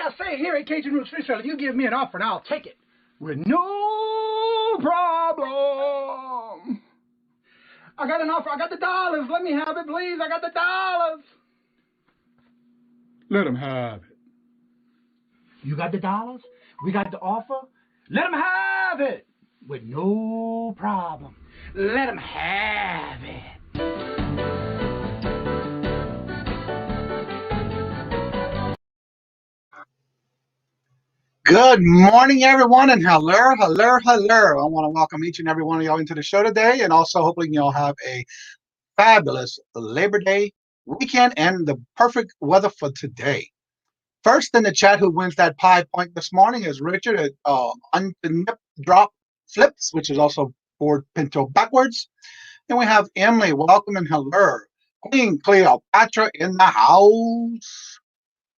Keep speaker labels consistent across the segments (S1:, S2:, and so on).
S1: I say here at Kajun Reseller, you give me an offer and I'll take it with no problem. I got an offer. I got the dollars. Let me have it, please. I got the dollars. Let them have it. You got the dollars? We got the offer? Let them have it with no problem. Let them have it.
S2: Good morning, everyone, and hello. I want to welcome each and every one of y'all into the show today, and also hopefully y'all have a fabulous Labor Day weekend and the perfect weather for today. First in the chat, who wins that pie point this morning is Richard at Unip Drop Flips, which is also forward pinto backwards. And we have Emily, welcome and hello. Queen Cleopatra in the house.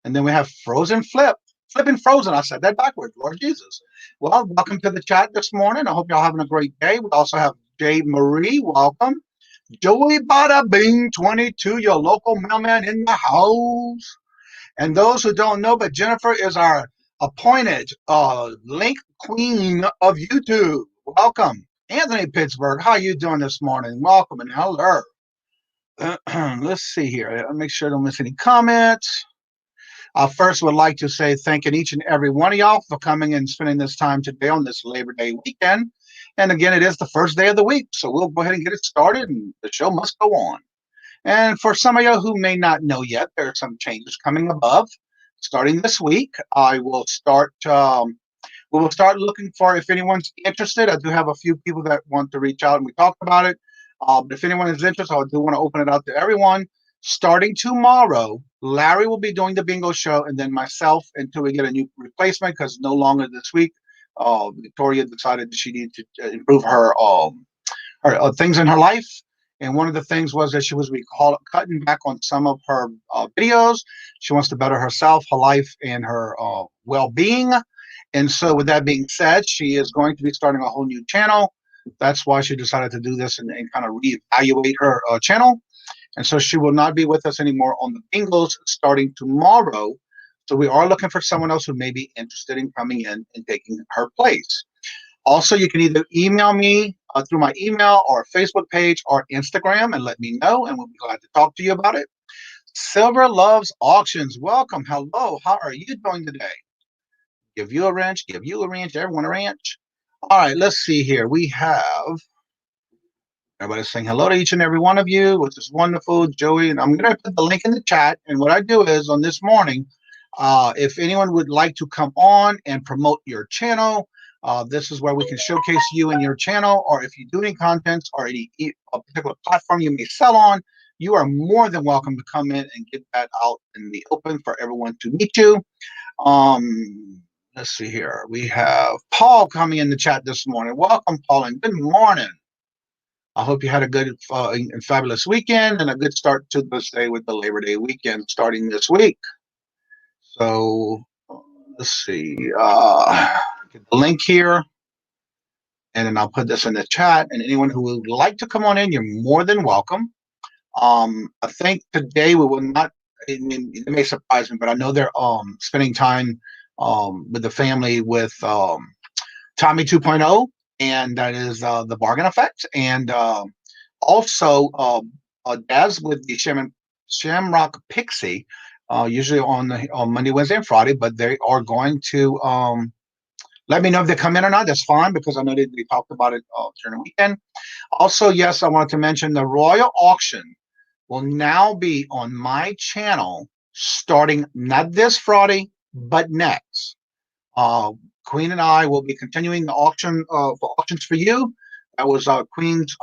S2: And then we have Frozen Flipping Frozen. I said that backwards, Lord Jesus. Well, welcome to the chat this morning. I hope y'all having a great day. We also have J Marie, welcome. Joey Bada Bing 22, your local mailman in the house. And those who don't know, but Jennifer is our appointed link queen of YouTube. Welcome. Anthony Pittsburgh, how you doing this morning? Welcome and hello. Let's see here. I'll make sure I don't miss any comments. First, would like to say thanking each and every one of y'all for coming and spending this time today on this Labor Day weekend. And again, it is the first day of the week, so we'll go ahead and get it started, and the show must go on. And for some of you who may not know yet, there are some changes coming above. Starting this week, we will start looking for, if anyone's interested. I do have a few people that want to reach out, and we talked about it. But if anyone is interested, I do want to open it out to everyone. Starting tomorrow, Larry will be doing the bingo show, and then myself until we get a new replacement, because no longer this week. Victoria decided that she needed to improve her things in her life. And one of the things was that she was cutting back on some of her videos. She wants to better herself, her life, and her well-being. And so with that being said, she is going to be starting a whole new channel. That's why she decided to do this and kind of reevaluate her channel. And so she will not be with us anymore on the bingos starting tomorrow. So we are looking for someone else who may be interested in coming in and taking her place. Also, you can either email me through my email or Facebook page or Instagram and let me know, and we'll be glad to talk to you about it. Silver Loves Auctions, welcome. Hello, how are you doing today? Give you a wrench, everyone a wrench. All right, let's see here. We have everybody saying hello to each and every one of you, which is wonderful. Joey, and I'm going to put the link in the chat. And what I do is on this morning, if anyone would like to come on and promote your channel, this is where we can showcase you and your channel, or if you do any content or any particular platform you may sell on, you are more than welcome to come in and get that out in the open for everyone to meet you. Let's see here. We have Paul coming in the chat this morning. Welcome, Paul, and good morning. I hope you had a good and fabulous weekend and a good start to this day with the Labor Day weekend starting this week. So let's see. Get the link here, and then I'll put this in the chat. And anyone who would like to come on in, you're more than welcome. I think today we will not. I mean, it may surprise me, but I know they're spending time with the family with Tommy 2.0. And that is the bargain effect. And also Daz with the Shamrock Pixie, usually on Monday, Wednesday, and Friday. But they are going to let me know if they come in or not. That's fine, because I know they talked about it during the weekend. Also, yes, I wanted to mention the Royal Auction will now be on my channel starting not this Friday, but next. Queen and I will be continuing the auction for Auctions for You. That was Queen's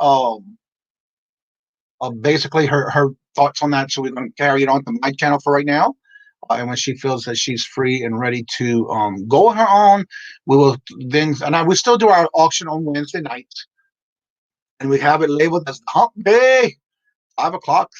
S2: basically her thoughts on that. So we're going to carry it on to my channel for right now. And when she feels that she's free and ready to go on her own, we will then. And we still do our auction on Wednesday nights, and we have it labeled as the Hump Day, 5 o'clock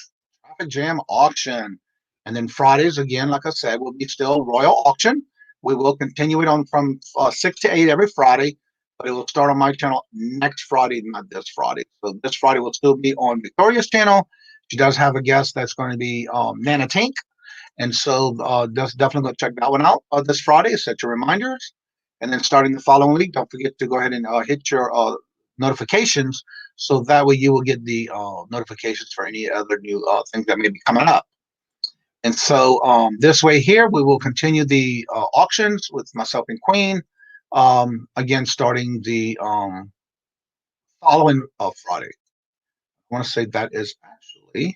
S2: traffic jam auction. And then Fridays again, like I said, will be still Royal Auction. We will continue it on from 6 to 8 every Friday, but it will start on my channel next Friday, not this Friday. So this Friday will still be on Victoria's channel. She does have a guest that's going to be Nana Tink. And so just definitely go check that one out this Friday. Set your reminders. And then starting the following week, don't forget to go ahead and hit your notifications, so that way you will get the notifications for any other new things that may be coming up. And so this way here, we will continue the auctions with myself and Queen. Again, starting the following Friday. I want to say that is actually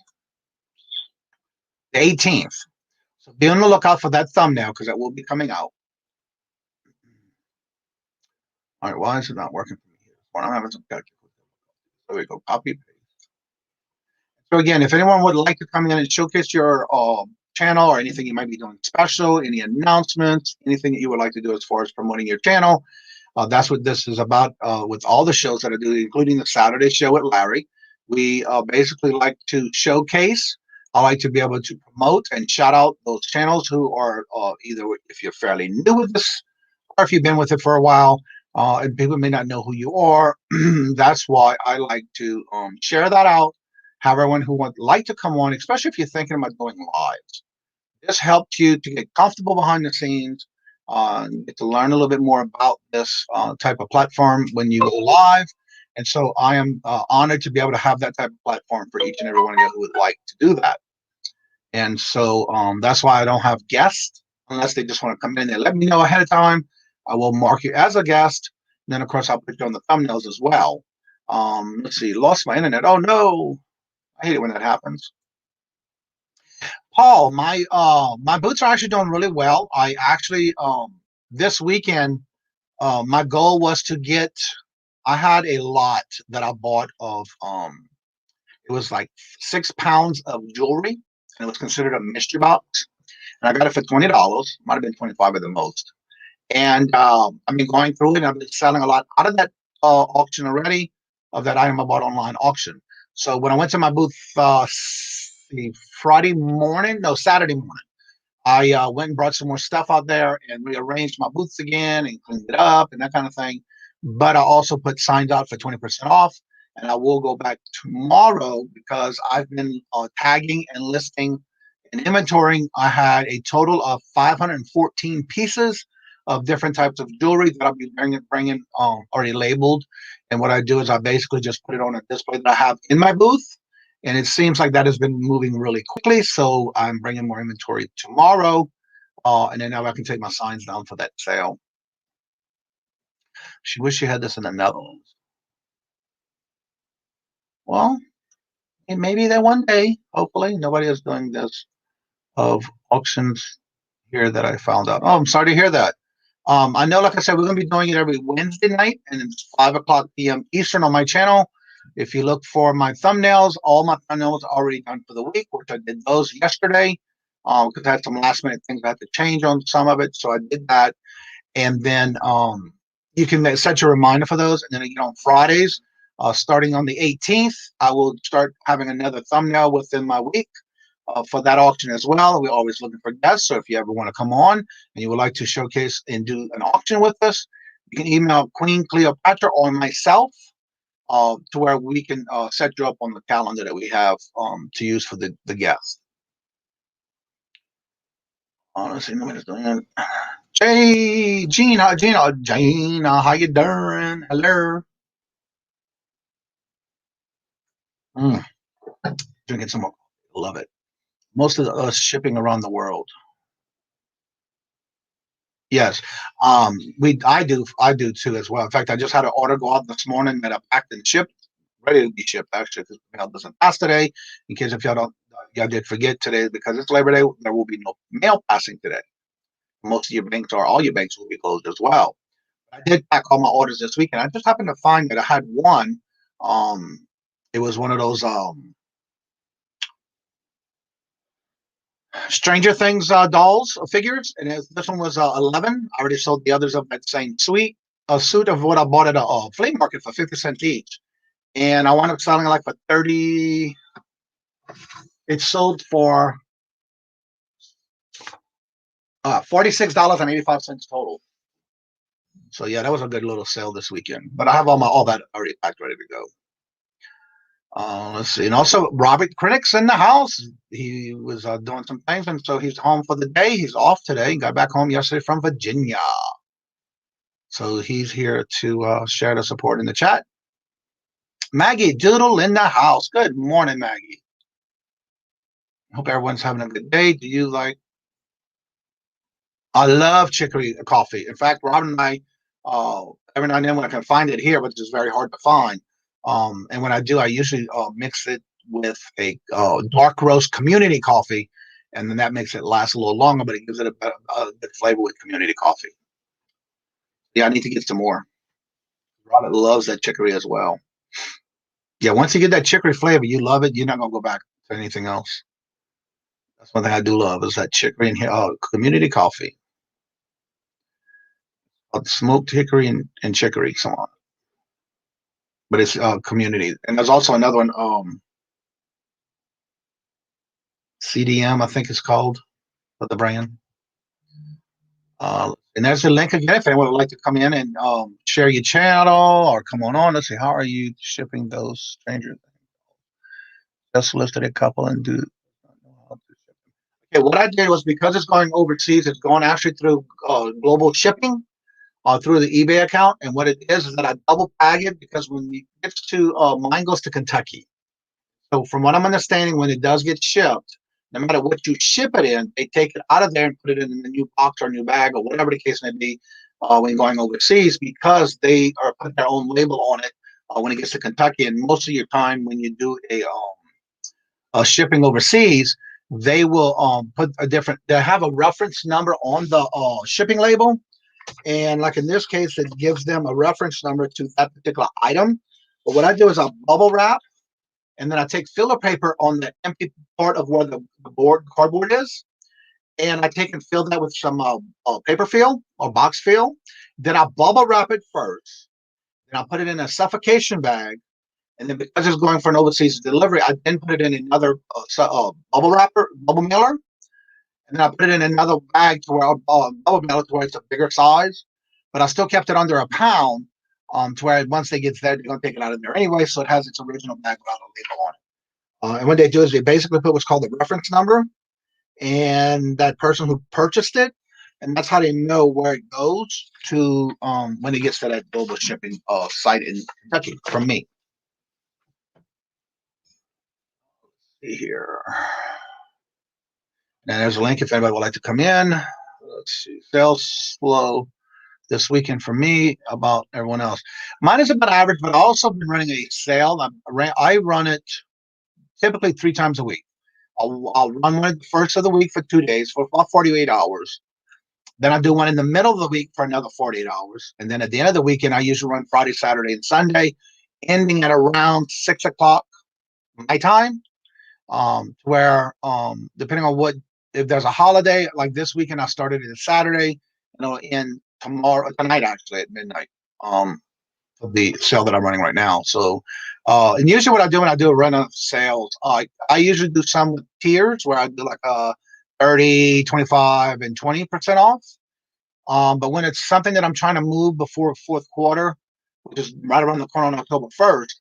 S2: the 18th. So be on the lookout for that thumbnail, because that will be coming out. All right, why is it not working for me here? Well, I'm having some technical. There we go, copy paste. So again, if anyone would like to come in and showcase your channel, or anything you might be doing special, any announcements, anything that you would like to do as far as promoting your channel, that's what this is about. With all the shows that I do, including the Saturday show with Larry, we basically like to showcase. I like to be able to promote and shout out those channels who are either, if you're fairly new with this, or if you've been with it for a while, and people may not know who you are. That's why I like to share that out. Have everyone who would like to come on, especially if you're thinking about going live. This helped you to get comfortable behind the scenes, get to learn a little bit more about this type of platform when you go live. And so I am honored to be able to have that type of platform for each and every one of you who would like to do that. And so that's why I don't have guests, unless they just want to come in and let me know ahead of time. I will mark you as a guest. And then, of course, I'll put you on the thumbnails as well. Let's see, lost my internet. Oh, no. I hate it when that happens. Paul, my boots are actually doing really well. I actually this weekend, my goal was to get. I had a lot that I bought of. It was like 6 pounds of jewelry, and it was considered a mystery box. And I got it for $20. Might have been 25 at the most. And I've been going through it, and I've been selling a lot out of that auction already, of that item I bought online auction. So when I went to my booth Saturday morning, I went and brought some more stuff out there and rearranged my booths again and cleaned it up and that kind of thing. But I also put signs out for 20% off. And I will go back tomorrow, because I've been tagging and listing and inventorying. I had a total of 514 pieces of different types of jewelry that I'll be bringing already labeled. And what I do is I basically just put it on a display that I have in my booth. And it seems like that has been moving really quickly. So I'm bringing more inventory tomorrow. And then now I can take my signs down for that sale. She wished she had this in the Netherlands. Well, maybe that one day, hopefully. Nobody is doing this of auctions here that I found out. Oh, I'm sorry to hear that. I know, like I said, we're going to be doing it every Wednesday night, and it's 5:00 p.m. Eastern on my channel. If you look for my thumbnails, all my thumbnails are already done for the week, which I did those yesterday, because I had some last minute things I had to change on some of it. So I did that. And then you can set your reminder for those. And then again on Fridays, starting on the 18th, I will start having another thumbnail within my week for that auction as well. We're always looking for guests. So if you ever want to come on and you would like to showcase and do an auction with us, you can email Queen Cleopatra or myself to where we can set you up on the calendar that we have to use for the guests. Honestly, nobody's doing it. Hey, Gina, how you doing? Hello. Drinking some more. Love it. Most of us shipping around the world. Yes, I do too as well. In fact, I just had an order go out this morning that I packed and shipped, ready to be shipped actually, because mail doesn't pass today. In case if y'all did forget today, because it's Labor Day, there will be no mail passing today. Most of your banks, or all your banks, will be closed as well. I did pack all my orders this weekend. I just happened to find that I had one. It was one of those Stranger Things dolls figures, and this one was 11. I already sold the others of that same suite. A suit of what I bought at a flea market for 50 cents each, and I wound up selling like for 30. It sold for $46.85 total. So yeah, that was a good little sale this weekend. But I have all that already packed, ready to go. Let's see. And also, Robert Krennic's in the house. He was doing some things, and so he's home for the day. He's off today. He got back home yesterday from Virginia. So he's here to share the support in the chat. Maggie Doodle in the house. Good morning, Maggie. Hope everyone's having a good day. Do you like? I love chicory coffee. In fact, Robin and I, every now and then when I can find it here, but it's very hard to find. And when I do, I usually mix it with a dark roast community coffee, and then that makes it last a little longer, but it gives it a good flavor with community coffee. Yeah, I need to get some more. Robin loves that chicory as well. Yeah, once you get that chicory flavor, you love it. You're not gonna go back to anything else. That's one thing I do love is that chicory and community coffee. Smoked hickory and chicory, so on. But it's community. And there's also another one, CDM, I think it's called, for the brand. And there's the link again if anyone would like to come in and share your channel or come on. Let's see, how are you shipping those strangers? Just listed a couple and do. Okay, what I did was because it's going overseas, it's going actually through global shipping through the eBay account. And what it is that I double bag it because when it gets to mine goes to Kentucky. So from what I'm understanding, when it does get shipped, no matter what you ship it in, they take it out of there and put it in a new box or new bag or whatever the case may be when going overseas because they are putting their own label on it when it gets to Kentucky. And most of your time when you do a shipping overseas, they will put a different, they have a reference number on the shipping label. And like in this case, it gives them a reference number to that particular item. But what I do is I bubble wrap and then I take filler paper on the empty part of where the cardboard is, and I take and fill that with some paper fill or box fill. Then I bubble wrap it first. Then I put it in a suffocation bag, and then because it's going for an overseas delivery, I then put it in another bubble mailer, and then I put it in another bag to where bubble mailer to where it's a bigger size, but I still kept it under a pound. To where once they get there, they're going to take it out of there anyway, so it has its original bag without a label on it. And what they do is they basically put what's called the reference number and that person who purchased it, and that's how they know where it goes to when it gets to that global shipping site in Kentucky from me. Let's see here. And there's a link if anybody would like to come in. Let's see. Sales slow this weekend for me, about everyone else. Mine is about average, but I've also been running a sale. I run it typically 3 times a week. I'll run one the first of the week for 2 days for about 48 hours. Then I'll do one in the middle of the week for another 48 hours. And then at the end of the weekend, I usually run Friday, Saturday, and Sunday, ending at around 6 o'clock my time, where depending on if there's a holiday, like this weekend, I started it Saturday, and it'll end tonight actually at midnight, for the sale that I'm running right now. So, and usually what I do when I do a run of sales, I usually do some with tiers where I do like 30, 25, and 20% off. But when it's something that I'm trying to move before fourth quarter, which is right around the corner on October 1st,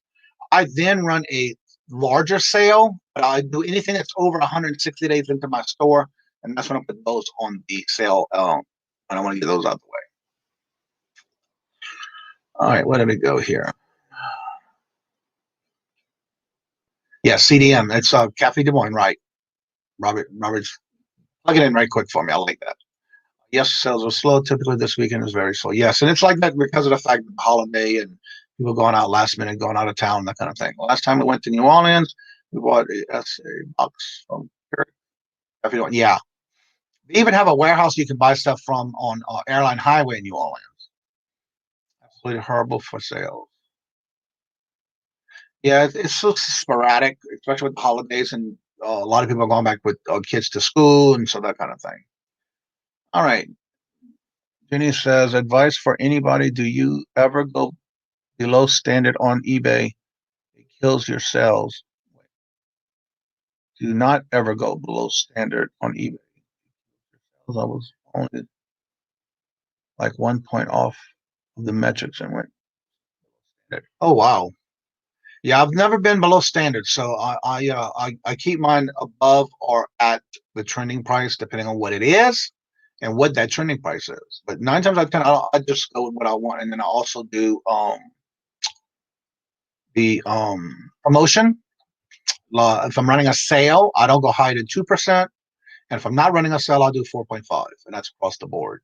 S2: I then run a larger sale. But I do anything that's over 160 days into my store, and that's when I put those on the sale. And I want to get those out of the way. All right, where did we go here? Yeah, CDM. It's Cafe Des Moines, right? Robert's plug it in right quick for me. I like that. Yes, sales are slow. Typically, this weekend is very slow. Yes, and it's like that because of the fact that the holiday and people going out last minute, going out of town, that kind of thing. Last time we went to New Orleans, we bought a box from everyone. Yeah, they even have a warehouse you can buy stuff from on Airline Highway in New Orleans. Absolutely horrible for sales. Yeah, it's so sporadic, especially with the holidays, and a lot of people are going back with kids to school, and so that kind of thing. All right. Jenny says, advice for anybody: do you ever go below standard on eBay? It kills your sales. Do not ever go below standard on eBay. I was only like 1 point off of the metrics and went. Oh wow! Yeah, I've never been below standard, so I keep mine above or at the trending price, depending on what it is and what that trending price is. But 9 times out of 10, I just go with what I want, and then I also do the promotion. If I'm running a sale, I don't go higher than 2%, and if I'm not running a sale, I'll do 4.5, and that's across the board.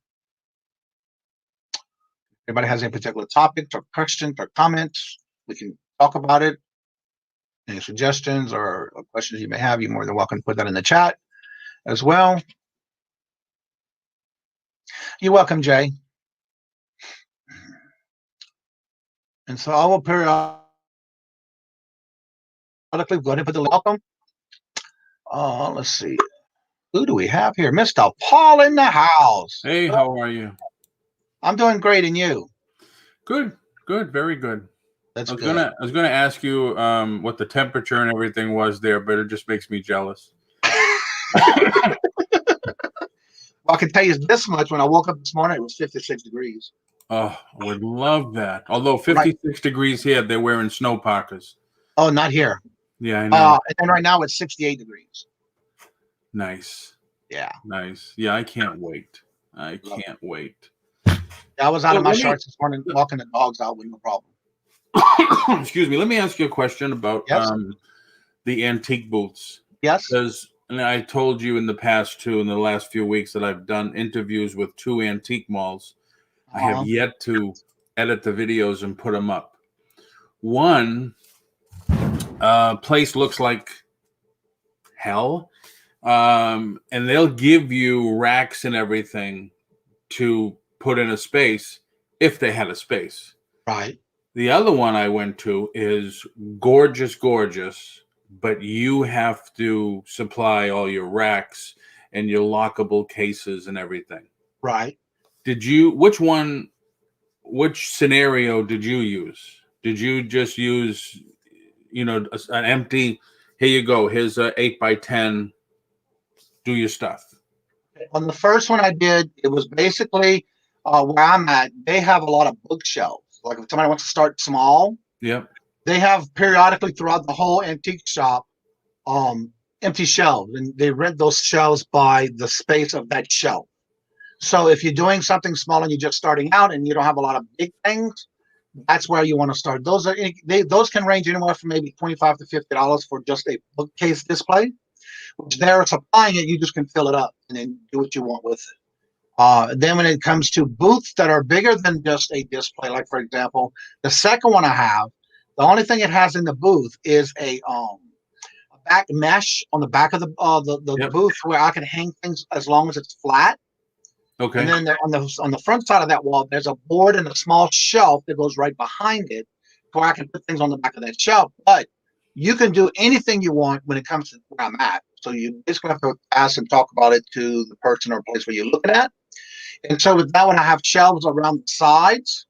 S2: Anybody has any particular topics or questions or comments, we can talk about it. Any suggestions or questions you may have, you're more than welcome to put that in the chat as well. You're welcome, Jay. And so I will periodically go ahead and put the welcome. Let's see. Who do we have here? Mr. Paul in the house.
S3: Hey, how are you?
S2: I'm doing great, and you?
S3: Good, very good.
S2: That's
S3: I was
S2: good.
S3: gonna ask you what the temperature and everything was there, but it just makes me jealous.
S2: Well, I can tell you this much: when I woke up this morning, it was 56 degrees.
S3: Oh, I would love that. Although 56 degrees here, they're wearing snow parkas.
S2: Oh, not here.
S3: Yeah, I know.
S2: And then right now it's 68 degrees.
S3: Nice.
S2: Yeah.
S3: Nice. Yeah, I can't wait. I can't wait.
S2: Yeah, I was out of my shorts this morning, walking the dogs out with no problem.
S3: Excuse me. Let me ask you a question about the antique booths.
S2: Yes.
S3: Because I told you in the past too, in the last few weeks, that I've done interviews with 2 antique malls. I have yet to edit the videos and put them up. One place looks like hell, and they'll give you racks and everything to put in a space if they had a space.
S2: Right.
S3: The other one I went to is gorgeous, but you have to supply all your racks and your lockable cases and everything.
S2: Right.
S3: Which scenario did you use? Did you just use, an empty, here you go, here's a 8x10, do your stuff?
S2: On the first one I did, it was basically where I'm at, they have a lot of bookshelves. Like if somebody wants to start small, they have periodically throughout the whole antique shop empty shelves, and they rent those shelves by the space of that shelf. So if you're doing something small and you're just starting out and you don't have a lot of big things, that's where you want to start. Those can range anywhere from maybe $25 to $50 for just a bookcase display, which they're supplying it. You just can fill it up and then do what you want with it. Then when it comes to booths that are bigger than just a display, like for example, the second one I have, the only thing it has in the booth is a back mesh on the back of the booth where I can hang things as long as it's flat.
S3: Okay.
S2: And then on the front side of that wall, there's a board and a small shelf that goes right behind it, where I can put things on the back of that shelf. But you can do anything you want when it comes to where I'm at. So you basically have to ask and talk about it to the person or place where you're looking at. And so with that one, I have shelves around the sides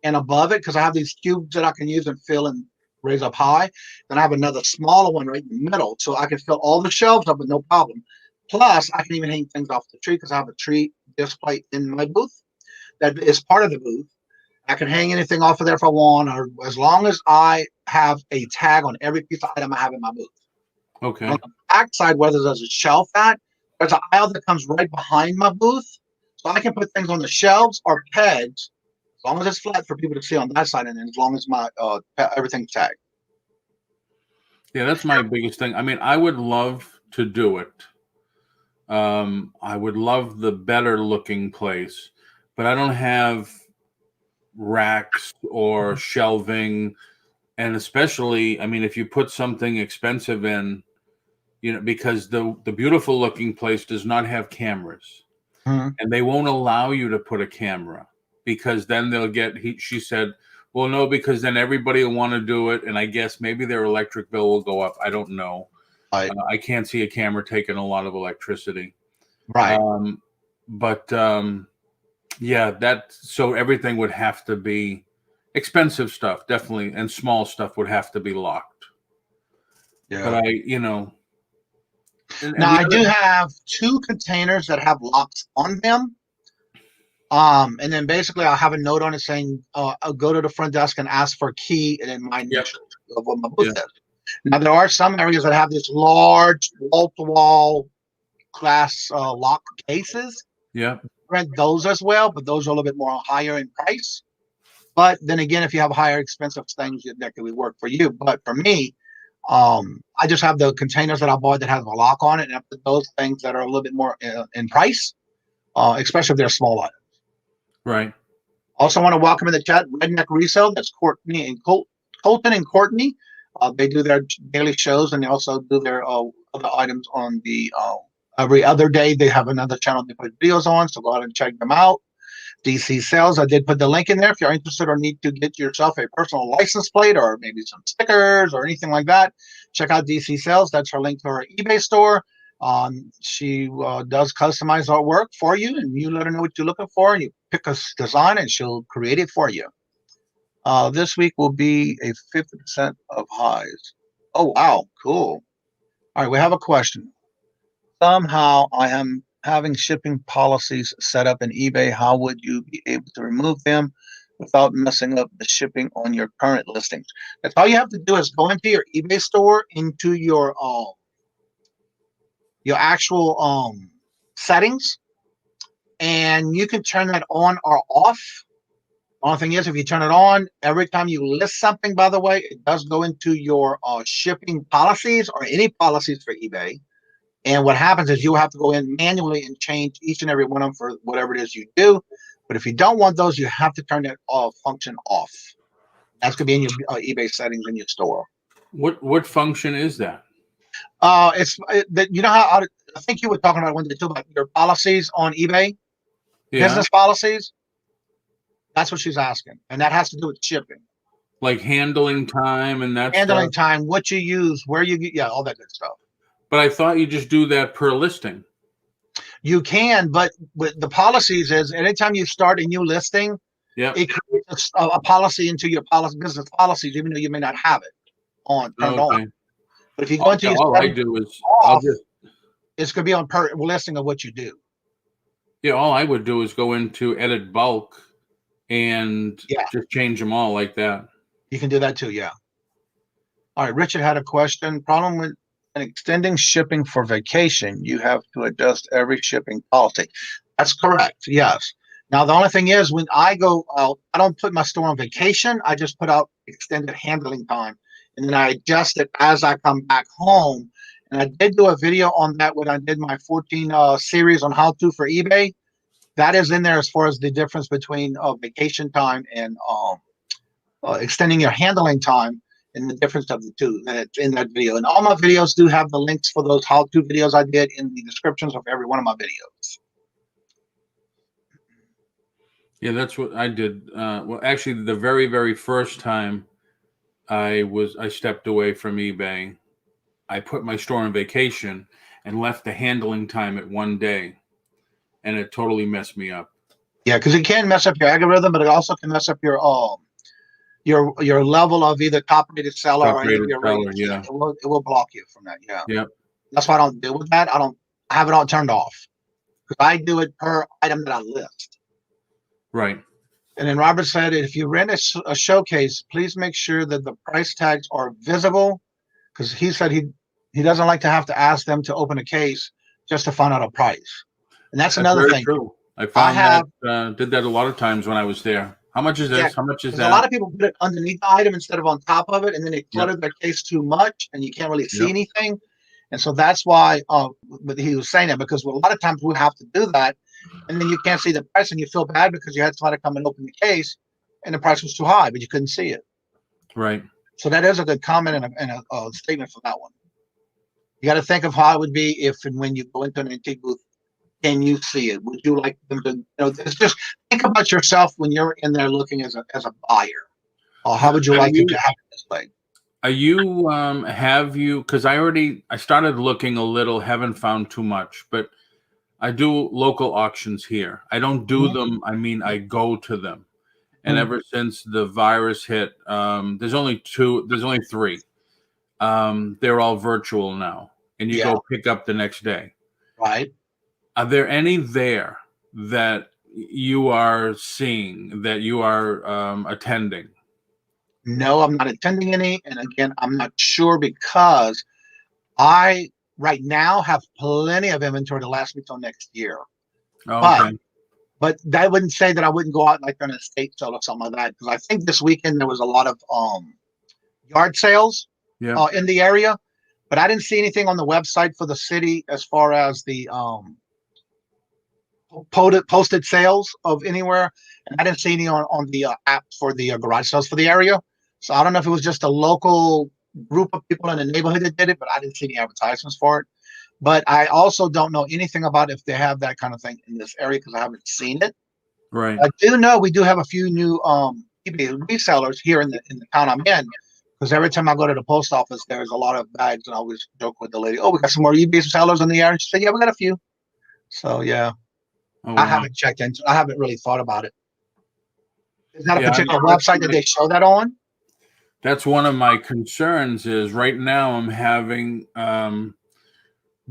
S2: and above it, because I have these cubes that I can use and fill and raise up high. Then I have another smaller one right in the middle, so I can fill all the shelves up with no problem. Plus, I can even hang things off the tree because I have a tree display in my booth that is part of the booth. I can hang anything off of there if I want, or as long as I have a tag on every piece of item I have in my booth.
S3: Okay.
S2: On the back side, where there's a shelf at, there's an aisle that comes right behind my booth, so I can put things on the shelves or pegs, as long as it's flat for people to see on that side, and then as long as my everything's tagged.
S3: Yeah, that's my biggest thing. I mean, I would love to do it. I would love the better looking place, but I don't have racks or shelving. And especially, I mean, if you put something expensive in, because the beautiful looking place does not have cameras, and they won't allow you to put a camera, because then she said, well, no, because then everybody will want to do it. And I guess maybe their electric bill will go up. I don't know. I can't see a camera taking a lot of electricity.
S2: Right.
S3: So everything would have to be expensive stuff, definitely, and small stuff would have to be locked. Yeah. But
S2: I do have 2 containers that have locks on them. And then basically I'll have a note on it saying, I'll go to the front desk and ask for a key and then my initials. of what my booth is. Now, there are some areas that have this large wall-to-wall glass lock cases.
S3: Yeah.
S2: Rent those as well, but those are a little bit more higher in price. But then again, if you have higher expensive things, that could work for you. But for me, I just have the containers that I bought that have a lock on it, and I put those things that are a little bit more in price, especially if they're small items.
S3: Right.
S2: Also, want to welcome in the chat Redneck Resale. That's Courtney and Colton and Courtney. They do their daily shows, and they also do their other items on the every other day. They have another channel they put videos on, so go out and check them out. DC Sales, I did put the link in there. If you're interested or need to get yourself a personal license plate or maybe some stickers or anything like that, check out DC Sales. That's her link to her eBay store. She does customize artwork for you, and you let her know what you're looking for, and you pick a design, and she'll create it for you. This week will be a 50% of highs. Oh, wow. Cool. All right, we have a question. Somehow I am having shipping policies set up in eBay. How would you be able to remove them without messing up the shipping on your current listings? That's all you have to do is go into your eBay store, into your actual settings, and you can turn that on or off. Only thing is, if you turn it on, every time you list something, by the way, it does go into your shipping policies or any policies for eBay. And what happens is you have to go in manually and change each and every one of them for whatever it is you do. But if you don't want those, you have to turn that function off. That's going to be in your eBay settings in your store.
S3: What function is that?
S2: You know how I think you were talking about when they talk about your policies on eBay, business policies. That's what she's asking, and that has to do with shipping,
S3: like handling time and that
S2: handling
S3: stuff.
S2: time, what you use, where you get, all that good stuff.
S3: But I thought you just do that per listing.
S2: You can, but with the policies is anytime you start a new listing, it creates a policy into your business policies, even though you may not have it turned on. But if you go into your
S3: all I do is
S2: it's going to be on per listing of what you do.
S3: Yeah, all I would do is go into edit bulk and just change them all like that.
S2: You can do that too, yeah. All right, Richard had a question. Problem with extending shipping for vacation, you have to adjust every shipping policy. That's correct, yes. Now, the only thing is when I go out, I don't put my store on vacation. I just put out extended handling time. And then I adjust it as I come back home. And I did do a video on that when I did my 14 series on how to for eBay. That is in there as far as the difference between vacation time and extending your handling time and the difference of the two. And it's in that video. And all my videos do have the links for those how-to videos I did in the descriptions of every one of my videos.
S3: Yeah, that's what I did. Well, actually, the very, very first time I stepped away from eBay, I put my store on vacation and left the handling time at 1 day, and it totally messed me up.
S2: Yeah, because it can mess up your algorithm, but it also can mess up your level of either top-rated seller or any of your ratings.
S3: Yeah.
S2: It will block you from that. Yeah.
S3: Yep.
S2: That's why I don't deal with that. I don't have it all turned off because I do it per item that I list.
S3: Right.
S2: And then Robert said, if you rent a showcase, please make sure that the price tags are visible, because he said he doesn't like to have to ask them to open a case just to find out a price. And that's another thing.
S3: True. I found did that a lot of times when I was there. How much is this?
S2: Yeah,
S3: how much is that?
S2: A lot of people put it underneath the item instead of on top of it, and then they clutter their case too much, and you can't really see anything. And so that's why he was saying that, because a lot of times we have to do that, and then you can't see the price, and you feel bad because you had somebody come and open the case, and the price was too high, but you couldn't see it.
S3: Right.
S2: So that is a good comment and a statement for that one. You got to think of how it would be if and when you go into an antique booth. Can you see it? Would you like them to? It's just think about yourself when you're in there looking as a buyer. How would you like it to happen this way?
S3: Are you because I started looking a little, haven't found too much, but I do local auctions here. I don't do them. I mean, I go to them. And ever since the virus hit, there's only three. They're all virtual now, and you go pick up the next day.
S2: Right.
S3: Are there any there that you are seeing, that you are attending?
S2: No, I'm not attending any. And again, I'm not sure because I right now have plenty of inventory to last me till next year.
S3: Oh,
S2: But
S3: okay.
S2: but that wouldn't say that I wouldn't go out like on an estate sale or something like that. Because I think this weekend there was a lot of yard sales
S3: Yeah.
S2: in the area, but I didn't see anything on the website for the city as far as the posted sales of anywhere, and I didn't see any on the app for the garage sales for the area. So I don't know if it was just a local group of people in the neighborhood that did it, but I didn't see any advertisements for it. But I also don't know anything about if they have that kind of thing in this area because I haven't seen it.
S3: Right.
S2: I do know we do have a few new eBay resellers here in the town I'm in. Because every time I go to the post office, there's a lot of bags, and I always joke with the lady, "Oh, we got some more eBay sellers in the area." She said, "Yeah, we got a few." So yeah,
S3: Oh,
S2: I
S3: wow.
S2: haven't checked into. I haven't really thought about it. Is that a
S3: Yeah,
S2: particular website that they show that on?
S3: that's one of my concerns. Is right now I'm having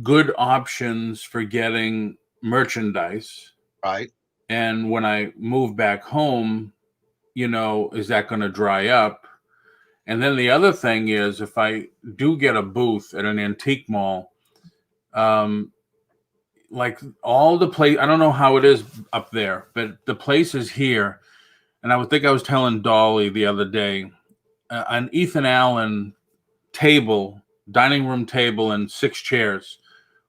S3: good options for getting merchandise,
S2: Right.
S3: and when I move back home, is that going to dry up? And then the other thing is, if I do get a booth at an antique mall, like all the place, I don't know how it is up there, but the places here, and I was telling Dolly the other day, an Ethan Allen table, dining room table, and 6 chairs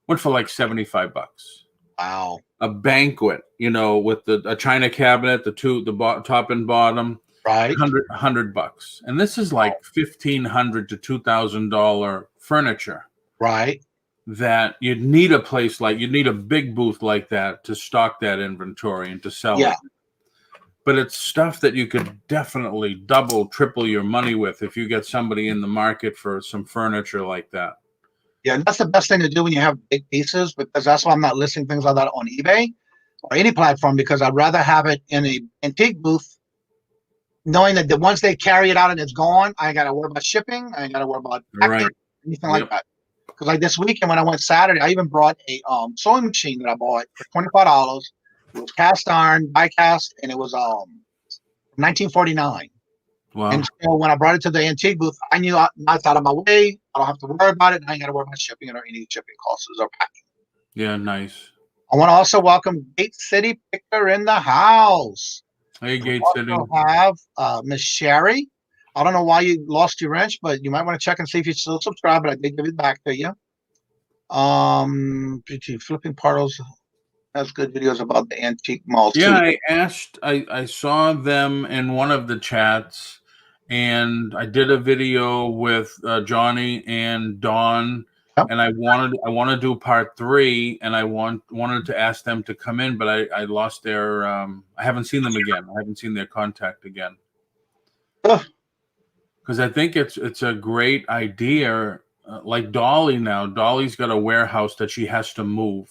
S3: went for like $75.
S2: Wow.
S3: A banquet, with a china cabinet, the top and bottom,
S2: Right.
S3: $100. And this is like $1,500 to $2,000 furniture
S2: Right.
S3: that you'd need a big booth like that to stock that inventory and to sell
S2: Yeah.
S3: it. But it's stuff that you could definitely double, triple your money with if you get somebody in the market for some furniture like that.
S2: Yeah, and that's the best thing to do when you have big pieces, because that's why I'm not listing things like that on eBay or any platform, because I'd rather have it in a antique booth, knowing that once they carry it out and it's gone, I ain't got to worry about shipping. I ain't got to worry about packing,
S3: Right.
S2: anything like that. Because like this weekend when I went Saturday, I even brought a sewing machine that I bought for $25. It was cast iron, die cast, and it was 1949.
S3: Wow.
S2: And so when I brought it to the antique booth, I knew that's out of my way. I don't have to worry about it. And I ain't got to worry about shipping it or any shipping costs or packing.
S3: Yeah, nice.
S2: I want to also welcome Gate City Picker in the house.
S3: Hey, Gate City.
S2: We also have Miss Sherry. I don't know why you lost your wrench, but you might want to check and see if you still subscribe, but I did give it back to you. Flipping Partles has good videos about the antique malls
S3: Yeah,
S2: too.
S3: I saw them in one of the chats, and I did a video with Johnny and Dawn,
S2: Yep.
S3: and I want to do part 3, and I wanted to ask them to come in, but I lost their I haven't seen them again. I haven't seen their contact again. Because I think it's a great idea. Like Dolly now, Dolly's got a warehouse that she has to move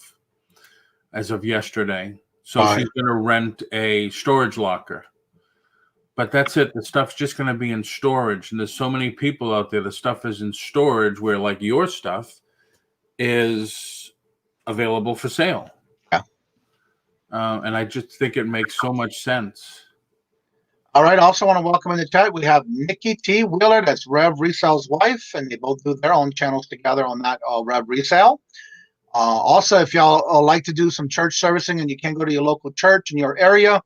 S3: as of yesterday. So she's going to rent a storage locker. But that's it. The stuff's just going to be in storage. And there's so many people out there. The stuff is in storage where, like, your stuff is available for sale.
S2: Yeah.
S3: And I just think it makes so much sense.
S2: All right. I also want to welcome in the chat. We have Nikki T. Wheeler. That's Rev Resale's wife. And they both do their own channels together on that Rev Resale. Also, if y'all like to do some church servicing and you can't go to your local church in your area,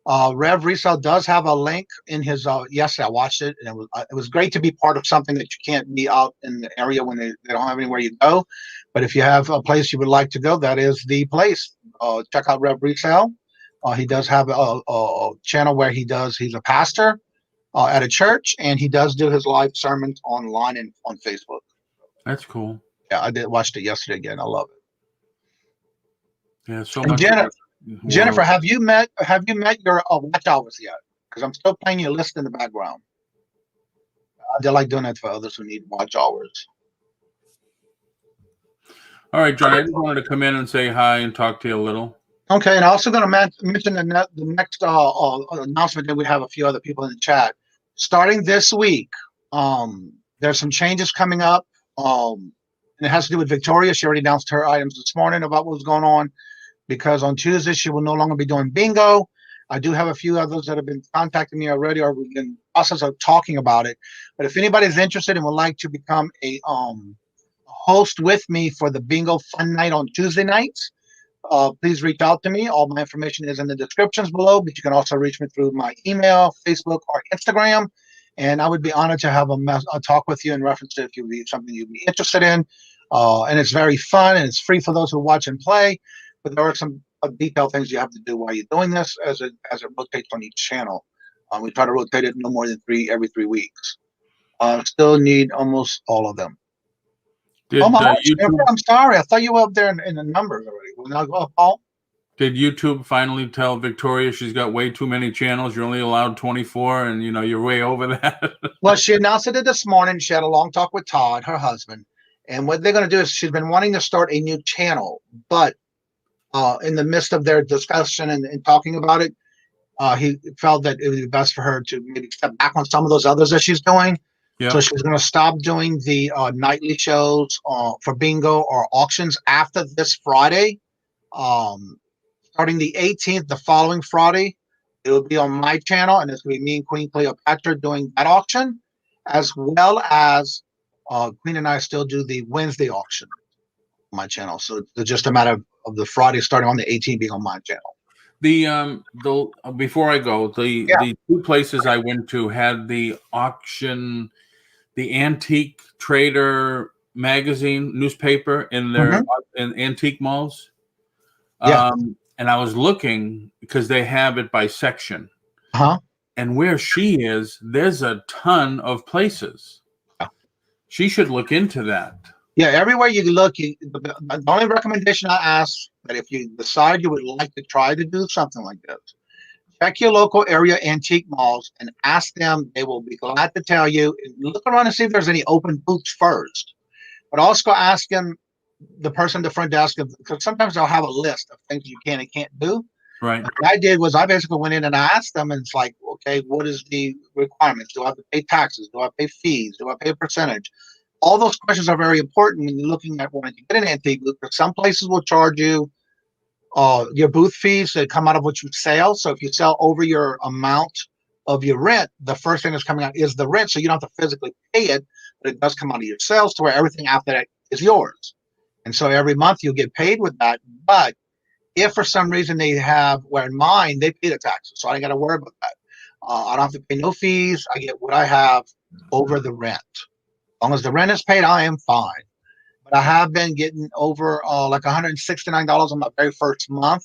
S2: Rev Resale does have a link in his. Yesterday, I watched it, and it was great to be part of something that you can't be out in the area when they don't have anywhere you go. But if you have a place you would like to go, that is the place. Check out Rev Resale. He does have a channel where he's a pastor at a church, and he does do his live sermons online and on Facebook.
S3: That's cool.
S2: Yeah, I did watch it yesterday again. I love
S3: it.
S2: Yeah,
S3: so much.
S2: Jennifer, have you met your watch hours yet? Because I'm still playing your list in the background. I do like doing that for others who need watch hours.
S3: All right, John, I just wanted to come in and say hi and talk to you a little.
S2: Okay, and I'm also going to mention the next announcement that we have a few other people in the chat. Starting this week, there's some changes coming up, and it has to do with Victoria. She already announced her items this morning about what was going on, because on Tuesday she will no longer be doing bingo. I do have a few others that have been contacting me already, or we've been in the process of talking about it. But if anybody's interested and would like to become a host with me for the bingo fun night on Tuesday nights, please reach out to me. All my information is in the descriptions below, but you can also reach me through my email, Facebook, or Instagram. And I would be honored to have a talk with you in reference to if you be something you'd be interested in. And it's very fun, and it's free for those who watch and play. But there are some detailed things you have to do while you're doing this as it rotates on each channel. We try to rotate it no more than every 3 weeks. Still need almost all of them.
S3: Did YouTube,
S2: I'm sorry. I thought you were up there in the numbers already. Well, now go up, Paul.
S3: Did YouTube finally tell Victoria she's got way too many channels? You're only allowed 24, and you're way over that.
S2: Well, she announced it this morning. She had a long talk with Todd, her husband, and what they're going to do is she's been wanting to start a new channel, but in the midst of their discussion and talking about it, he felt that it would be best for her to maybe step back on some of those others that she's doing. Yep. So she's going to stop doing the nightly shows for bingo or auctions after this Friday. Starting the 18th, the following Friday, it will be on my channel, and it's going to be me and Queen Cleopatra doing that auction, as well as Queen and I still do the Wednesday auction on my channel. So it's just a matter of the Friday starting on the 18th being on my channel.
S3: Before I go, the two places I went to had the auction, the Antique Trader magazine newspaper in their in antique malls.
S2: Yeah.
S3: And I was looking because they have it by section. And where she is, there's a ton of places. She should look into that.
S2: Yeah, everywhere you look, the only recommendation I ask that if you decide you would like to try to do something like this, check your local area antique malls and ask them. They will be glad to tell you. Look around and see if there's any open booths first. But also ask them, the person at the front desk, because sometimes they'll have a list of things you can and can't do.
S3: Right.
S2: What I did was I basically went in and I asked them, and it's like, okay, what is the requirements? Do I have to pay taxes? Do I pay fees? Do I pay a percentage? All those questions are very important when you're looking at wanting to get an antique booth, because some places will charge you your booth fees that come out of what you sell. So if you sell over your amount of your rent, the first thing that's coming out is the rent. So you don't have to physically pay it, but it does come out of your sales to where everything after that is yours. And so every month you'll get paid with that. But if for some reason they have, where in mine, they pay the taxes, so I ain't got to worry about that. I don't have to pay no fees. I get what I have over the rent. As long as the rent is paid, I am fine. But I have been getting over like $169 on my very first month.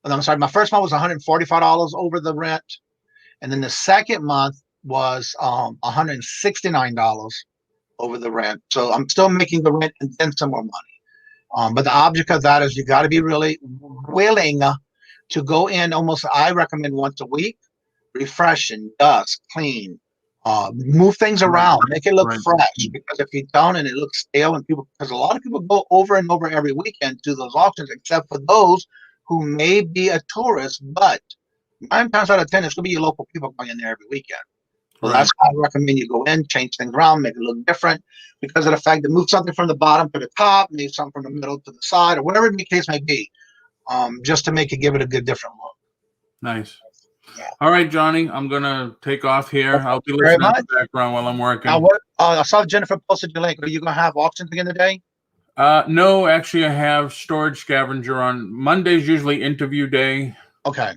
S2: And I'm sorry, my first month was $145 over the rent. And then the second month was $169 over the rent. So I'm still making the rent and then some more money. But the object of that is you got to be really willing to go in almost, I recommend once a week, refresh and dust, clean, move things around, make it look fresh. Because if you don't and it looks stale, and because a lot of people go over and over every weekend to those auctions, except for those who may be a tourist, but 9 times out of 10, it's going to be your local people going in there every weekend. So that's why I recommend you go in, change things around, make it look different, because of the fact that move something from the bottom to the top, move something from the middle to the side, or whatever the case may be, just to make it, give it a good different look.
S3: Nice. Yeah. All right, Johnny, I'm going to take off here. I'll be listening in the background while I'm working.
S2: Now, I saw Jennifer posted your link. Are you going to have auctions again today?
S3: No, actually, I have Storage Scavenger on. Monday's usually interview day.
S2: Okay.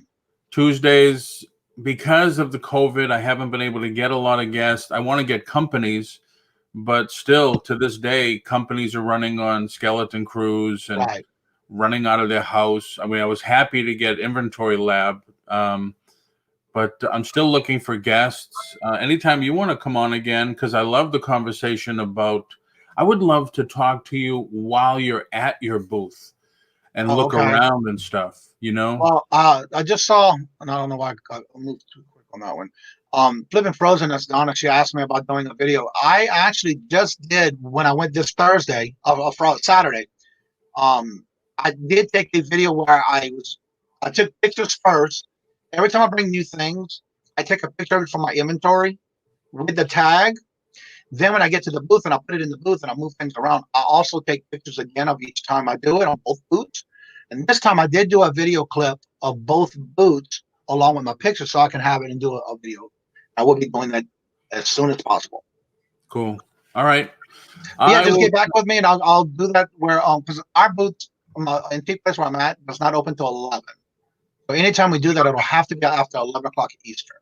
S3: Tuesdays, because of the COVID, I haven't been able to get a lot of guests. I want to get companies, but still, to this day, companies are running on skeleton crews and running out of their house. I mean, I was happy to get Inventory Lab, but I'm still looking for guests. Anytime you want to come on again, because I love the conversation about, I would love to talk to you while you're at your booth and look around and stuff,
S2: Well, I just saw, and I don't know why I moved too quick on that one. Flipping Frozen, that's Donna. She asked me about doing a video. I actually just did when I went this Thursday, Saturday. I did take a video where I took pictures first. Every time I bring new things, I take a picture of it from my inventory with the tag. Then when I get to the booth and I put it in the booth and I move things around, I also take pictures again of each time I do it on both booths. And this time I did do a video clip of both booths along with my picture so I can have it and do a video. I will be doing that as soon as possible.
S3: Cool. All right.
S2: But yeah,
S3: I
S2: just
S3: will.
S2: get back with me and I'll do that where because our booth antique place where I'm at does not open till 11. So anytime we do that, it'll have to be after 11 o'clock Eastern.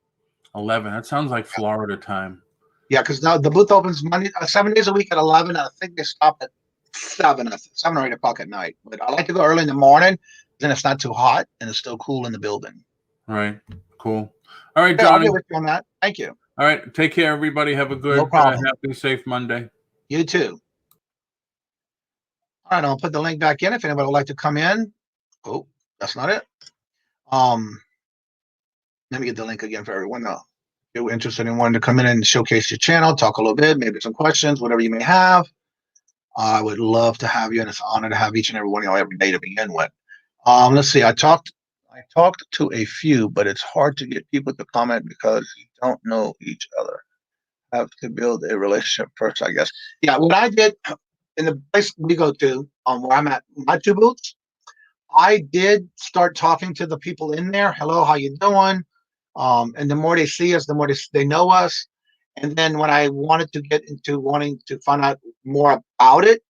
S3: 11. That sounds like Florida time.
S2: Yeah, because now the booth opens Monday, 7 days a week at 11. And I think they stop at 7 or 8 o'clock at night. But I like to go early in the morning, then it's not too hot and it's still cool in the building.
S3: All right. Cool. All right,
S2: Yeah, I'll
S3: Johnny.
S2: get with you on that. Thank you.
S3: All right. Take care, everybody. Have a good,
S2: No problem.
S3: happy, safe Monday.
S2: You too. All right, I'll put the link back in if anybody would like to come in. Oh, that's not it. Let me get the link again for everyone now. If you're interested in wanting to come in and showcase your channel, talk a little bit, maybe some questions, whatever you may have. I would love to have you, and it's an honor to have each and every one of y'all every day to begin with. Let's see. I talked to a few, but it's hard to get people to comment because you don't know each other. Have to build a relationship first, I guess. Yeah, what I did in the place we go to, where I'm at, my two booths, I did start talking to the people in there. Hello, how you doing? And the more they see us, the more they know us. And then when I wanted to get into wanting to find out more about it,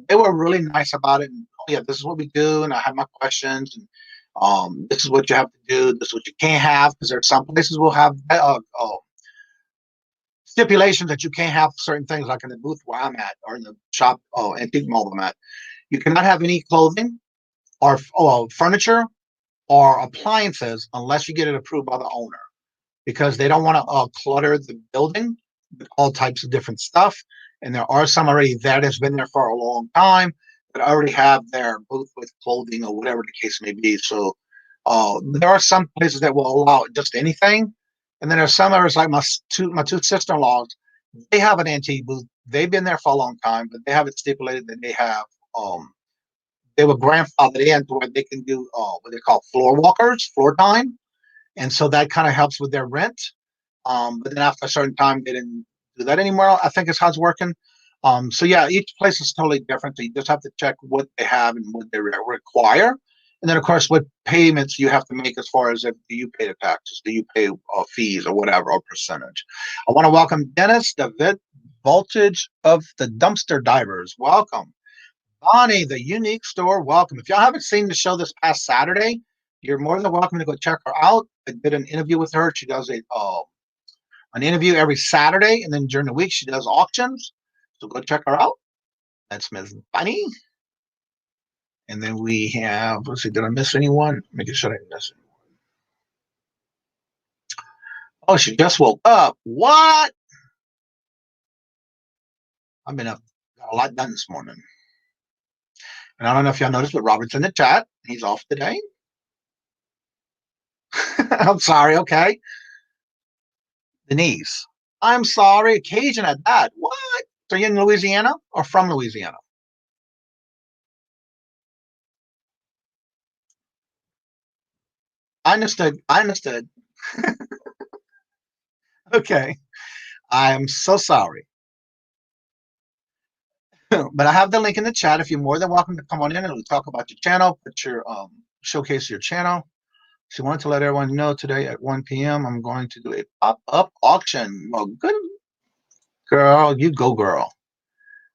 S2: they were really nice about it. And, oh, yeah, this is what we do. And I have my questions. And this is what you have to do. This is what you can't have. Because there are some places will have stipulations that you can't have certain things, like in the booth where I'm at, or in the shop, antique mall I'm at. You cannot have any clothing or furniture or appliances unless you get it approved by the owner, because they don't want to clutter the building with all types of different stuff. And there are some already there that's been there for a long time that already have their booth with clothing or whatever the case may be. So there are some places that will allow just anything. And then there's some areas like my two sister-in-laws, they have an antique booth. They've been there for a long time, but they have it stipulated that they have they were grandfathered in to where they can do what they call floor time. And so that kind of helps with their rent. But then after a certain time, they didn't do that anymore, I think is how it's working. So yeah, each place is totally different. So you just have to check what they have and what they require. And then, of course, what payments you have to make as far as if do you pay the taxes, do you pay fees or whatever, or percentage. I want to welcome Dennis, the voltage of the dumpster divers. Welcome. Bonnie, the unique store. Welcome. If y'all haven't seen the show this past Saturday, you're more than welcome to go check her out. I did an interview with her. She does an interview every Saturday, and then during the week she does auctions. So go check her out. That's Miss Bonnie. And then we have, let's see, did I miss anyone? Making sure I didn't miss anyone. Oh, she just woke up. What? I've been up, got a lot done this morning. And I don't know if y'all noticed, but Robert's in the chat. He's off today. I'm sorry, okay. Denise, I'm sorry, Cajun at that. What? So you're in Louisiana or from Louisiana? I understood. Okay. I am so sorry. But I have the link in the chat. If you're more than welcome to come on in and we'll talk about your channel, put your showcase your channel. She wanted to let everyone know today at 1 p.m. I'm going to do a pop-up auction. Well, good girl, you go, girl.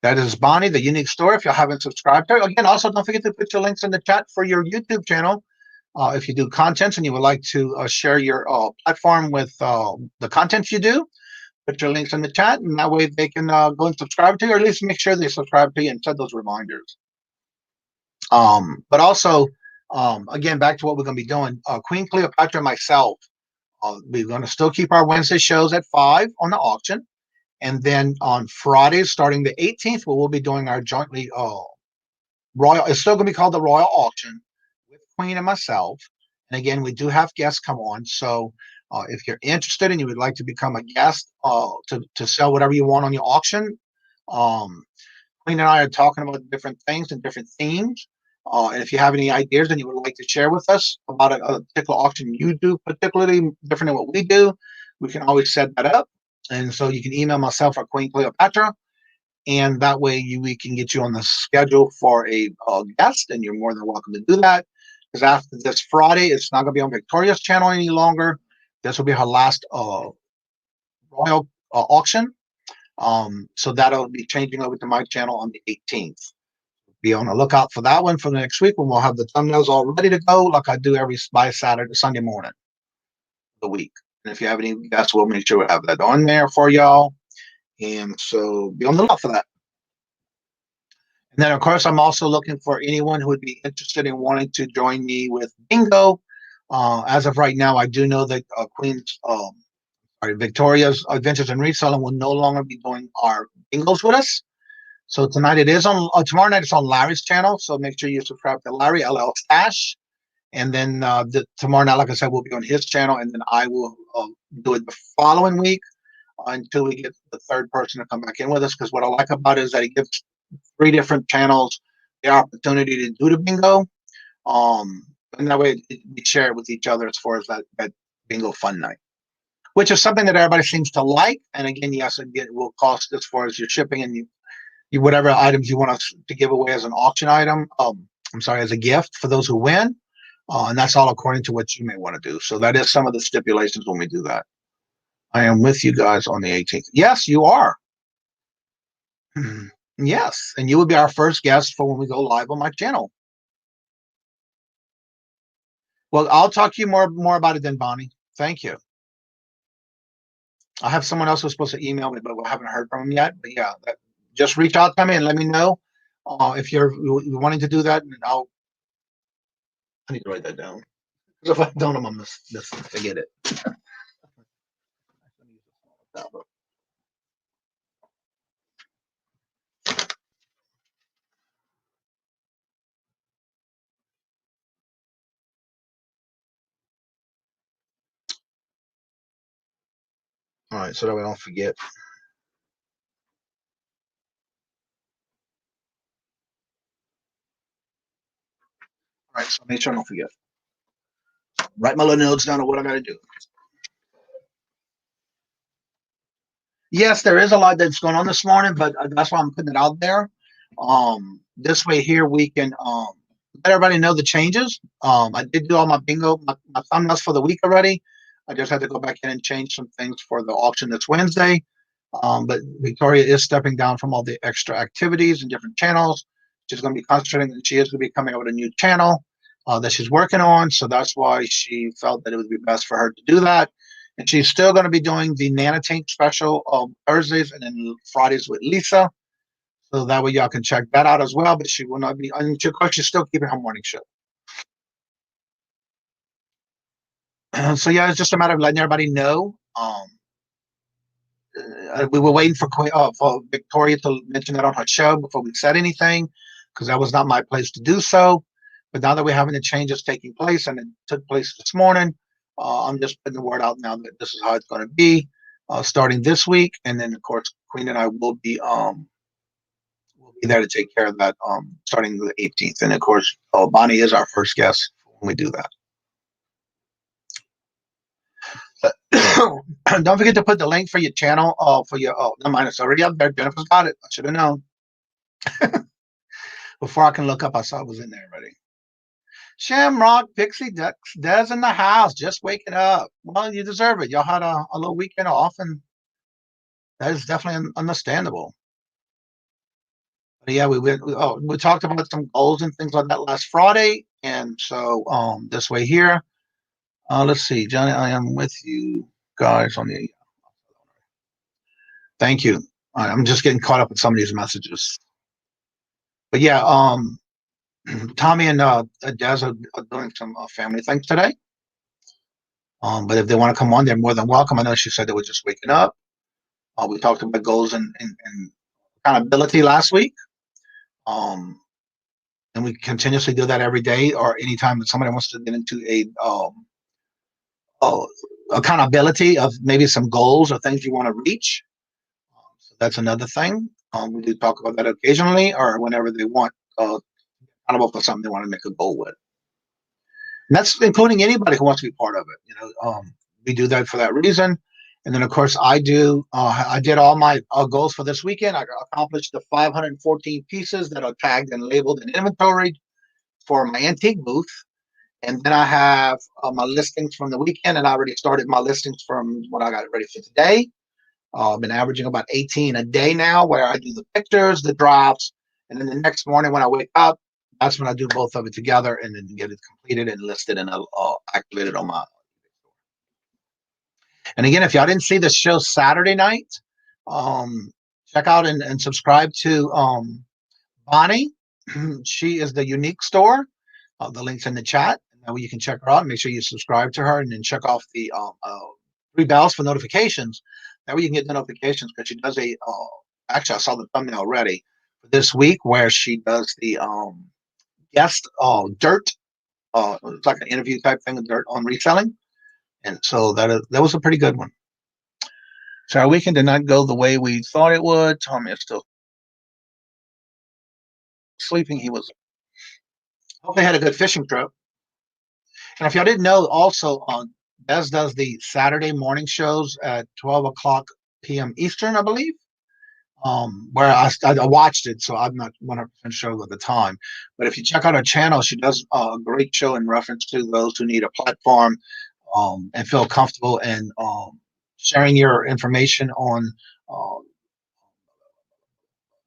S2: That is Bonnie, the unique store. If you haven't subscribed to her, again, also don't forget to put your links in the chat for your YouTube channel. If you do content and you would like to share your platform with the content you do, put your links in the chat, and that way they can go and subscribe to you, or at least make sure they subscribe to you and set those reminders. But also, again, back to what we're going to be doing. Queen Cleopatra and myself, we're going to still keep our Wednesday shows at 5 on the auction. And then on Fridays, starting the 18th, we'll be doing our jointly royal. It's still going to be called the Royal Auction with Queen and myself. And again, we do have guests come on. So if you're interested and you would like to become a guest to sell whatever you want on your auction, Queen and I are talking about different things and different themes. And if you have any ideas and you would like to share with us about a particular auction you do particularly different than what we do, we can always set that up. And so you can email myself or Queen Cleopatra, and that way we can get you on the schedule for a guest, and you're more than welcome to do that. because after this Friday, it's not going to be on Victoria's channel any longer. This will be her last royal auction. So that'll be changing over to my channel on the 18th. Be on the lookout for that one for the next week when we'll have the thumbnails all ready to go, like I do by Sunday morning of the week. And if you have any guests, we'll make sure we have that on there for y'all. And so be on the lookout for that. And then, of course, I'm also looking for anyone who would be interested in wanting to join me with bingo. As of right now, I do know that Victoria's Adventures in Reselling will no longer be doing our bingos with us. So tonight it is on. Tomorrow night it's on Larry's channel. So make sure you subscribe to Larry LL Stash. And then tomorrow night, like I said, will be on his channel, and then I will do it the following week until we get the third person to come back in with us. Because what I like about it is that it gives 3 different channels the opportunity to do the bingo. And that way we share it with each other as far as that bingo fun night, which is something that everybody seems to like. And again, yes, it will cost as far as your shipping and you whatever items you want us to give away as an auction item. As a gift for those who win. And that's all according to what you may want to do. So that is some of the stipulations when we do that. I am with you guys on the 18th. Yes, you are. Yes, and you will be our first guest for when we go live on my channel. Well, I'll talk to you more about it then, Bonnie. Thank you. I have someone else who's supposed to email me, but we haven't heard from him yet. But yeah, just reach out to me and let me know if you're wanting to do that. And I need to write that down. Because if I don't, I'm going to forget it. All right, so that way I don't forget. All right, so make sure I don't forget. Write my little notes down of what I got to do. Yes, there is a lot that's going on this morning, but that's why I'm putting it out there. This way here we can let everybody know the changes. I did do all my bingo, my thumbnails for the week already. I just had to go back in and change some things for the auction this Wednesday. But Victoria is stepping down from all the extra activities and different channels. She's going to be concentrating. She is going to be coming out with a new channel that she's working on. So that's why she felt that it would be best for her to do that. And she's still going to be doing the Nana Tank special Thursdays and then Fridays with Lisa. So that way y'all can check that out as well. But she will not be, of course, she's still keeping her morning show. So yeah, it's just a matter of letting everybody know. We were waiting for Victoria to mention that on her show before we said anything, because that was not my place to do so. But now that we're having the changes taking place, and it took place this morning, I'm just putting the word out now that this is how it's going to be starting this week. And then, of course, Queen and I will be there to take care of that starting the 18th. And, of course, Bonnie is our first guest when we do that. Don't forget to put the link for your channel for your never mind, it's already up there. Jennifer's got it. I should have known. Before I can look up, I saw it was in there already. Shamrock Pixie Des in the house, just waking up. Well, you deserve it. Y'all had a little weekend off, and that is definitely understandable. But yeah, we talked about some goals and things like that last Friday, and so this way here. Let's see, Johnny, I am with you guys on the. Thank you. I'm just getting caught up with some of these messages. But yeah, Tommy and Des are doing some family things today. But if they want to come on, they're more than welcome. I know she said they were just waking up. We talked about goals and accountability last week. And we continuously do that every day or anytime that somebody wants to get into a accountability of maybe some goals or things you want to reach. So that's another thing. We do talk about that occasionally or whenever they want accountable for something they want to make a goal with. And that's including anybody who wants to be part of it. We do that for that reason. And then, of course, I did all my goals for this weekend. I accomplished the 514 pieces that are tagged and labeled and inventoried for my antique booth. And then I have my listings from the weekend, and I already started my listings from what I got ready for today. I've been averaging about 18 a day now, where I do the pictures, the drops, and then the next morning when I wake up, that's when I do both of it together and then get it completed and listed and activated on my. And again, if y'all didn't see the show Saturday night, check out and subscribe to Bonnie. She is the Unique Store. The link's in the chat. That way you can check her out and make sure you subscribe to her and then check off the 3 bells for notifications. That way you can get the notifications because she does a, actually I saw the thumbnail already for this week where she does the guest dirt. It's like an interview type thing of dirt on reselling. And so that was a pretty good one. So our weekend did not go the way we thought it would. Tommy is still sleeping. He was. Hope they had a good fishing trip. And if y'all didn't know, also Des does the Saturday morning shows at 12 o'clock p.m. Eastern, I believe. Where I watched it, so I'm not 100% sure of the time. But if you check out her channel, she does a great show in reference to those who need a platform and feel comfortable in sharing your information on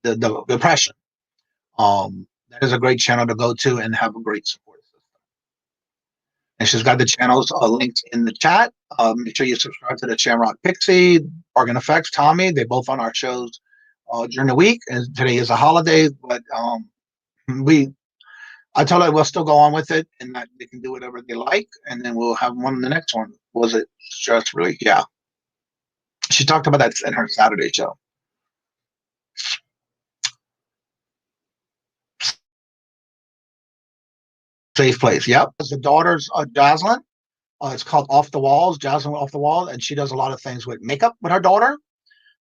S2: the depression. That is a great channel to go to and have a great support system. And she's got the channels linked in the chat. Make sure you subscribe to the Shamrock Pixie, Bargain Effects, Tommy. They're both on our shows during the week. And today is a holiday, but I told her we'll still go on with it and that they can do whatever they like. And then we'll have one in the next one. Was it just really? Yeah. She talked about that in her Saturday show. Safe place. Yep. The daughter's Jocelyn. It's called Off the Walls, Jocelyn Off the Wall. And she does a lot of things with makeup with her daughter.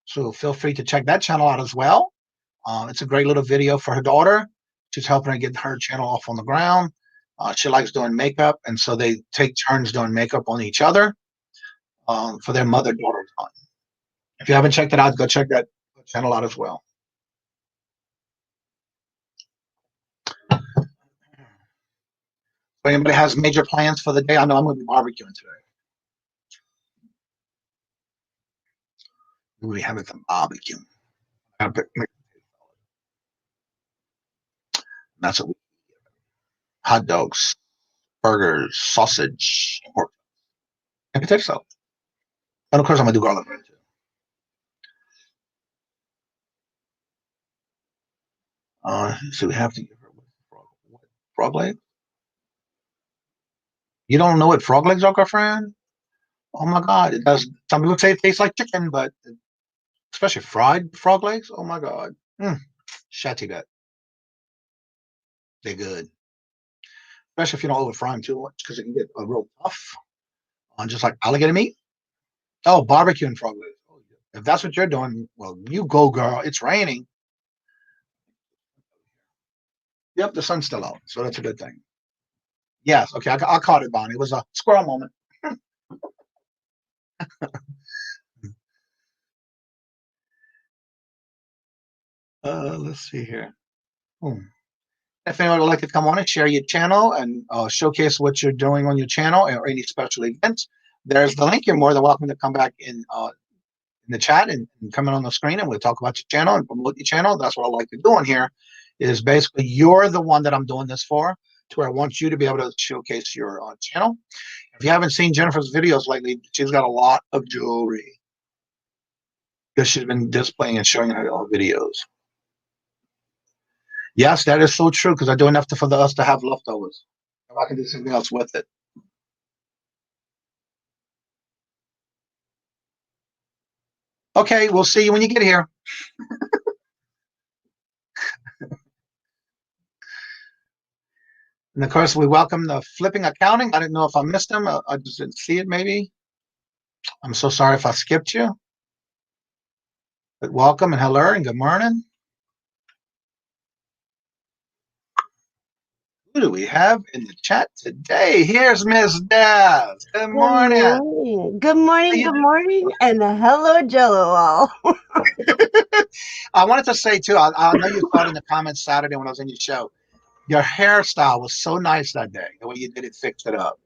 S2: So feel free to check that channel out as well. It's a great little video for her daughter. She's helping her get her channel off on the ground. She likes doing makeup. And so they take turns doing makeup on each other for their mother-daughter time. If you haven't checked it out, go check that channel out as well. If anybody has major plans for the day, I know I'm going to be barbecuing today. We'll be having some barbecue. That's what we eat. Hot dogs, burgers, sausage, pork, and potato salad. And of course, I'm going to do garlic bread too. So we have to give her frog legs. You don't know what frog legs are, girlfriend? Oh my God, it does. Some people say it tastes like chicken, but especially fried frog legs. Oh my God, shatty that. They're good, especially if you don't over fry them too much because it can get real tough on just like alligator meat. Oh, barbecue and frog legs. Oh, if that's what you're doing, well, you go, girl. It's raining. Yep, the sun's still out, so that's a good thing. Yes, okay, I caught it, Bonnie. It was a squirrel moment. Let's see here. If anyone would like to come on and share your channel and showcase what you're doing on your channel or any special events, there's the link. You're more than welcome to come back in the chat and come in on the screen, and we'll talk about your channel and promote your channel. That's what I like to do on here. Is basically you're the one that I'm doing this for, to where I want you to be able to showcase your channel. If you haven't seen Jennifer's videos lately, she's got a lot of jewelry because she's been displaying and showing her videos. Yes, that is so true because I do enough for us to have leftovers. If I can do something else with it. Okay, we'll see you when you get here. And of course, we welcome the flipping accounting. I didn't know if I missed them. I just didn't see it, maybe. I'm so sorry if I skipped you. But welcome and hello and good morning. Who do we have in the chat today? Here's Miss Daz. Good morning.
S4: Good morning. Good morning. And hello, Jello all.
S2: I wanted to say, too, I know you thought in the comments Saturday when I was in your show. Your hairstyle was so nice that day. The way you did it, fixed it up.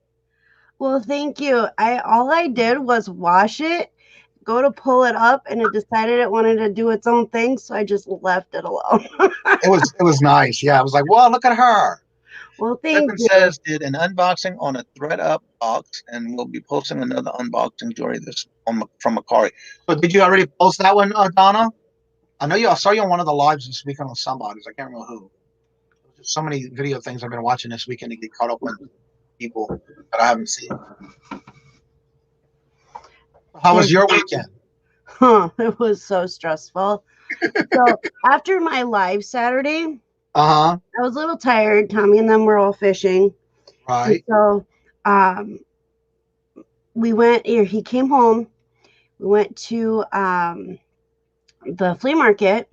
S4: Well, thank you. All I did was wash it, go to pull it up, and it decided it wanted to do its own thing, so I just left it alone.
S2: It was nice. Yeah, I was like, well, look at her.
S4: Well, thank
S2: Stephen
S4: you.
S2: says did an unboxing on a ThreadUp box, and we'll be posting another unboxing during this from Macari. So did you already post that one, Donna? I saw you on one of the lives this weekend on somebody's. I can't remember who. There's so many video things I've been watching this weekend to get caught up with people that I haven't seen. How was your weekend?
S4: It was so stressful. So after my live Saturday,
S2: Uh-huh.
S4: I was a little tired. Tommy and them were all fishing.
S2: Right.
S4: And so we went here. He came home. We went to the flea market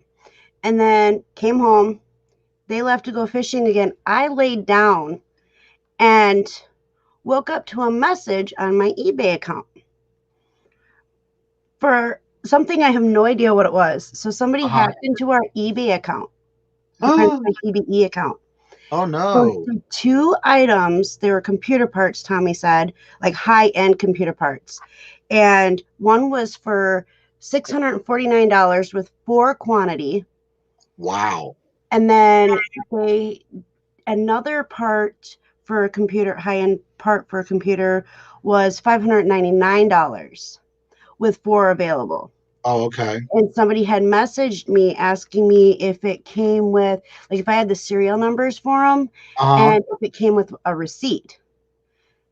S4: and then came home. They left to go fishing again. I laid down and woke up to a message on my eBay account for something I have no idea what it was. So somebody hacked into our eBay account. My eBay account.
S2: Oh
S4: So
S2: no.
S4: 2 items, they were computer parts, Tommy said, like high-end computer parts. And one was for $649 with 4 quantity.
S2: Wow.
S4: And then another part for a computer, high-end part for a computer was $599 with 4 available.
S2: Oh, okay.
S4: And somebody had messaged me asking me if it came with, like, if I had the serial numbers for them and if it came with a receipt.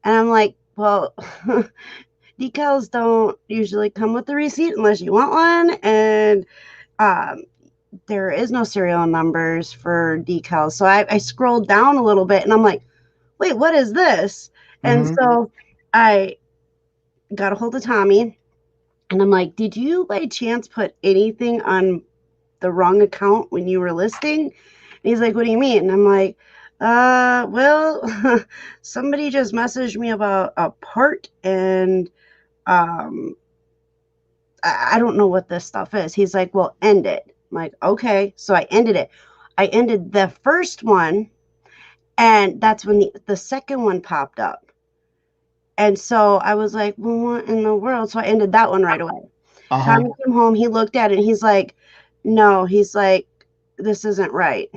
S4: And I'm like, well, decals don't usually come with a receipt unless you want one. And there is no serial numbers for decals. So I scrolled down a little bit and I'm like, wait, what is this? And so I got a hold of Tommy. And I'm like, did you by chance put anything on the wrong account when you were listing? And he's like, what do you mean? And I'm like, well, somebody just messaged me about a part and I don't know what this stuff is. He's like, well, end it. I'm like, okay. So I ended it. I ended the first one and that's when the second one popped up. And so I was like, well, what in the world? So I ended that one right away. Tommy came home, he looked at it, and he's like, no, he's like, this isn't right.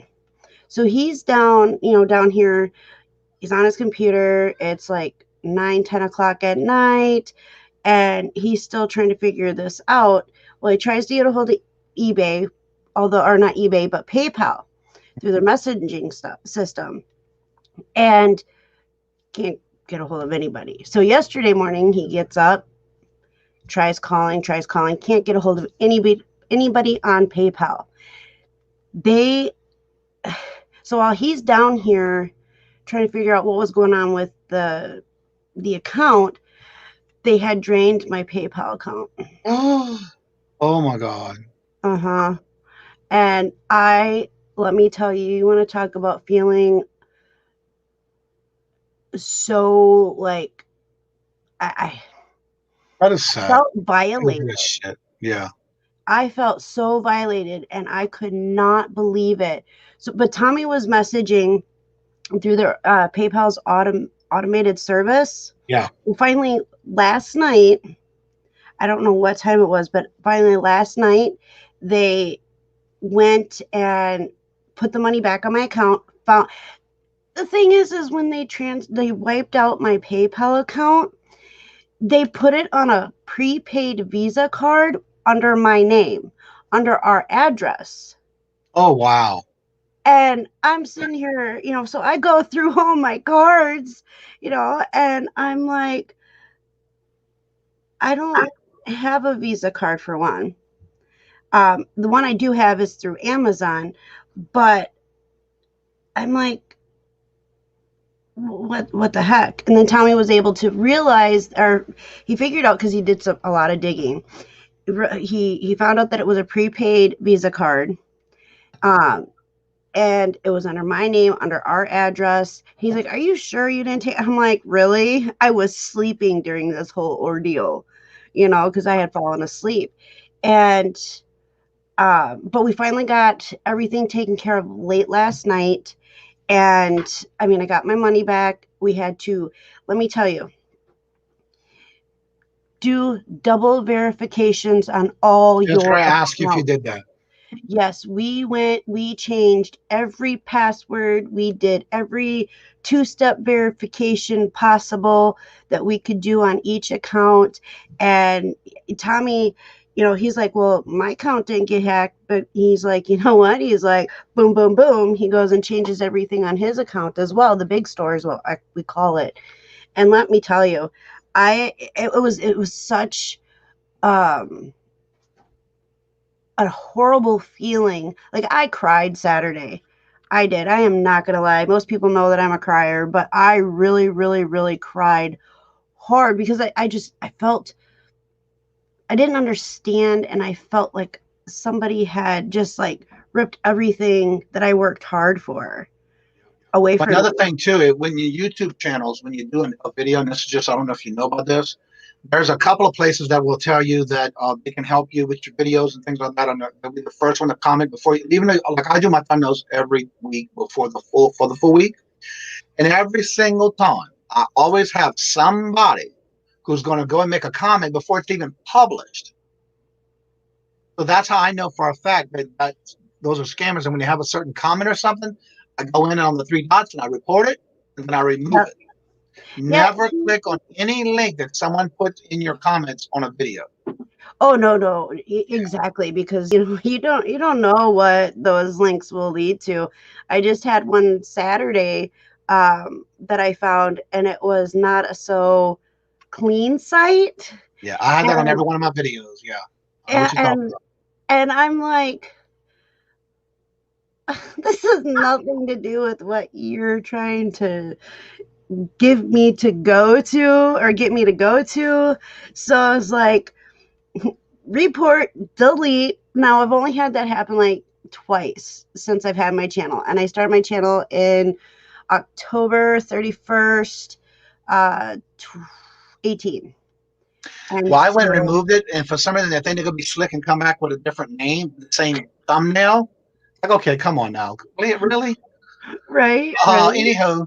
S4: So he's down here, he's on his computer, it's like 9-10 o'clock at night, and he's still trying to figure this out. Well, he tries to get a hold of eBay, or not eBay, but PayPal through their messaging system, and can't get a hold of anybody. So yesterday morning, he gets up, tries calling, can't get a hold of anybody on PayPal. So while he's down here trying to figure out what was going on with the account, they had drained my PayPal account.
S2: Oh my God.
S4: And let me tell you, you want to talk about feeling so like
S2: That is sad.
S4: felt violated.
S2: Shit. Yeah.
S4: I felt so violated and I could not believe it. So, but Tommy was messaging through their PayPal's automated service.
S2: Yeah.
S4: And finally, last night, I don't know what time it was, but finally last night, they went and put the money back on my account. The thing is when they wiped out my PayPal account, they put it on a prepaid Visa card under my name, under our address.
S2: Oh, wow.
S4: And I'm sitting here, so I go through all my cards, and I'm like, I don't have a Visa card for one. The one I do have is through Amazon, but I'm like, what the heck? And then Tommy was able to realize, or he figured out, because he did a lot of digging. He found out that it was a prepaid Visa card, and it was under my name, under our address. He's like, are you sure you didn't take? I'm like, really? I was sleeping during this whole ordeal, because I had fallen asleep. And but we finally got everything taken care of late last night, And I mean, I got my money back. We had to, let me tell you, do double verifications on all
S2: Just
S4: your
S2: gonna ask you if you
S4: accounts.
S2: did that.
S4: Yes, we changed every password. We did every two-step verification possible that we could do on each account. And Tommy, he's like, well, my account didn't get hacked, but he's like, you know what? He's like, boom, boom, boom. He goes and changes everything on his account as well. The big stores, we call it. And let me tell you, it was such, a horrible feeling. Like, I cried Saturday. I did. I am not going to lie. Most people know that I'm a crier, but I really, really, really cried hard because I felt, I didn't understand. And I felt like somebody had just like ripped everything that I worked hard for away
S2: But
S4: from
S2: another
S4: me.
S2: thing too, when your YouTube channels, when you're doing a video, and this is just, I don't know if you know about this, there's a couple of places that will tell you that they can help you with your videos and things like that. And they'll be the first one to comment before you, even though, like I do my thumbnails every week before for the full week, and every single time I always have somebody who's going to go and make a comment before it's even published. So that's how I know for a fact that those are scammers. And when you have a certain comment or something, I go in on the three dots and I report it and then I remove
S4: Yep.
S2: it.
S4: Yeah.
S2: Never click on any link that someone puts in your comments on a video.
S4: Oh, no, exactly, because you don't know what those links will lead to. I just had one Saturday that I found, and it was not a so clean site,
S2: Yeah, I have that on
S4: and
S2: every one of my videos. Yeah, I know what
S4: and
S2: you're talking
S4: and,
S2: about.
S4: and I'm like, this has nothing to do with what you're trying to give me to go to or get me to go to. So I was like, report, delete. Now I've only had that happen like twice since I've had my channel, and I started my channel in October 31st, 18. And
S2: Well, I went and
S4: so,
S2: removed it, and for some reason they think they're gonna be slick and come back with a different name, the same thumbnail. Like, okay, come on now, really?
S4: right.
S2: Anyhow,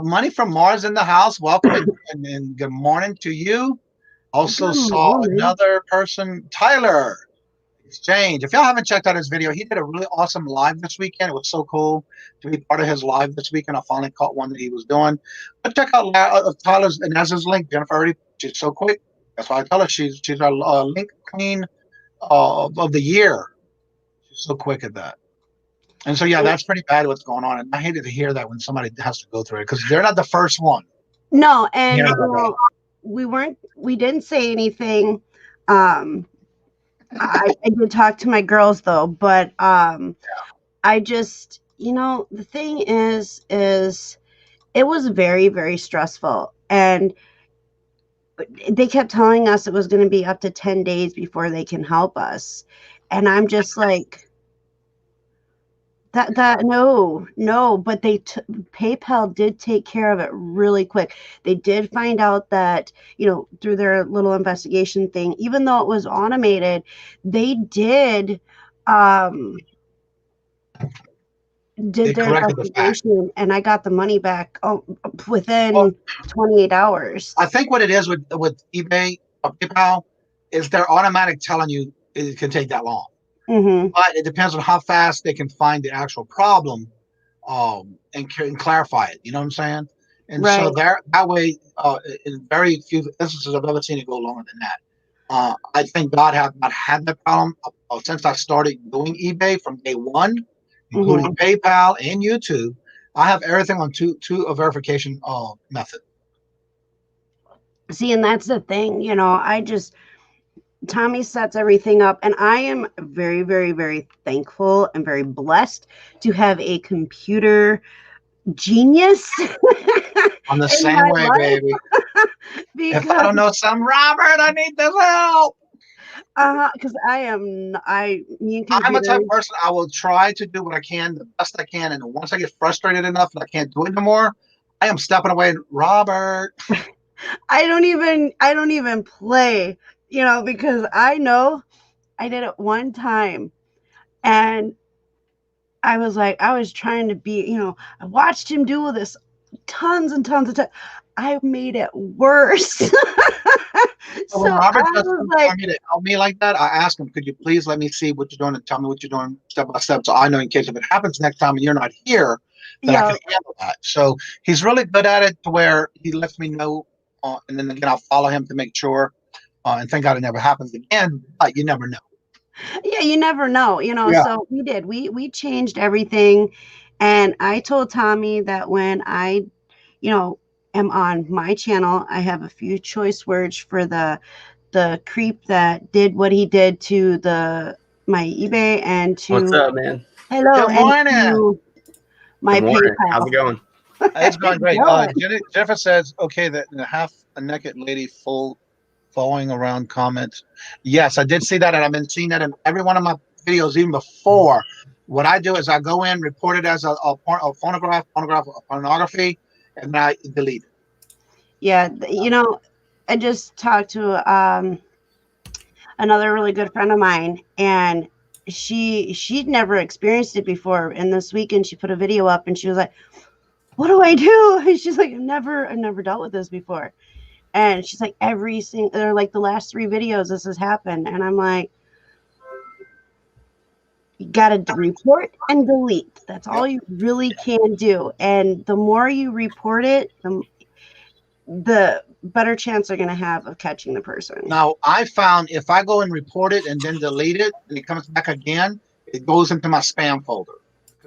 S2: money from Mars in the house. Welcome and good morning to you. Also
S4: Good
S2: saw
S4: morning.
S2: another person, Tyler Exchange. If y'all haven't checked out his video, he did a really awesome live this weekend. It was so cool to be part of his live this weekend. I finally caught one that he was doing. But check out Tyler's, and that's his link. Jennifer already, she's so quick. That's why I tell her she's our link queen of the year. She's so quick at that. And so, yeah, that's pretty bad what's going on. And I hated to hear that when somebody has to go through it because they're not the first one.
S4: No, and
S2: Yeah.
S4: we didn't say anything. Um, I did talk to my girls though, but I just, the thing is it was very, very stressful. And they kept telling us it was going to be up to 10 days before they can help us. And I'm just like, no, but PayPal did take care of it really quick. They did find out that, through their little investigation thing, even though it was automated, they um,
S2: They
S4: did their
S2: corrected the fact.
S4: investigation, and I got the money back
S2: Well,
S4: within 28 hours.
S2: I think what it is with eBay or PayPal is they're automatic telling you it can take that long.
S4: Mm-hmm.
S2: But it depends on how fast they can find the actual problem and clarify it. You know what I'm saying? And so
S4: Right.
S2: that way, in very few instances, I've ever seen it go longer than that. I think God have not had that problem since I started doing eBay from day one, including
S4: Mm-hmm.
S2: PayPal and YouTube. I have everything on two verification method.
S4: See, and that's the thing, Tommy sets everything up, and I am very, very, very thankful and very blessed to have a computer genius
S2: I'm the
S4: in
S2: same
S4: my
S2: way,
S4: life
S2: baby. If I
S4: because
S2: don't know some Robert, I need this help.
S4: me and
S2: I'm a type
S4: computers.
S2: of person, I will try to do what I can, the best I can. And once I get frustrated enough and I can't do it anymore, I am stepping away. And Robert,
S4: I don't even play, because I know I did it one time, and I was like, I was trying to be, I watched him do this tons and tons of times. I made it worse.
S2: So when Robert does tell me to help me like that, I ask him, could you please let me see what you're doing and tell me what you're doing step by step, so I know in case if it happens next time and you're not here, that I can handle that. So he's really good at it to where he lets me know, and then again I'll follow him to make sure. And thank God it never happens again, but you never know.
S4: Yeah, you never know, So we did. We changed everything, and I told Tommy that when I, am on my channel, I have a few choice words for the creep that did what he did to my eBay and to
S5: what's up, man?
S4: Hello,
S2: Good morning.
S4: and to my PayPal.
S5: How's it going?
S2: It's going great. Jennifer says, okay, that half a naked lady following around comments. Yes, I did see that, and I've been seeing that in every one of my videos, even before. What I do is I go in, report it as a pornography, and then I delete it.
S4: Yeah, I just talked to another really good friend of mine, and she'd never experienced it before. And this weekend she put a video up, and she was like, "What do I do?" And she's like, "I've never dealt with this before." And she's like, they're like the last 3 videos this has happened. And I'm like, you got to report and delete. That's all you really can do. And the more you report it, the better chance they're going to have of catching the person.
S2: Now, I found if I go and report it and then delete it, and it comes back again, it goes into my spam folder.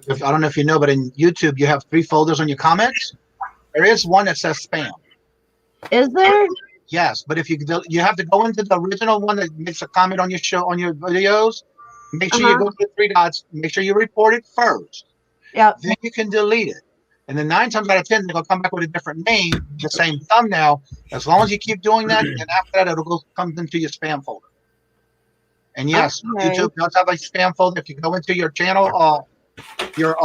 S2: I don't know if you know, but in YouTube, you have 3 folders on your comments. There is one that says spam.
S4: Is there?
S2: Yes, but if you have to go into the original one that makes a comment on your show, on your videos. Make sure you go to the 3 dots. Make sure you report it first.
S4: Yeah.
S2: Then you can delete it. And then 9 times out of 10, they'll come back with a different name, the same thumbnail. As long as you keep doing that, and after that, it'll come into your spam folder. And yes, YouTube does have a spam folder. If you go into your channel, your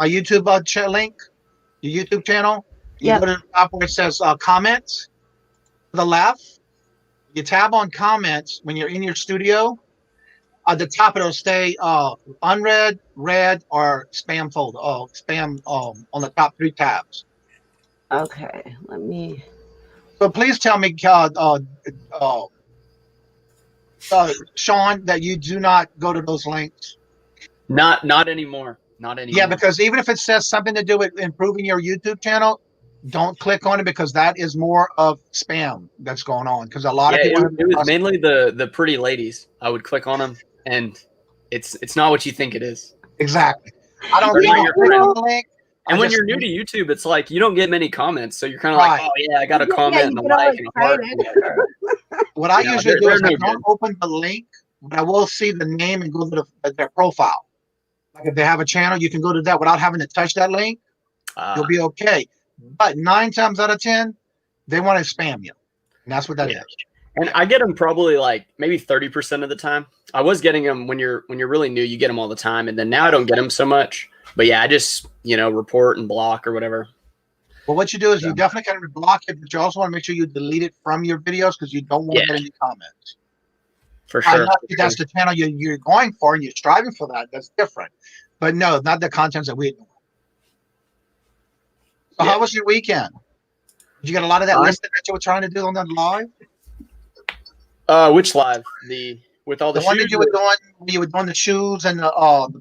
S2: YouTube link, your YouTube channel. You go to the top where it says comments to the left. You tab on comments when you're in your studio. At the top, it'll stay unread, read, or spam folder. Spam on the top 3 tabs.
S4: Okay, let me.
S2: So please tell me, Sean, that you do not go to those links.
S5: Not anymore. Not anymore.
S2: Yeah, because even if it says something to do with improving your YouTube channel, don't click on it, because that is more of spam that's going on. Because a lot of people.
S5: It was mainly the pretty ladies. I would click on them, and it's not what you think it is.
S2: Exactly. I don't
S5: click
S2: on the link.
S5: And when you're new to YouTube, it's like you don't get many comments, so you're kind of like, oh yeah, I got a comment and a like and a heart.
S2: What I usually do is I don't open the link, but I will see the name and go to their profile. Like if they have a channel, you can go to that without having to touch that link. You'll be okay. But 9 times out of 10, they want to spam you, and that's what that is.
S5: And I get them probably like maybe 30% of the time. I was getting them when you're really new, you get them all the time, and then now I don't get them so much. But yeah, I just report and block or whatever.
S2: Well, what you do is you definitely can block it, but you also want to make sure you delete it from your videos because you don't want to get any comments.
S5: For sure.
S2: That's the channel you're going for and you're striving for that. That's different. But no, not the contents that we're doing. So how was your weekend? Did you get a lot of that listed that you were trying to do on the live?
S5: Which live? With all the
S2: one
S5: shoes?
S2: that you were doing, when you were doing the shoes and the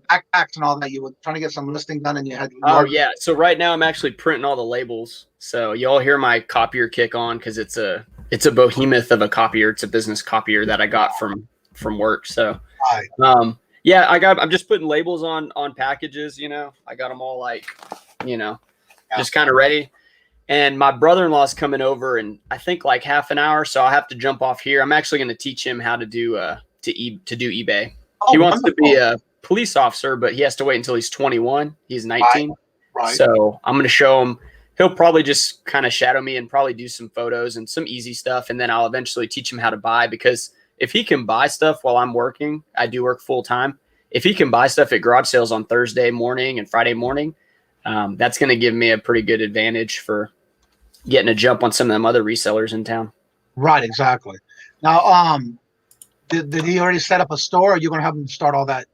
S2: backpacks and all that. You were trying to get some listing done, and you had.
S5: Oh yeah. So right now I'm actually printing all the labels. So you all hear my copier kick on because it's a behemoth of a copier. It's a business copier that I got from work. So yeah, I'm just putting labels on packages. I got them all like, just kind of ready. And my brother-in-law's coming over in I think like half an hour, so I'll have to jump off here. I'm actually going to teach him how to do eBay. He wants to be a police officer, but he has to wait until he's 21. He's 19.
S2: Right.
S5: So I'm going to show him. He'll probably just kind of shadow me and probably do some photos and some easy stuff, and then I'll eventually teach him how to buy, because if he can buy stuff while I'm working, I do work full time. If he can buy stuff at garage sales on Thursday morning and Friday morning, that's going to give me a pretty good advantage for getting a jump on some of them other resellers in town.
S2: Right, exactly. Now, did he already set up a store, or are you going to have him start all that?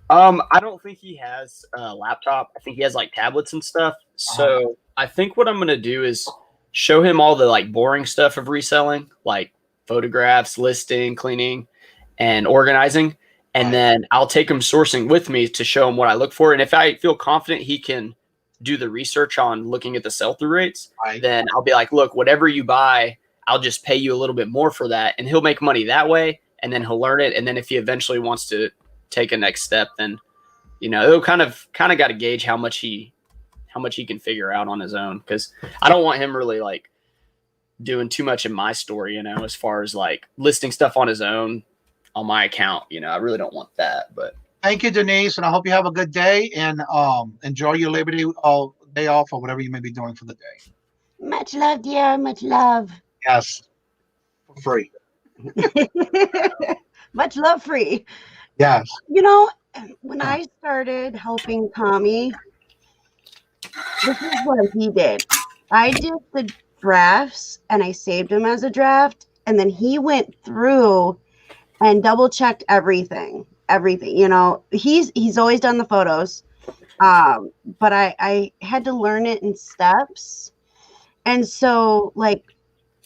S5: I don't think he has a laptop. I think he has like tablets and stuff. So I think what I'm gonna do is show him all the like boring stuff of reselling, like photographs, listing, cleaning, and organizing. And then I'll take him sourcing with me to show him what I look for. And if I feel confident he can do the research on looking at the sell-through rates, then I'll be like, look, whatever you buy, I'll just pay you a little bit more for that. And he'll make money that way. And then he'll learn it. And then if he eventually wants to take a next step, then, you know, it'll kind of got to gauge how much he can figure out on his own. Cause I don't want him really like doing too much in my store, you know, as far as like listing stuff on his own on my account, you know, I really don't want that, but.
S2: Thank you, Denise. And I hope you have a good day and enjoy your Labor Day day off or whatever you may be doing for the day.
S4: Much love, dear. Much love.
S2: Yes. For free.
S4: Much love free.
S2: Yes.
S4: You know, when I started helping Tommy, this is what he did. I did the drafts and I saved him as a draft, and then he went through and double checked everything. You know, he's always done the photos, but I had to learn it in steps. And so, like,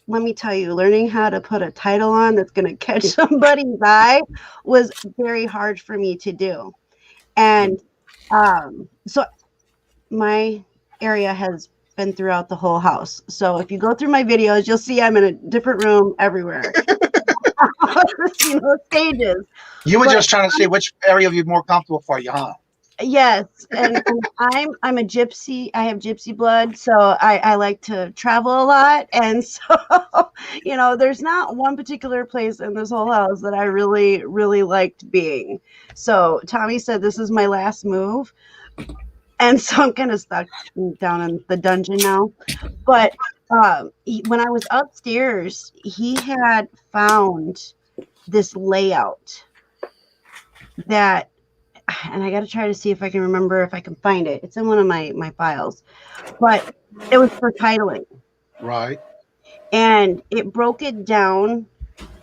S4: let me tell you, learning how to put a title on that's going to catch somebody's eye was very hard for me to do. And so my area has been throughout the whole house. So if you go through my videos, you'll see I'm in a different room everywhere. You know, stages.
S2: You were just trying to see which area you're more comfortable for you, huh?
S4: Yes, and I'm a gypsy. I have gypsy blood, so I like to travel a lot, and so you know, there's not one particular place in this whole house that I really, really liked being. So Tommy said this is my last move, and so I'm kind of stuck down in the dungeon now. But when I was upstairs, he had found this layout that. And I got to try to see if I can remember if I can find it. It's in one of my files, but it was for titling.
S2: Right.
S4: And it broke it down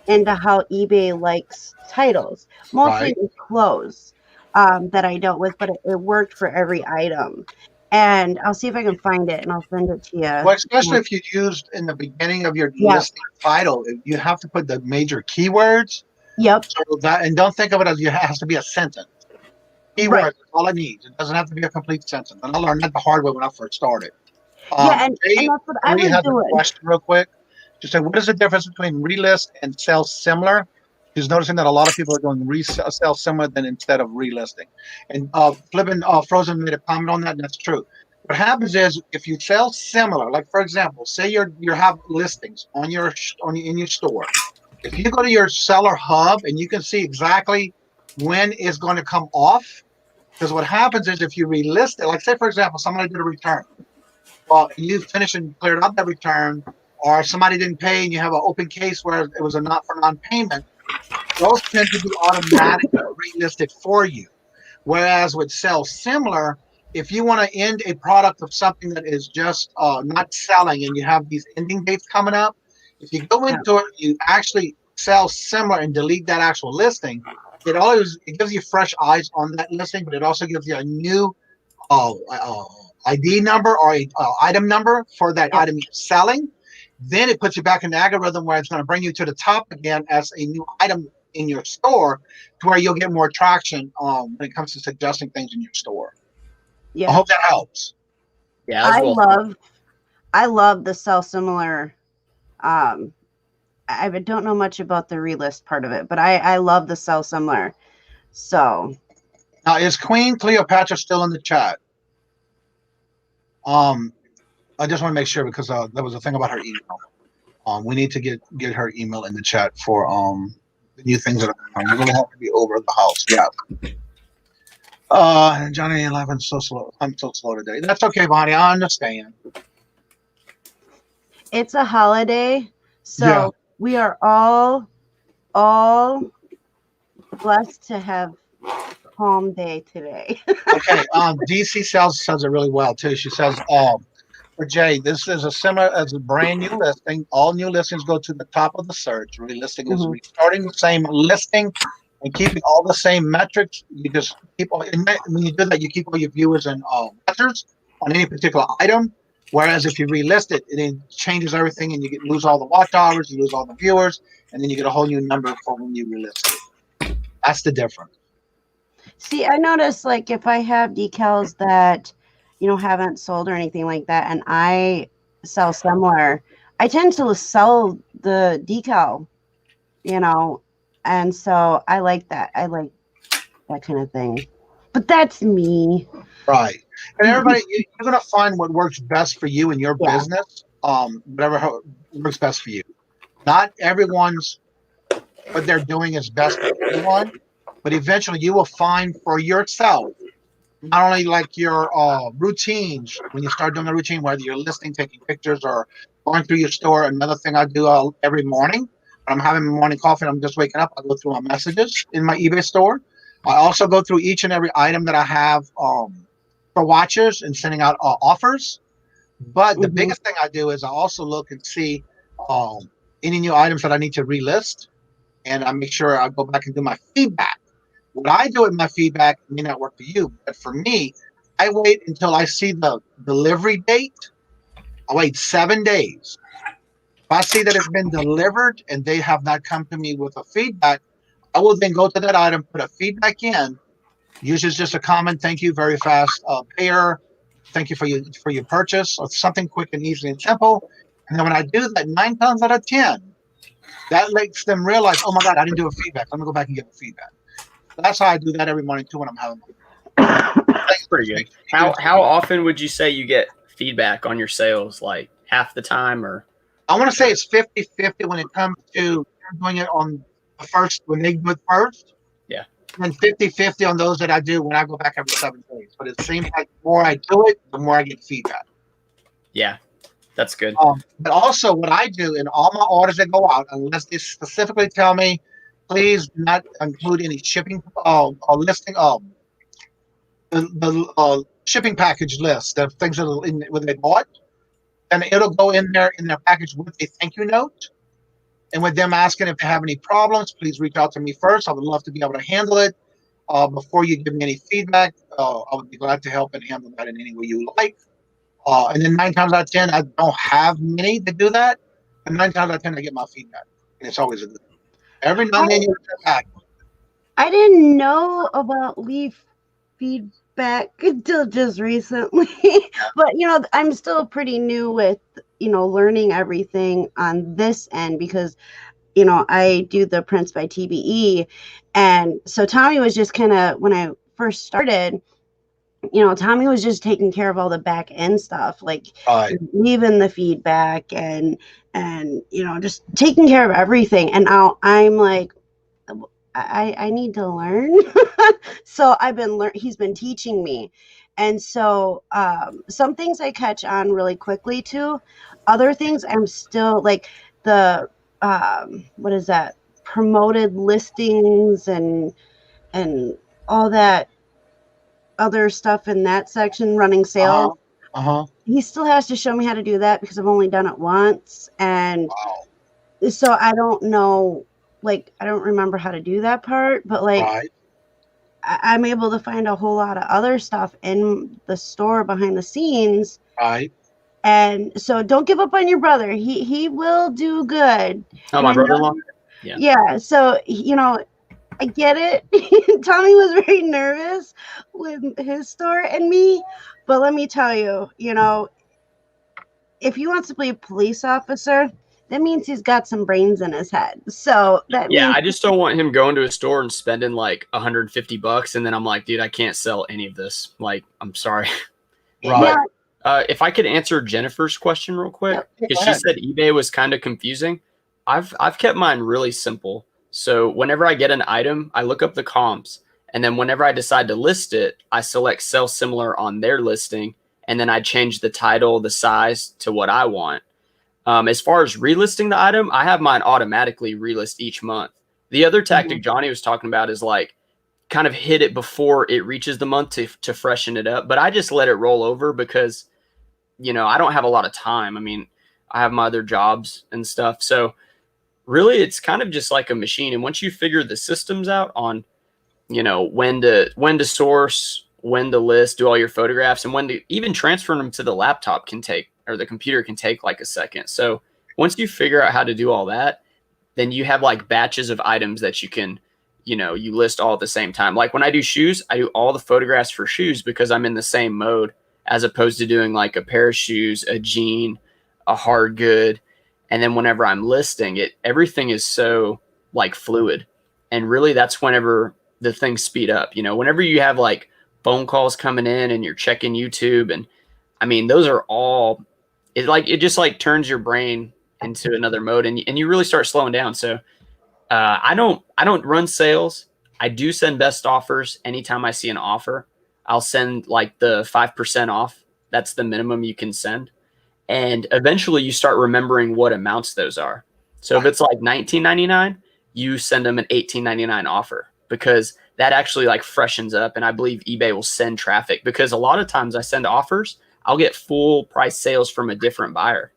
S4: into how eBay likes titles, mostly in clothes that I dealt with, but it worked for every item. And I'll see if I can find it and I'll send it to you.
S2: Well, especially if you used in the beginning of your listing title, you have to put the major keywords.
S4: Yep.
S2: So that, and don't think of it as it has to be a sentence. Keywords is all it needs. It doesn't have to be a complete sentence. And I learned that the hard way when I first started.
S4: And that's what I was doing.
S2: Question real quick. Just say, what is the difference between relist and sell similar? He's noticing that a lot of people are doing sell similar than instead of relisting. And Frozen made a comment on that, and that's true. What happens is if you sell similar, like for example, say you have listings in your store. If you go to your seller hub and you can see exactly when it's going to come off, because what happens is if you relist it, like say for example, somebody did a return, well, you finished and cleared out that return, or somebody didn't pay and you have an open case where it was a not for non-payment, those tend to be automatically relisted for you. Whereas with sell similar, if you want to end a product of something that is just not selling and you have these ending dates coming up, if you go into it, you actually sell similar and delete that actual listing. It gives you fresh eyes on that listing, but it also gives you a new ID number or a item number for that item you're selling. Then it puts you back in the algorithm where it's going to bring you to the top again as a new item in your store, to where you'll get more traction when it comes to suggesting things in your store. Yeah, I hope that helps.
S5: Yeah,
S4: I love the sell similar. I don't know much about the relist part of it, but I love the sell similar. So
S2: now, is Queen Cleopatra still in the chat? I just want to make sure because there was a thing about her email. We need to get her email in the chat for the new things that are coming. We're going to have to be over at the house. Yeah. Johnny 11 so slow. I'm so slow today. That's okay, Bonnie. I understand.
S4: It's a holiday, so we are all blessed to have a calm day today.
S2: Okay. DC says it really well too. She says, for Jay, this is as a brand new listing. All new listings go to the top of the search. Relisting is restarting the same listing and keeping all the same metrics. You just keep all, and when you do that, you keep all your viewers and watchers on any particular item. Whereas if you relist it, it changes everything, and you lose all the watch hours, you lose all the viewers, and then you get a whole new number for when you relist it. That's the difference.
S4: See, I noticed like if I have decals that, you know, haven't sold or anything like that, and I sell similar, I tend to sell the decal, you know, and so I like that. I like that kind of thing. But that's me.
S2: Right. And everybody, you're going to find what works best for you in your business, whatever works best for you. Not everyone's, what they're doing is best for everyone, but eventually you will find for yourself, not only like your routines, when you start doing a routine, whether you're listing, taking pictures, or going through your store. Another thing I do every morning, when I'm having my morning coffee and I'm just waking up, I go through my messages in my eBay store. I also go through each and every item that I have for watchers and sending out offers. But the biggest thing I do is I also look and see any new items that I need to relist, and I make sure I go back and do my feedback. What I do with my feedback may not work for you, but for me, I wait until I see the delivery date. I wait 7 days. If I see that it's been delivered and they have not come to me with a feedback, I will then go to that item, put a feedback in, usually just a comment, thank you, very fast payer, thank you for your purchase, or something quick and easy and simple. And then when I do that 9 times out of 10, that makes them realize, oh my God, I didn't do a feedback. Let me go back and get the feedback. That's how I do that every morning too when I'm having.
S5: That's pretty good. How often would you say you get feedback on your sales? Like half the time, or?
S2: I want to say it's 50-50 when it comes to doing it on the first, when they do it first.
S5: Yeah.
S2: And 50-50 on those that I do when I go back every 7 days. But it seems like the more I do it, the more I get feedback.
S5: Yeah, that's good.
S2: But also what I do in all my orders that go out, unless they specifically tell me, please not include any shipping or listing the shipping package list, the things that are in what they bought, and it'll go in their package with a thank you note. And with them asking if they have any problems, please reach out to me first. I would love to be able to handle it. Before you give me any feedback, I would be glad to help and handle that in any way you like. And then 9 times out of 10, I don't have many that do that. And 9 times out of 10, I get my feedback. And it's always a good thing. Every now and then you get back.
S4: I didn't know about leaf feedback until just recently. But, you know, I'm still pretty new with, you know, learning everything on this end because, you know, I do the prints by TBE. And so Tommy was just kind of, when I first started, you know, Tommy was just taking care of all the back end stuff, like leaving the feedback and, you know, just taking care of everything. And now I'm like, I need to learn. So I've been he's been teaching me. And so some things I catch on really quickly too. Other things I'm still like the, what is that? Promoted listings and all that other stuff in that section, running sales. He still has to show me how to do that because I've only done it once. And so I don't know, like, I don't remember how to do that part, but like, I'm able to find a whole lot of other stuff in the store behind the scenes. And so don't give up on your brother. He will do good.
S5: Oh, my brother-in-law? Yeah.
S4: Yeah. So, you know, I get it. Tommy was very nervous with his store and me, but let me tell you, you know, if he wants to be a police officer, that means he's got some brains in his head. So that means
S5: I just don't want him going to a store and spending like $150, and then I'm like, dude, I can't sell any of this. Like, I'm sorry.
S4: Yeah.
S5: If I could answer Jennifer's question real quick, because she said eBay was kind of confusing. I've kept mine really simple. So whenever I get an item, I look up the comps, and then whenever I decide to list it, I select sell similar on their listing, and then I change the title, the size to what I want. As far as relisting the item, I have mine automatically relist each month. The other tactic Johnny was talking about is like kind of hit it before it reaches the month to freshen it up. But I just let it roll over because, you know, I don't have a lot of time. I mean, I have my other jobs and stuff. So really it's kind of just like a machine. And once you figure the systems out on, when to source, when to list, do all your photographs, and when to even transfer them to the laptop or the computer can take like a second. So once you figure out how to do all that, then you have like batches of items that you can, you list all at the same time. Like when I do shoes, I do all the photographs for shoes because I'm in the same mode, as opposed to doing like a pair of shoes, a jean, a hard good. And then whenever I'm listing it, everything is so like fluid. And really that's whenever the things speed up. Whenever you have like phone calls coming in and you're checking YouTube, and I mean, those are all, it just like turns your brain into another mode, and you really start slowing down. So I don't run sales. I do send best offers. Anytime I see an offer, I'll send like the 5% off. That's the minimum you can send. And eventually you start remembering what amounts those are. So if it's like $19.99, you send them an $18.99 offer, because that actually like freshens up. And I believe eBay will send traffic, because a lot of times I send offers, I'll get full price sales from a different buyer.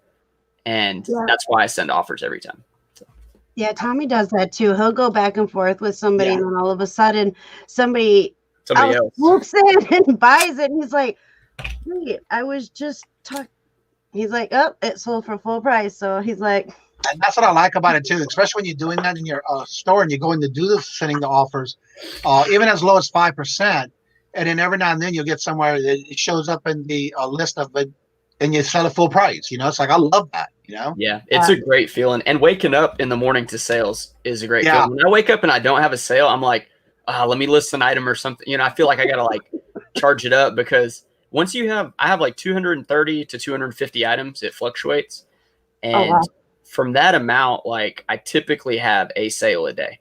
S5: And that's why I send offers every time. So.
S4: Yeah, Tommy does that too. He'll go back and forth with somebody, and then all of a sudden somebody else swoops in and buys it. And he's like, wait, I was just talking. He's like, oh, it sold for full price. So he's like.
S2: And that's what I like about it too, especially when you're doing that in your store and you're going to do sending the offers, even as low as 5%. And then every now and then you'll get somewhere that it shows up in the list of it, and you sell it full price. It's like, I love that.
S5: Yeah, it's a great feeling. And waking up in the morning to sales is a great feeling. When I wake up and I don't have a sale, I'm like, let me list an item or something. I feel like I got to like charge it up, because once I have like 230 to 250 items. It fluctuates. And from that amount, like I typically have a sale a day.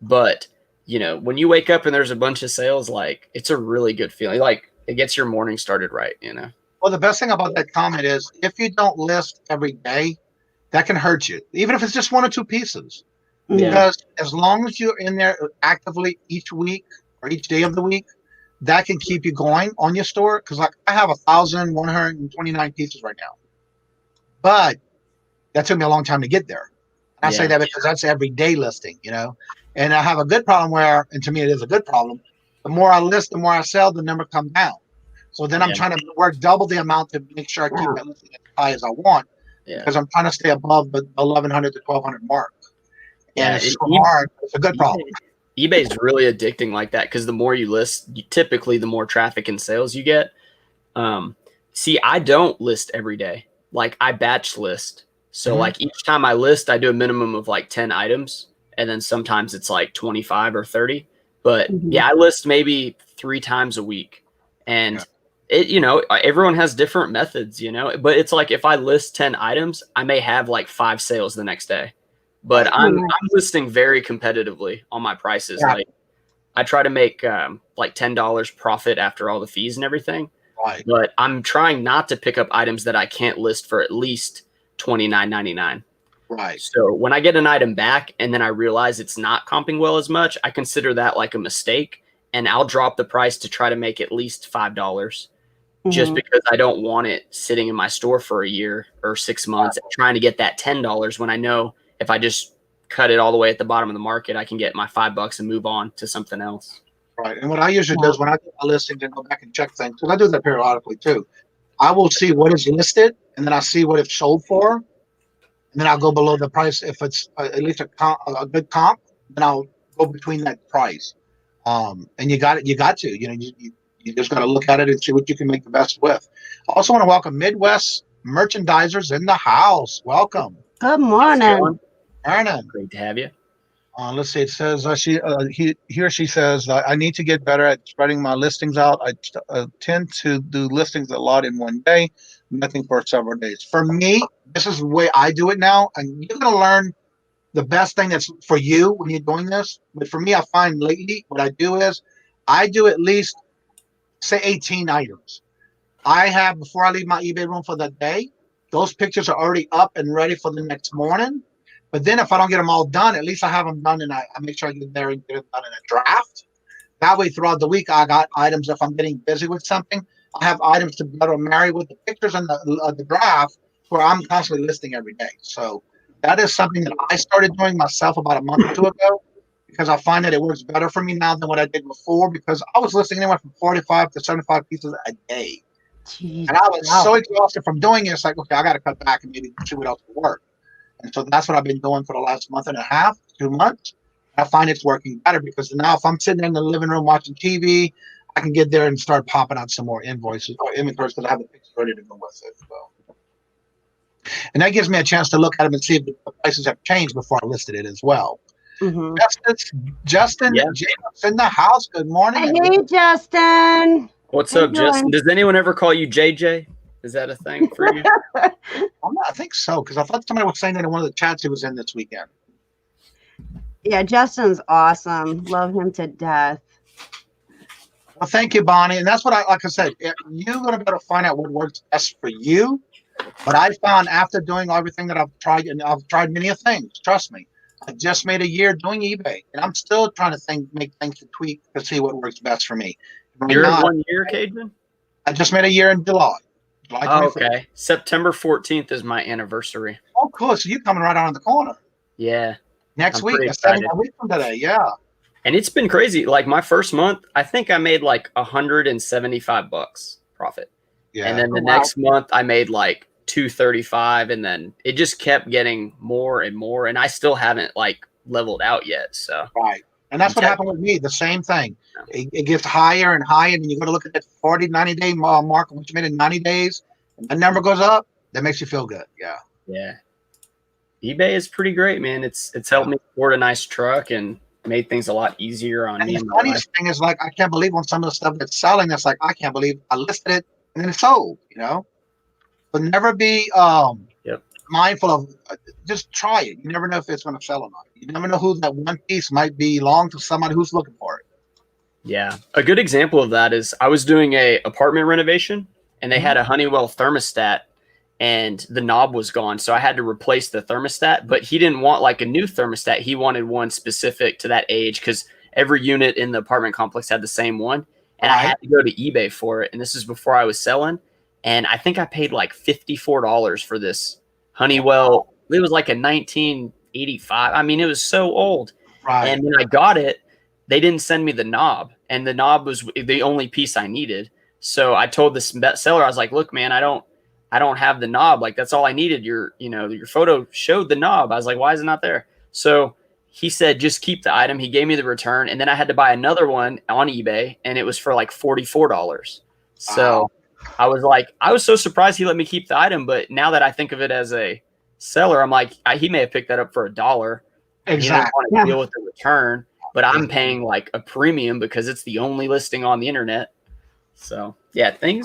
S5: But, when you wake up and there's a bunch of sales, like it's a really good feeling. Like it gets your morning started right,
S2: Well, the best thing about that comment is if you don't list every day, that can hurt you, even if it's just one or two pieces. Because as long as you're in there actively each week or each day of the week, that can keep you going on your store. Because like I have 1,129 pieces right now, but that took me a long time to get there. And I say that because that's every day listing, And I have a good problem and to me it is a good problem. The more I list, the more I sell, the number comes down. So then I'm trying to work double the amount to make sure I keep that listing as high as I want, because I'm trying to stay above the 1,100 to 1,200 mark. And it's so hard. It's a good problem.
S5: eBay's really addicting like that, because the more you list, typically the more traffic and sales you get. See, I don't list every day. Like I batch list. So like each time I list, I do a minimum of like 10 items. And then sometimes it's like 25 or 30. But I list maybe 3 times a week. And it, everyone has different methods, but it's like if I list 10 items, I may have like 5 sales the next day. But I'm listing very competitively on my prices. Like I try to make like $10 profit after all the fees and everything. But I'm trying not to pick up items that I can't list for at least $29.99. So when I get an item back and then I realize it's not comping well as much, I consider that like a mistake, and I'll drop the price to try to make at least $5, just because I don't want it sitting in my store for a year or 6 months trying to get that $10, when I know if I just cut it all the way at the bottom of the market, I can get my $5 and move on to something else.
S2: And what I usually do is when I do my listings and go back and check things, because I do that periodically too, I will see what is listed, and then I see what it's sold for, and then I'll go below the price. If it's at least a good comp, then I'll go between that price. And you got to, you just got to look at it and see what you can make the best with. I also want to welcome Midwest merchandisers in the house. Welcome.
S4: Good morning.
S2: Morning.
S5: Great to have you.
S2: Let's see. It says he or she says, I need to get better at spreading my listings out. I tend to do listings a lot in one day, nothing for several days. For me, this is the way I do it now, and you're going to learn the best thing that's for you when you're doing this. But for me, I find lately what I do is I do at least, say, 18 items. I have, before I leave my eBay room for the day, those pictures are already up and ready for the next morning. But then if I don't get them all done, at least I have them done, and I make sure I get there and get it done in a draft. That way, throughout the week, I got items. If I'm getting busy with something, I have items to be able to marry with the pictures and the draft, where I'm constantly listing every day. So That is something that I started doing myself about a month or two ago, because I find that it works better for me now than what I did before, because I was listing anywhere from 45 to 75 pieces a day.
S4: Jeez.
S2: And I was so exhausted from doing it. It's like, okay, I got to cut back and maybe see what else will work. And so that's what I've been doing for the last month and a half, 2 months. I find it's working better, because now if I'm sitting in the living room watching TV, I can get there and start popping out some more invoices or inventories that I have the picture ready to go with it. So. And that gives me a chance to look at them and see if the prices have changed before I listed it as well.
S4: Mm-hmm.
S2: Justin Jacobs in the house. Good morning.
S4: Hey, Justin.
S5: What's up, Justin? Does anyone ever call you JJ? Is that a thing for you?
S2: I think so, because I thought somebody was saying that in one of the chats he was in this weekend.
S4: Yeah, Justin's awesome. Love him to death.
S2: Well, thank you, Bonnie. And that's what like I said, you're going to be able to find out what works best for you. But I found after doing everything that I've tried, and I've tried many things, trust me, I just made a year doing eBay, and I'm still trying to make things to tweak to see what works best for me.
S5: You're at 1 year, Kajun?
S2: I just made a year in July.
S5: Okay. September 14th is my anniversary.
S2: Oh, cool. So you're coming right around the corner.
S5: Yeah.
S2: Next week. That's 7 weeks from today. Yeah.
S5: And it's been crazy. Like my first month, I think I made like $175 profit. Yeah. And then the next month I made like $235, and then it just kept getting more and more. And I still haven't like leveled out yet. So
S2: right. And that's what happened with me. The same thing. It gets higher and higher, and you got to look at that 40, 90-day mark, which you made in 90 days, and that number goes up. That makes you feel good. Yeah.
S5: Yeah. eBay is pretty great, man. It's helped me afford a nice truck and made things a lot easier on me.
S2: And the funniest thing is, like, I can't believe on some of the stuff that's selling, that's like, I can't believe I listed it and then it sold, you know? But never be mindful of, just try it. You never know if it's going to sell or not. You never know who that one piece might belong to, somebody who's looking for it.
S5: Yeah. A good example of that is I was doing a apartment renovation, and they had a Honeywell thermostat, and the knob was gone. So I had to replace the thermostat, but he didn't want like a new thermostat. He wanted one specific to that age, because every unit in the apartment complex had the same one. And I had to go to eBay for it. And this is before I was selling. And I think I paid like $54 for this Honeywell. It was like a 1985. I mean, it was so old. Right. And when I got it, they didn't send me the knob. And the knob was the only piece I needed. So I told this seller, I was like, look, man, I don't have the knob. Like, that's all I needed. Your photo showed the knob. I was like, why is it not there? So he said, just keep the item. He gave me the return. And then I had to buy another one on eBay, and it was for like $44. So I was so surprised he let me keep the item. But now that I think of it as a seller, I'm like, he may have picked that up for $1. Exactly. He didn't want to deal with the return, but I'm paying like a premium because it's the only listing on the internet. So yeah, things.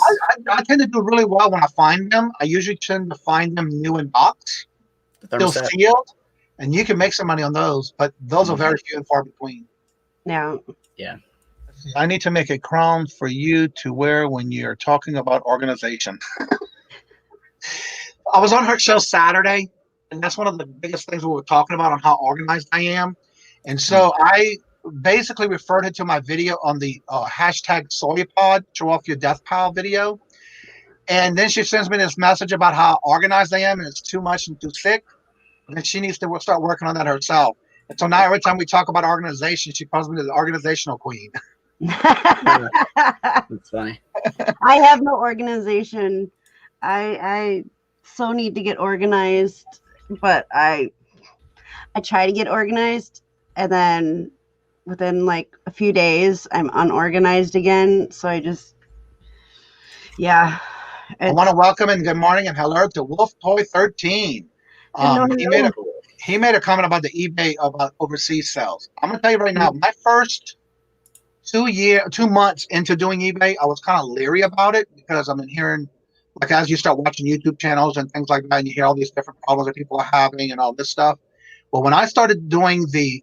S2: I tend to do really well when I find them. I usually tend to find them new in box, still sealed, and you can make some money on those. But those are very few and far between.
S4: Yeah.
S5: Yeah.
S2: I need to make a crown for you to wear when you're talking about organization. I was on her show Saturday, and that's one of the biggest things we were talking about on how organized I am. And so I basically referred her to my video on the hashtag Soyapod, show off your death pile video. And then she sends me this message about how organized I am, and it's too much and too thick. And then she needs to start working on that herself. And so now every time we talk about organization, she calls me the organizational queen.
S5: That's funny.
S4: I have no organization. I so need to get organized, but I try to get organized, and then within like a few days I'm unorganized again. So I just I
S2: want to welcome and good morning and hello to Wolf Toy 13. He made a comment about the eBay about overseas sales. I'm gonna tell you right now, my first 2 months into doing eBay, I was kind of leery about it, because I've been hearing, like, as you start watching YouTube channels and things like that, and you hear all these different problems that people are having and all this stuff. Well, when I started doing the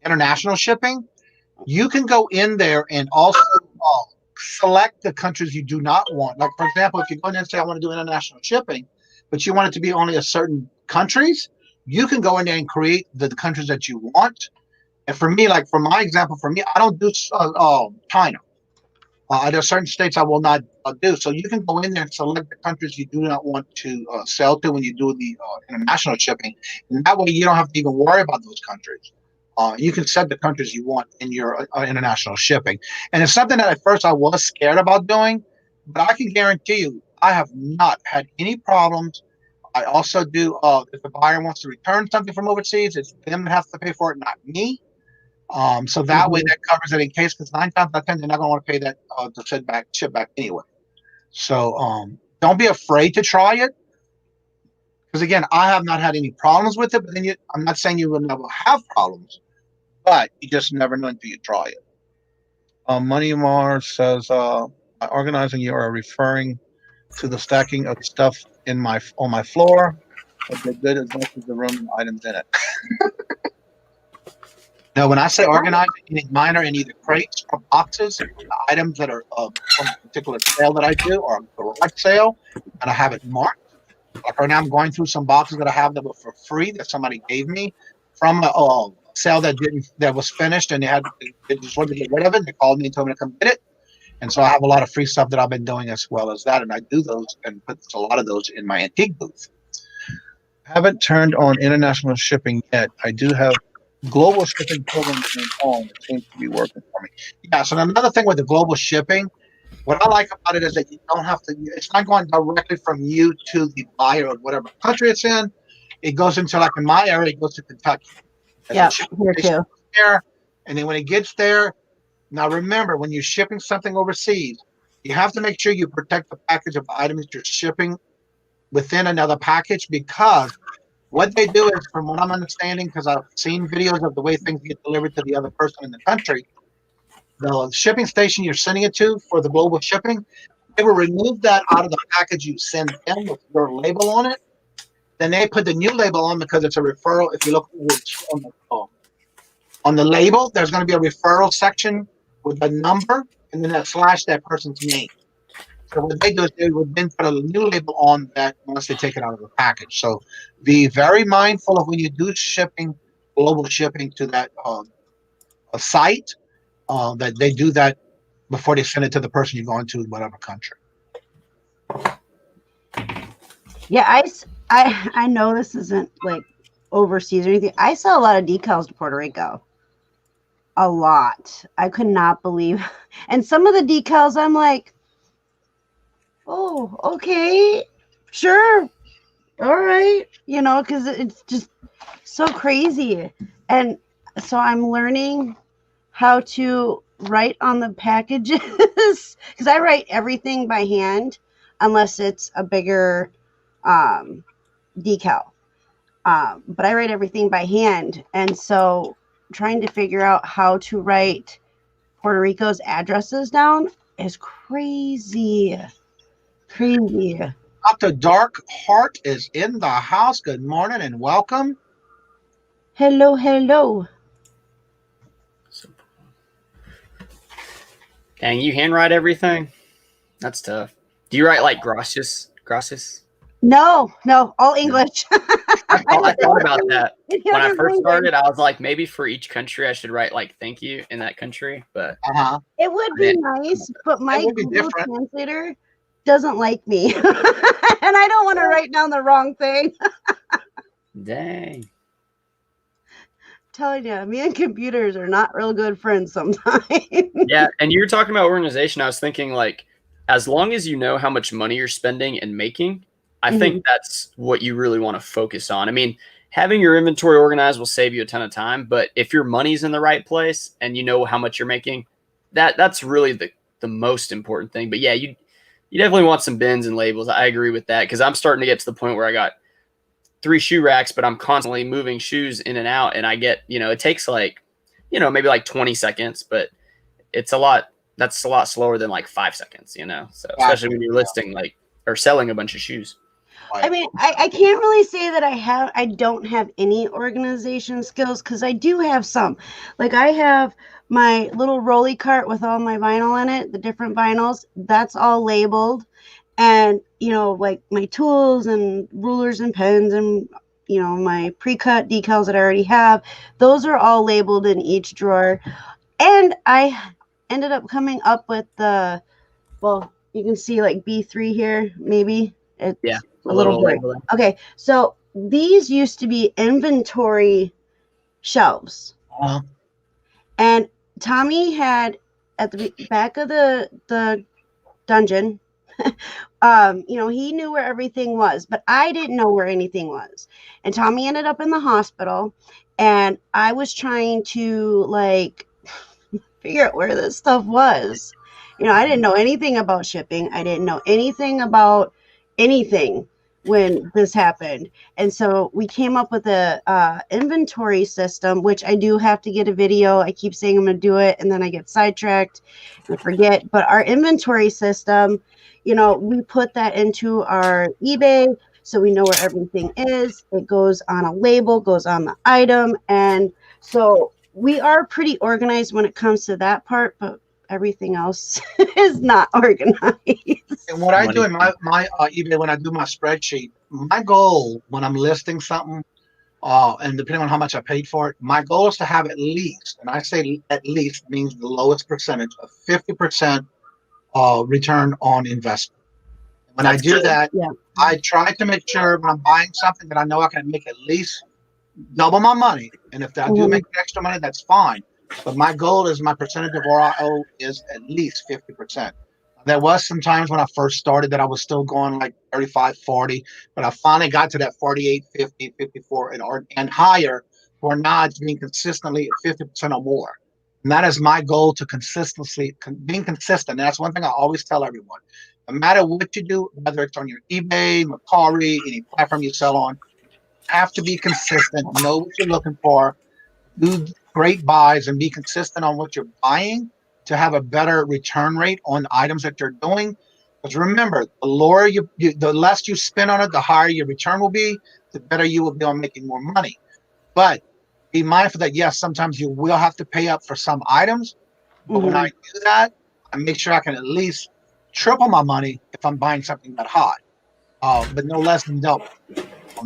S2: international shipping, you can go in there and also select the countries you do not want. Like, for example, if you go in there and say, I want to do international shipping, but you want it to be only a certain countries, you can go in there and create the countries that you want. And for me, like for my example, I don't do China. There are certain states I will not do. So you can go in there and select the countries you do not want to sell to when you do the international shipping. And that way you don't have to even worry about those countries. You can set the countries you want in your international shipping. And it's something that at first I was scared about doing, but I can guarantee you I have not had any problems. I also do, if the buyer wants to return something from overseas, it's them that has to pay for it, not me. So that way that covers it in case, because 9 times out of 10, they're not going to want to pay that to ship back anyway. So don't be afraid to try it. Because again, I have not had any problems with it, but then I'm not saying you will never have problems, but you just never know until you try it. Money Mars says, by organizing, you are referring to the stacking of stuff on my floor. But the good as much as the room and items in it. Now, when I say organizing, it's minor in either crates or boxes, the items that are from a particular sale that I do, or a garage sale, and I have it marked. Like right now, I'm going through some boxes that I have that were for free that somebody gave me from a sale that was finished, and they just wanted to get rid of it. They called me and told me to come get it. And so I have a lot of free stuff that I've been doing as well as that, and I do those and put a lot of those in my antique booth. I haven't turned on international shipping yet. I do have global shipping program going on. It seems to be working for me. Yeah, so another thing with the global shipping, what I like about it is that you don't have to, it's not going directly from you to the buyer of whatever country it's in. It goes into, like in my area, it goes to Kentucky.
S4: Yeah, here too.
S2: There, and then when it gets there, now remember, when you're shipping something overseas, you have to make sure you protect the package of items you're shipping within another package, because what they do is, from what I'm understanding, because I've seen videos of the way things get delivered to the other person in the country, the shipping station you're sending it to for the global shipping, they will remove that out of the package you send them with your label on it. Then they put the new label on because it's a referral. If you look on the label, there's going to be a referral section with a number, and then that person's name. So what they do is they would then put a new label on that once they take it out of the package. So be very mindful of when you do shipping, global shipping to that a site, that they do that before they send it to the person you're going to in whatever country.
S4: Yeah, I know this isn't like overseas or anything. I saw a lot of decals to Puerto Rico. A lot. I could not believe. And some of the decals, I'm like, oh, okay, sure, all right, because it's just so crazy. And so I'm learning how to write on the packages, because I write everything by hand unless it's a bigger decal, but I write everything by hand. And so trying to figure out how to write Puerto Rico's addresses down is crazy.
S2: Dr. Dark Heart is in the house. Good morning and welcome.
S4: Hello.
S5: Dang, you handwrite everything? That's tough. Do you write like gracias?
S4: No, all English.
S5: I thought about that. When I first started, I was like, maybe for each country I should write like thank you in that country. But
S4: it would be nice, but my Google translator doesn't like me. And I don't want to write down the wrong thing.
S5: Dang.
S4: I'm telling you, me and computers are not real good friends sometimes.
S5: Yeah, and you were talking about organization. I was thinking, like, as long as you know how much money you're spending and making, I think that's what you really want to focus on. I mean, having your inventory organized will save you a ton of time, but if your money's in the right place and you know how much you're making, that's really the most important thing. But yeah, you definitely want some bins and labels. I agree with that, because I'm starting to get to the point where I got 3 shoe racks, but I'm constantly moving shoes in and out, and I get, it takes like, maybe like 20 seconds, but it's a lot. That's a lot slower than like 5 seconds, so especially when you're listing like or selling a bunch of shoes.
S4: I mean, I can't really say that I don't have any organization skills, because I do have some. Like, I have my little rolly cart with all my vinyl in it, the different vinyls, that's all labeled. And, like my tools and rulers and pens and, my pre-cut decals that I already have, those are all labeled in each drawer. And I ended up coming up with You can see like B3 here, maybe. It's
S5: a
S4: a little blurry.
S5: labeling.
S4: Okay, so these used to be inventory shelves. And Tommy had at the back of the dungeon, he knew where everything was, but I didn't know where anything was. And Tommy ended up in the hospital, and I was trying to like figure out where this stuff was. I didn't know anything about shipping. I didn't know anything about anything when this happened. And so we came up with a inventory system, which I do have to get a video. I keep saying I'm going to do it, and then I get sidetracked and I forget. But our inventory system, we put that into our eBay, so we know where everything is. It goes on a label, goes on the item. And so we are pretty organized when it comes to that part, but everything else is not organized.
S2: And what I do in my eBay, when I do my spreadsheet, my goal when I'm listing something, and depending on how much I paid for it, my goal is to have at least, and I say at least means the lowest percentage of 50% return on investment. When I do that, I try to make sure when I'm buying something that I know I can make at least double my money. And if I do make extra money, that's fine. But my goal is my percentage of ROI is at least 50%. There was some times when I first started that I was still going like 35, 40, but I finally got to that 48, 50, 54 and higher, where now it's being consistently at 50% or more. And that is my goal, to being consistent. And that's one thing I always tell everyone. No matter what you do, whether it's on your eBay, Mercari, any platform you sell on, have to be consistent, know what you're looking for, do great buys, and be consistent on what you're buying to have a better return rate on the items that you're doing. Because remember, the less you spend on it, the higher your return will be, the better you will be on making more money. But be mindful that yes, sometimes you will have to pay up for some items. But when I do that, I make sure I can at least triple my money if I'm buying something that hot, but no less than double.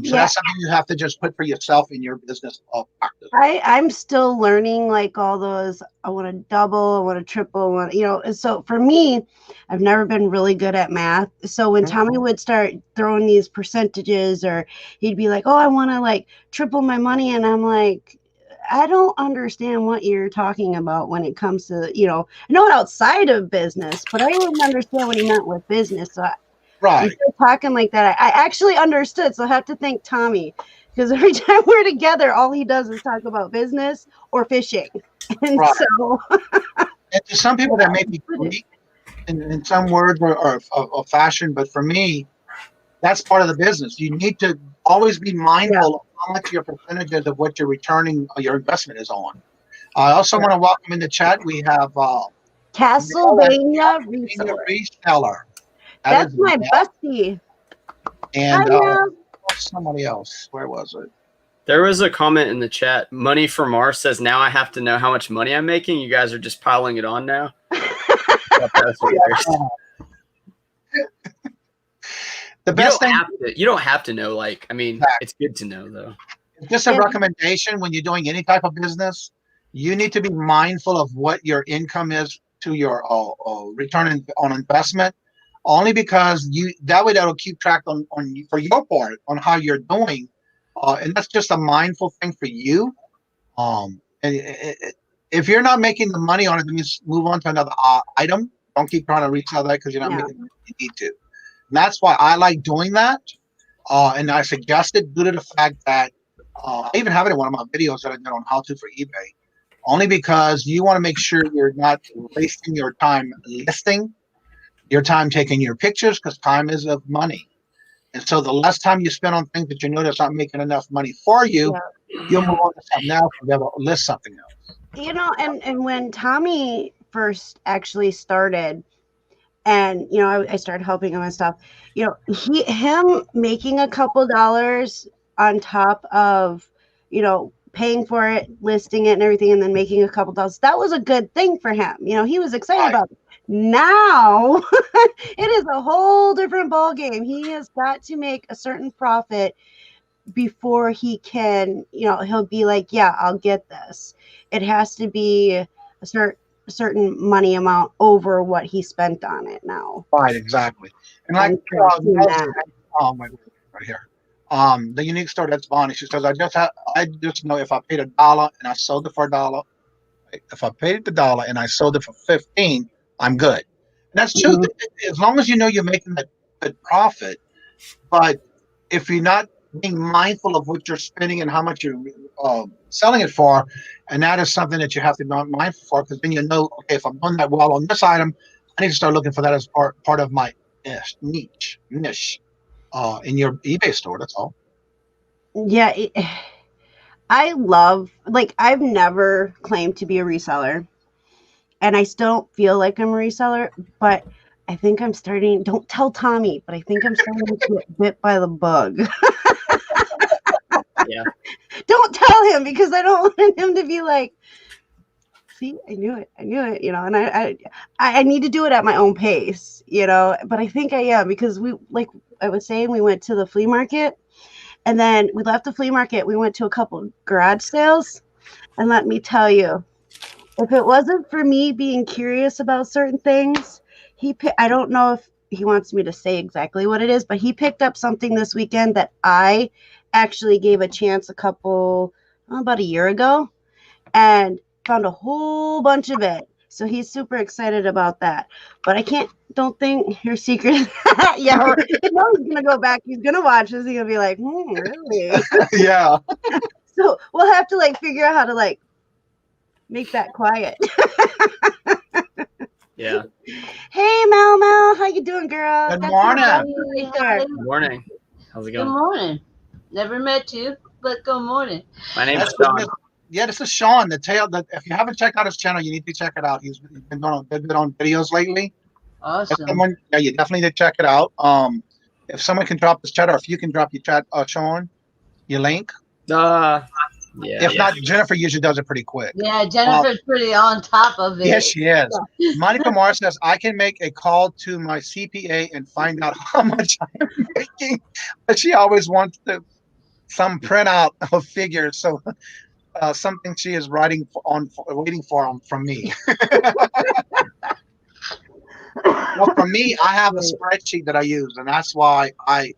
S2: So that's something you have to just put for yourself in your business practice.
S4: I'm still learning like all those. I want to double, I want to triple, and so for me, I've never been really good at math. So when Tommy would start throwing these percentages, or he'd be like, "Oh, I want to like triple my money," and I'm like, I don't understand what you're talking about when it comes to, I know outside of business, but I didn't understand what he meant with business. So talking like that, I actually understood. So I have to thank Tommy, because every time we're together, all he does is talk about business or fishing. And so,
S2: and to some people that may be great in some words or fashion, but for me, that's part of the business. You need to always be mindful of how much your percentages of what you're returning your investment is on. I also want to welcome in the chat. We have
S4: Castlevania
S2: Reseller.
S4: That's my bestie.
S2: And somebody else. Where was it?
S5: There was a comment in the chat. Money from Mars says, "Now I have to know how much money I'm making. You guys are just piling it on now."
S2: The best thing,
S5: you don't have to know. Like, I mean, it's good to know though.
S2: Just a recommendation when you're doing any type of business, you need to be mindful of what your income is to your return on investment. Only because that'll keep track on for your part on how you're doing, and that's just a mindful thing for you. And if you're not making the money on it, then just move on to another item. Don't keep trying to resell that because you're not making the money you need to. And that's why I like doing that. And I suggest it due to the fact that I even have it in one of my videos that I did on how to for eBay. Only because you want to make sure you're not wasting your time listing. Your time taking your pictures, because time is of money. And so the less time you spend on things that you know that's not making enough money for you, you'll move on to something else and be able to list something else.
S4: And when Tommy first actually started, and I started helping him and stuff, him making a couple dollars on top of, paying for it, listing it and everything, and then making a couple dollars, that was a good thing for him. He was excited about it. Now it is a whole different ball game. He has got to make a certain profit before he can, he'll be like, yeah, I'll get this. It has to be a certain certain money amount over what he spent on it now.
S2: Right, exactly. And like oh my, right here. The unique store that's Bonnie. She says, I just know if I paid $1 and I sold it for $1, if I paid the $1 and I sold it for 15, I'm good. And that's true. As long as you know you're making a good profit, but if you're not being mindful of what you're spending and how much you're selling it for, and that is something that you have to be mindful for, because then you know, okay, if I'm doing that well on this item, I need to start looking for that as part of my niche in your eBay store. That's all.
S4: Yeah, I love, like, I've never claimed to be a reseller, and I still don't feel like I'm a reseller, but I think I'm starting, don't tell Tommy, but I think I'm starting to get bit by the bug.
S5: Yeah.
S4: Don't tell him, because I don't want him to be like, see, I knew it, you know, and I need to do it at my own pace, you know, but I think I am, because we, like I was saying, we went to the flea market, and then we left the flea market, we went to a couple garage sales, and let me tell you, if it wasn't for me being curious about certain things, I don't know if he wants me to say exactly what it is, but he picked up something this weekend that I actually gave a chance about a year ago, and found a whole bunch of it. So he's super excited about that. But don't think your secret. Yeah, he's going to go back. He's going to watch this. He's going to be like, really?
S2: Yeah.
S4: So we'll have to like figure out how to like make that quiet.
S5: Yeah.
S4: Hey, Mel, how you doing, girl?
S2: Good morning.
S5: Good morning. How's it going?
S6: Good morning. Never met you, but good morning.
S5: My name's Sean.
S2: Yeah, this is Sean. That if you haven't checked out his channel, you need to check it out. He's been doing a good bit on videos lately.
S6: Awesome.
S2: You definitely need to check it out. If someone can drop this chat, or if you can drop your chat, Sean, your link.
S5: Yeah.
S2: If not, Jennifer usually does it pretty quick.
S6: Yeah, Jennifer's pretty on top of it.
S2: Yes, she is. Monica Moore says, I can make a call to my CPA and find out how much I'm making. But she always wants some printout of figures. So something she is waiting for from me. Well, for me, I have a spreadsheet that I use, and that's why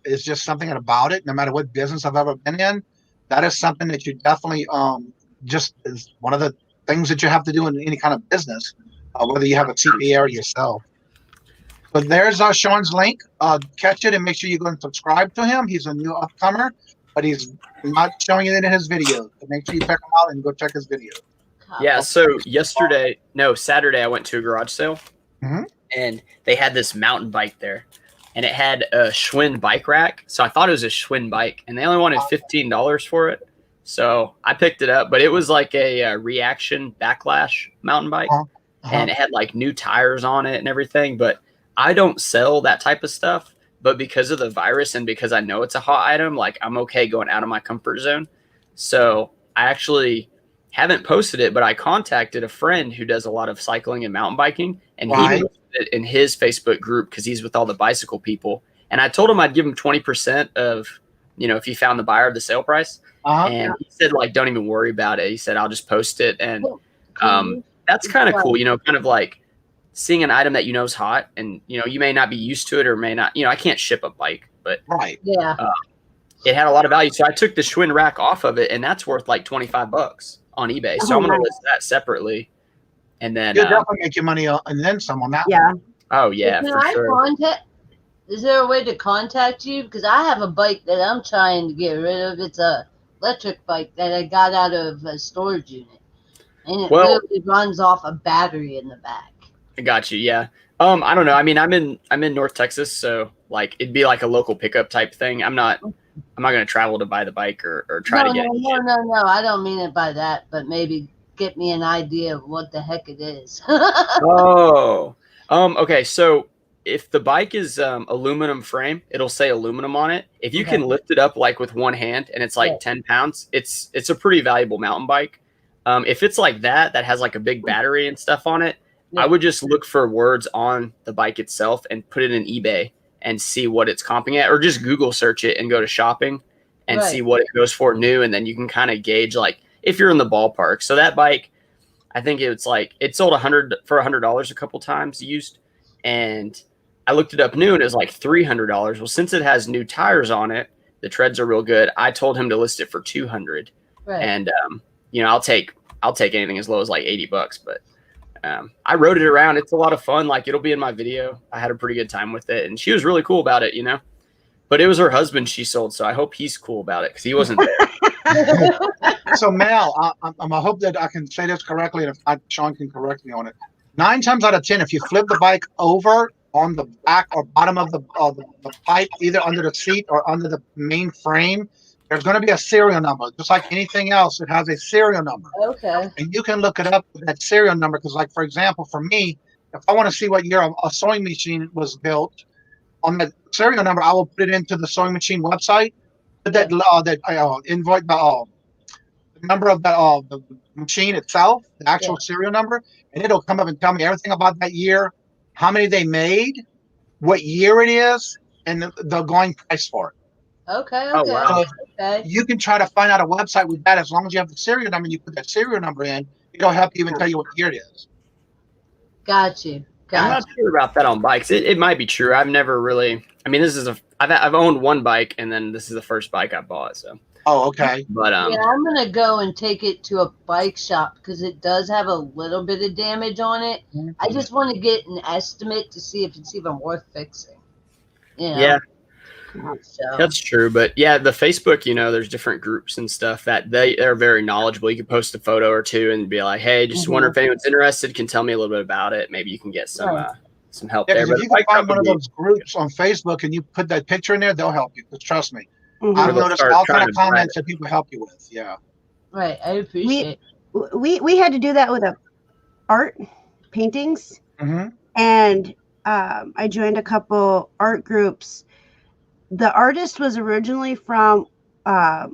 S2: it's just something about it. No matter what business I've ever been in, that is something that you definitely just is one of the things that you have to do in any kind of business, whether you have a CPA or yourself. But there's Sean's link. Catch it and make sure you go and subscribe to him. He's a new upcomer, but he's not showing it in his videos. So make sure you check him out and go check his video.
S5: Yeah. So Saturday, I went to a garage sale, and they had this mountain bike there, and it had a Schwinn bike rack. So I thought it was a Schwinn bike, and they only wanted $15 for it. So I picked it up, but it was like a reaction backlash mountain bike, and it had like new tires on it and everything. But I don't sell that type of stuff. But because of the virus and because I know it's a hot item, like I'm okay going out of my comfort zone. So I actually haven't posted it, but I contacted a friend who does a lot of cycling and mountain biking, and he posted it in his Facebook group because he's with all the bicycle people. And I told him I'd give him 20% of, if he found the buyer of the sale price. And he said, like, don't even worry about it. He said, I'll just post it. And that's kind of cool, kind of like seeing an item that is hot, and you may not be used to it or may not. I can't ship a bike, but it had a lot of value. So I took the Schwinn rack off of it, and that's worth like $25 on eBay. So I'm gonna list that separately, and then
S2: you'll definitely make your money and then some on that.
S4: Yeah.
S2: One.
S5: Oh yeah, for sure.
S6: Is there a way to contact you? Because I have a bike that I'm trying to get rid of. It's a electric bike that I got out of a storage unit, and it literally runs off a battery in the back.
S5: I got you. Yeah. I don't know. I mean, I'm in North Texas, so like it'd be like a local pickup type thing. I'm not going to travel to buy the bike or try to get it.
S6: No. I don't mean it by that, but maybe get me an idea of what the heck it is.
S5: Okay. So if the bike is aluminum frame, it'll say aluminum on it. If you can lift it up like with one hand and it's like 10 pounds, it's a pretty valuable mountain bike. If it's like that has like a big battery and stuff on it, I would just look for words on the bike itself and put it in eBay and see what it's comping at, or just Google search it and go to shopping and see what it goes for new. And then you can kind of gauge like if you're in the ballpark. So that bike, I think it sold for $100 a couple times used, and I looked it up new and it was like $300. Well, since it has new tires on it, the treads are real good. I told him to list it for $200,
S6: Right.
S5: and I'll take anything as low as like $80, but I rode it around. It's a lot of fun. Like, it'll be in my video. I had a pretty good time with it, and she was really cool about it, but it was her husband she sold. So I hope he's cool about it, 'cause he wasn't there.
S2: So Mel, I hope that I can say this correctly, and if not, Sean can correct me on it. 9 times out of 10, if you flip the bike over on the back or bottom of the pipe, either under the seat or under the main frame, there's going to be a serial number. Just like anything else, it has a serial number.
S6: Okay.
S2: And you can look it up with that serial number, because, like, for example, for me, if I want to see what year a sewing machine was built, on that serial number, I will put it into the sewing machine website. Put that invoice, the number of the machine itself, the actual serial number, and it'll come up and tell me everything about that year, how many they made, what year it is, and the going price for it.
S6: Okay.
S5: Oh, wow.
S6: Okay.
S2: You can try to find out a website with that as long as you have the serial number and you put that serial number in. It'll help you even tell you what year it is.
S6: Got you.
S5: I'm not sure about that on bikes. It might be true. I've never really. I mean, I've owned one bike, and then this is the first bike I bought. So.
S2: Oh, okay.
S5: But
S6: Yeah, I'm gonna go and take it to a bike shop because it does have a little bit of damage on it.
S2: Mm-hmm.
S6: I just want to get an estimate to see if it's even worth fixing.
S5: Yeah.
S6: So.
S5: That's true, but yeah, the Facebook, there's different groups and stuff that they're very knowledgeable. You can post a photo or two and be like, "Hey, just wonder if anyone's interested. Can tell me a little bit about it. Maybe you can get some help there."
S2: But if you can find one of those groups on Facebook and you put that picture in there, they'll help you. Because trust me, I've noticed all kind of comments that people help you with. Yeah.
S6: Right, I appreciate.
S4: We had to do that with art paintings, and I joined a couple art groups. The artist was originally from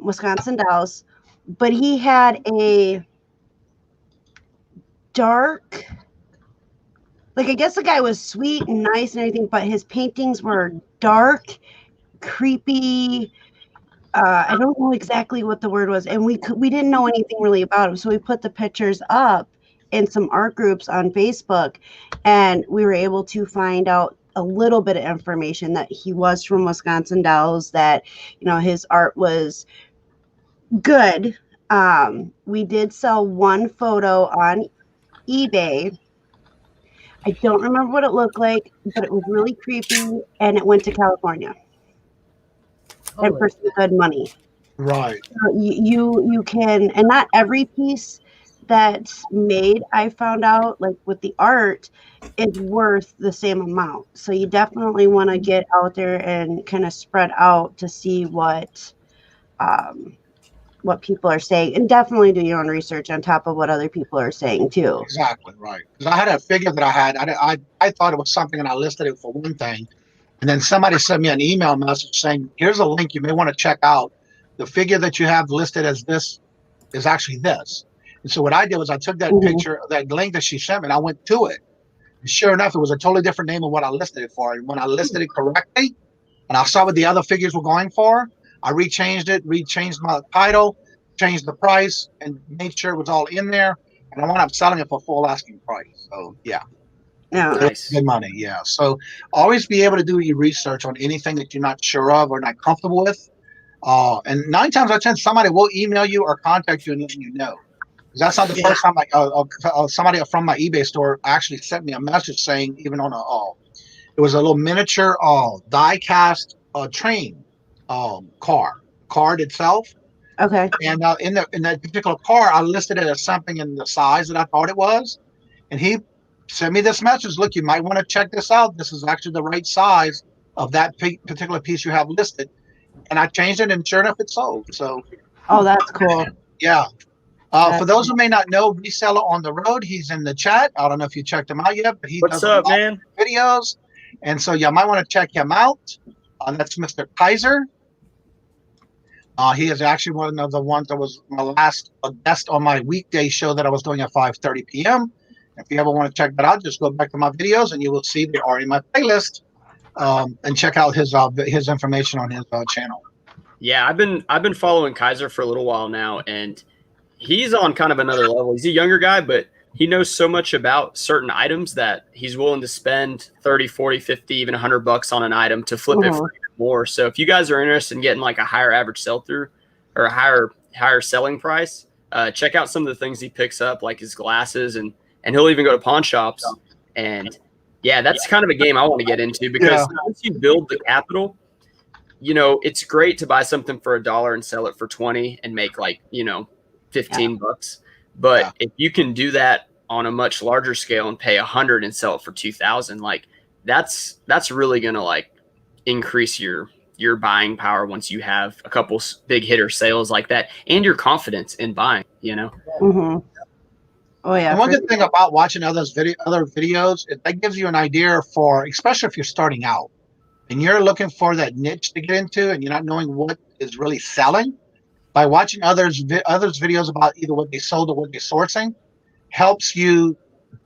S4: Wisconsin Dells, but he had a dark, like, I guess the guy was sweet and nice and everything, but his paintings were dark, creepy. I don't know exactly what the word was, and we didn't know anything really about him, so we put the pictures up in some art groups on Facebook, and we were able to find out a little bit of information that he was from Wisconsin Dells, that his art was good. We did sell one photo on eBay. I don't remember what it looked like, but it was really creepy, and it went to California and for some good money.
S2: Right.
S4: So you can, and not every piece that's made, I found out, like with the art, is worth the same amount. So you definitely want to get out there and kind of spread out to see what people are saying, and definitely do your own research on top of what other people are saying too. Exactly,
S2: right. Because I had a figure that I thought it was something, and I listed it for one thing, and then somebody sent me an email message saying, "Here's a link you may want to check out. The figure that you have listed as this is actually this." And so what I did was I took that picture, that link that she sent me, and I went to it. And sure enough, it was a totally different name of what I listed it for. And when I listed it correctly, and I saw what the other figures were going for, I rechanged my title, changed the price, and made sure it was all in there. And I wound up selling it for full asking price. So yeah.
S4: Oh,
S2: nice. Good money, yeah. So always be able to do your research on anything that you're not sure of or not comfortable with. And 9 times out of 10, somebody will email you or contact you and let you know. That's not the first time. Somebody from my eBay store actually sent me a message saying, even on it was a little miniature die cast train card itself.
S4: Okay.
S2: And in that particular car, I listed it as something in the size that I thought it was, and he sent me this message. Look, you might want to check this out. This is actually the right size of that particular piece you have listed. And I changed it, and sure enough, it sold. So.
S4: Oh, that's cool.
S2: Yeah. For those who may not know, Reseller on the Road, he's in the chat. I don't know if you checked him out yet, but he does a lot of videos. And so you might want to check him out. That's Mr. Kaiser. He is actually one of the ones that was my last guest on my weekday show that I was doing at 5:30 p.m. If you ever want to check that out, just go back to my videos and you will see they are in my playlist. And check out his information on his channel.
S5: Yeah, I've been following Kaiser for a little while now, and he's on kind of another level. He's a younger guy, but he knows so much about certain items that he's willing to spend 30, 40, 50, even $100 on an item to flip it for even more. So if you guys are interested in getting like a higher average sell through or a higher selling price, check out some of the things he picks up, like his glasses, and he'll even go to pawn shops. And yeah, that's kind of a game I want to get into, because once you build the capital, you know, it's great to buy something for $1 and sell it for 20 and make like, you know, $15. But if you can do that on a much larger scale and pay 100 and sell it for 2,000, like that's really going to like increase your buying power once you have a couple big hitter sales like that, and your confidence in buying, you know?
S4: Oh yeah.
S2: And one good thing about watching other videos, that gives you an idea for, especially if you're starting out and you're looking for that niche to get into and you're not knowing what is really selling. By watching others videos about either what they sold or what they're sourcing, helps you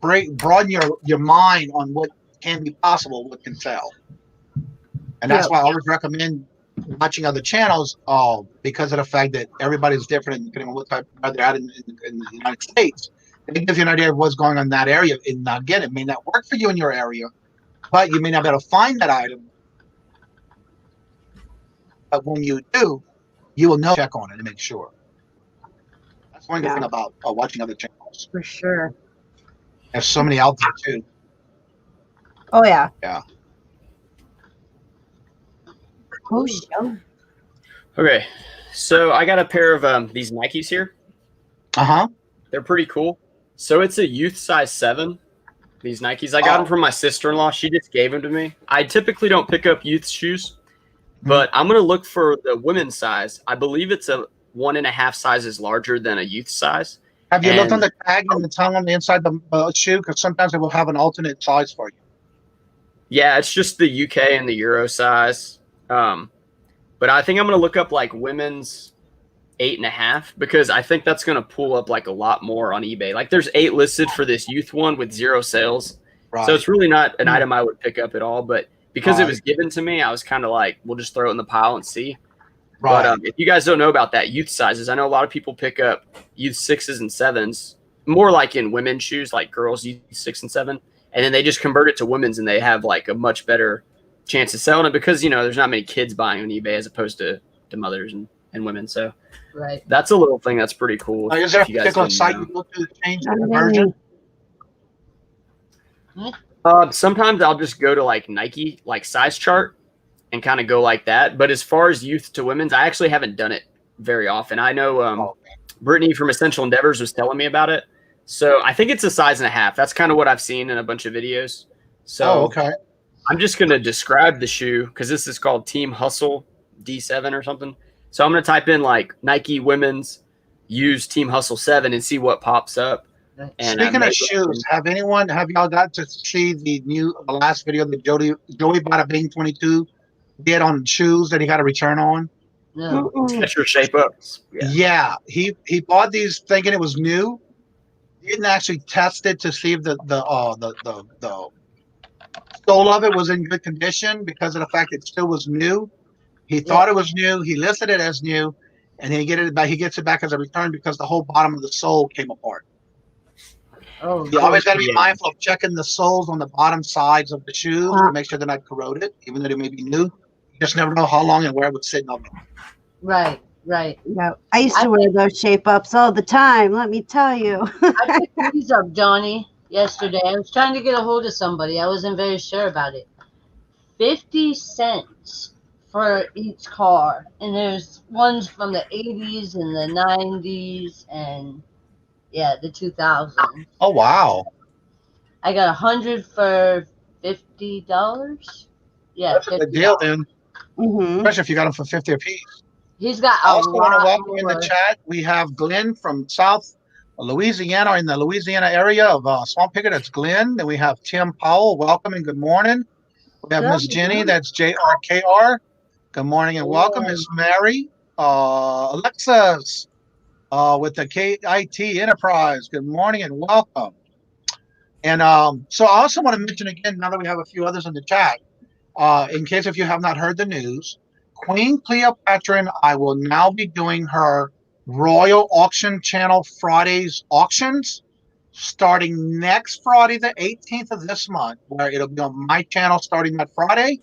S2: broaden your mind on what can be possible, what can sell. And that's why I always recommend watching other channels, because of the fact that everybody's different depending on what type of they're at in the United States. It gives you an idea of what's going on in that area. And again, it may not work for you in your area, but you may not be able to find that item. But when you do, you will know, check on it to make sure. That's one good thing about watching other channels.
S4: For sure.
S2: There's so many out there too.
S4: Oh yeah.
S2: Yeah.
S4: Oh show.
S5: Okay, so I got a pair of these Nikes here. They're pretty cool. So it's a youth size 7. These Nikes, I got them from my sister-in-law. She just gave them to me. I typically don't pick up youth shoes, but I'm going to look for the women's size. I believe it's a 1.5 sizes larger than a youth size.
S2: Have you looked on the tag and the tongue on the inside of the shoe? Because sometimes it will have an alternate size for you.
S5: Yeah, it's just the UK and the Euro size. But I think I'm going to look up like women's 8.5, because I think that's going to pull up like a lot more on eBay. Like there's 8 listed for this youth one with 0 sales. So it's really not an item I would pick up at all. But because it was given to me, I was kind of like, we'll just throw it in the pile and see. But if you guys don't know about that, youth sizes, I know a lot of people pick up youth 6s and 7s, more like in women's shoes, like girls youth 6 and 7, and then they just convert it to women's and they have like a much better chance of selling it, because, you know, there's not many kids buying on eBay as opposed to mothers and women. So that's a little thing that's pretty cool.
S2: Is there a particular site you go to change the version?
S5: Sometimes I'll just go to like Nike, like size chart, and kind of go like that. But as far as youth to women's, I actually haven't done it very often. I know Brittany from Essential Endeavors was telling me about it. So I think it's a 1.5 size. That's kind of what I've seen in a bunch of videos. So I'm just going to describe the shoe, because this is called Team Hustle D7 or something. So I'm going to type in like Nike women's use Team Hustle 7 and see what pops up. And
S2: speaking of shoes, have y'all got to see the last video that Joey Bada Bing 22 did on shoes that he got a return on?
S5: No. Skechers Shape Ups.
S2: Yeah, he bought these thinking it was new. He didn't actually test it to see if the sole of it was in good condition, because of the fact it still was new. He thought it was new. He listed it as new, and he gets it back as a return because the whole bottom of the sole came apart. You always got to be mindful of checking the soles on the bottom sides of the shoes to make sure they're not corroded, even though they may be new. You just never know how long and where it was sitting on them.
S6: Right.
S4: Yeah, I used to wear those shape ups all the time. Let me tell you.
S6: I picked these up, Johnny, yesterday. I was trying to get a hold of somebody. I wasn't very sure about it. 50 cents for each car, and there's ones from the 80s and the 90s and the 2000s.
S2: Oh wow!
S6: I got 100 for $50. Yeah,
S2: that's a good deal then. Especially if you got them for 50 a piece.
S6: He's got
S2: I also want to welcome in the chat. We have Glenn from South Louisiana, in the Louisiana area of Swamp Picket. That's Glenn. Then we have Tim Powell. Welcome and good morning. We have Miss Jenny. That's JRKR. Good morning and welcome. Miss Mary. Alexis with the KIT Enterprise. Good morning and welcome. And so I also want to mention again, now that we have a few others in the chat, in case if you have not heard the news, Queen Cleopatra and I will now be doing her Royal Auction Channel Fridays auctions. starting next Friday, the 18th of this month, where it'll be on my channel starting that Friday.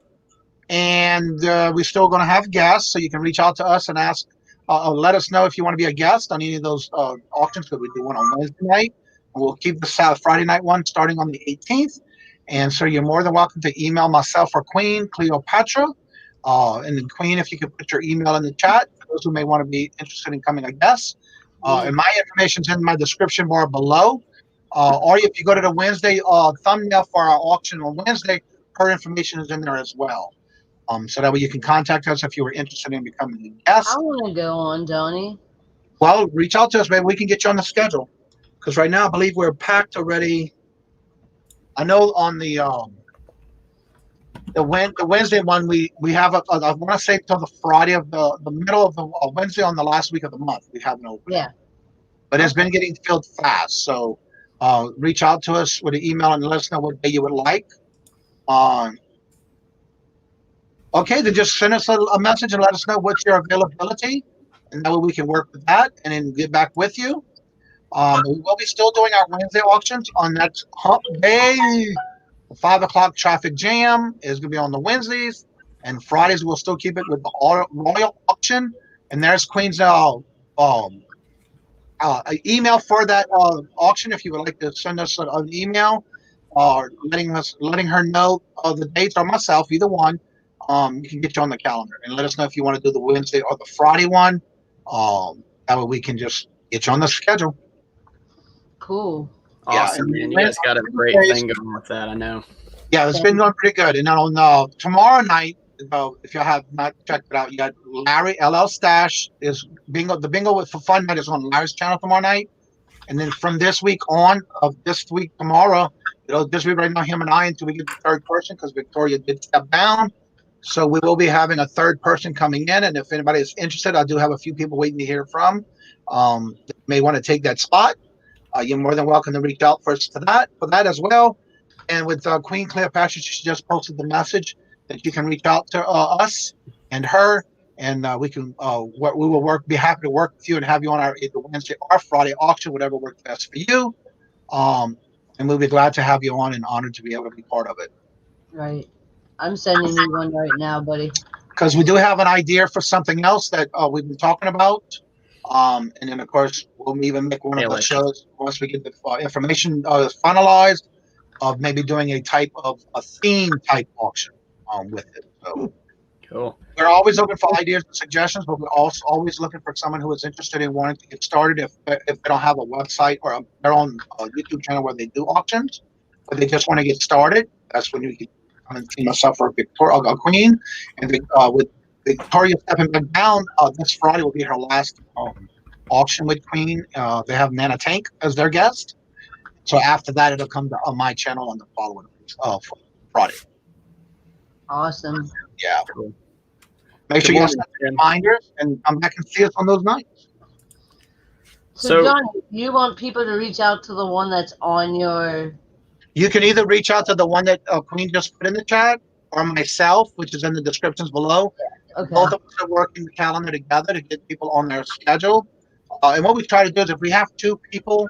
S2: And we're still going to have guests, so you can reach out to us and ask, let us know if you want to be a guest on any of those auctions, because we do one on Wednesday night. And we'll keep the Friday night one starting on the 18th. And so you're more than welcome to email myself or Queen Cleopatra. And then Queen, if you could put your email in the chat for those who may want to be interested in coming a guest. And my information's in my description bar below. Or if you go to the Wednesday thumbnail for our auction on Wednesday, her information is in there as well. So that way you can contact us if you were interested in becoming a guest.
S6: I want to go on, Donnie.
S2: Well, reach out to us, maybe we can get you on the schedule. Because right now, I believe we're packed already. I know on the Wednesday one, we have, I want to say till the Friday of the middle of the Wednesday on the last week of the month, we have an open.
S6: Yeah.
S2: But it's been getting filled fast. So reach out to us with an email and let us know what day you would like. Okay, then just send us a message and let us know what's your availability, and that way we can work with that and then get back with you. We will be still doing our Wednesday auctions on that hump day. The 5 o'clock traffic jam is going to be on the Wednesdays, and Fridays we'll still keep it with the Royal auction. And there's Queen's email for that auction if you would like to send us an email or letting her know the dates, or myself, either one. You can get you on the calendar and let us know if you want to do the Wednesday or the Friday one. That way we can just get you on the schedule.
S6: Cool.
S5: Awesome, man. You guys got a great thing going with that, I know.
S2: Yeah, it's been going pretty good. And on tomorrow night, if you have not checked it out yet, Larry LL Stash is bingo. The bingo for fun night is on Larry's channel tomorrow night. And then from this week on, tomorrow, this week right now, him and I, until we get the third person, because Victoria did step down. So we will be having a third person coming in, and if anybody is interested, I do have a few people waiting to hear from. That may want to take that spot. You're more than welcome to reach out for that as well. And with Queen Cleopatra, she just posted the message that you can reach out to us and her, and we can we will be happy to work with you and have you on our either Wednesday or Friday auction, whatever works best for you. And we'll be glad to have you on and honored to be able to be part of it.
S6: Right. I'm sending you one right now, buddy.
S2: Because we do have an idea for something else that we've been talking about. And then, of course, we'll even make one of the shows once we get the information finalized of maybe doing a theme type auction with it. So
S5: cool.
S2: We're always looking for ideas and suggestions, but we're also always looking for someone who is interested in wanting to get started if they don't have a website or their own YouTube channel where they do auctions, but they just want to get started. That's when you can come and see myself or a Queen. And with Victoria stepping back down, this Friday will be her last auction with Queen. They have Nana Tank as their guest. So after that, it'll come to my channel on the following Friday.
S6: Awesome.
S2: Yeah. Cool. Make sure you set reminders and come back and see us on those nights.
S6: So John, you want people to reach out to the one that's on your...
S2: You can either reach out to the one that Queen just put in the chat, or myself, which is in the descriptions below.
S6: Okay.
S2: Both of us are working the calendar together to get people on their schedule. And what we try to do is if we have two people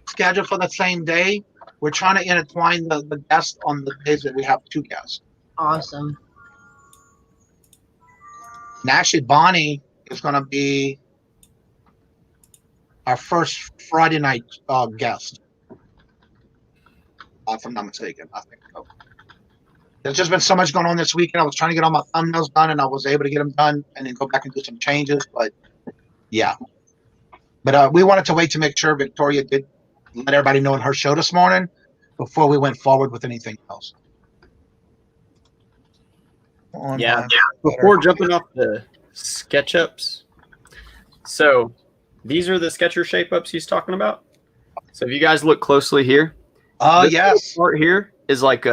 S2: scheduled for the same day, we're trying to intertwine the guests on the days that we have two guests.
S6: Awesome.
S2: And actually, Bonnie is going to be our first Friday night guest. If I'm not mistaken, I think so. There's just been so much going on this weekend. I was trying to get all my thumbnails done, and I was able to get them done and then go back and do some changes. But, yeah. But we wanted to wait to make sure Victoria did let everybody know in her show this morning before we went forward with anything else.
S5: Before jumping off the SketchUps, so these are the Sketcher shape-ups he's talking about. So if you guys look closely here,
S2: yes,
S5: part here is like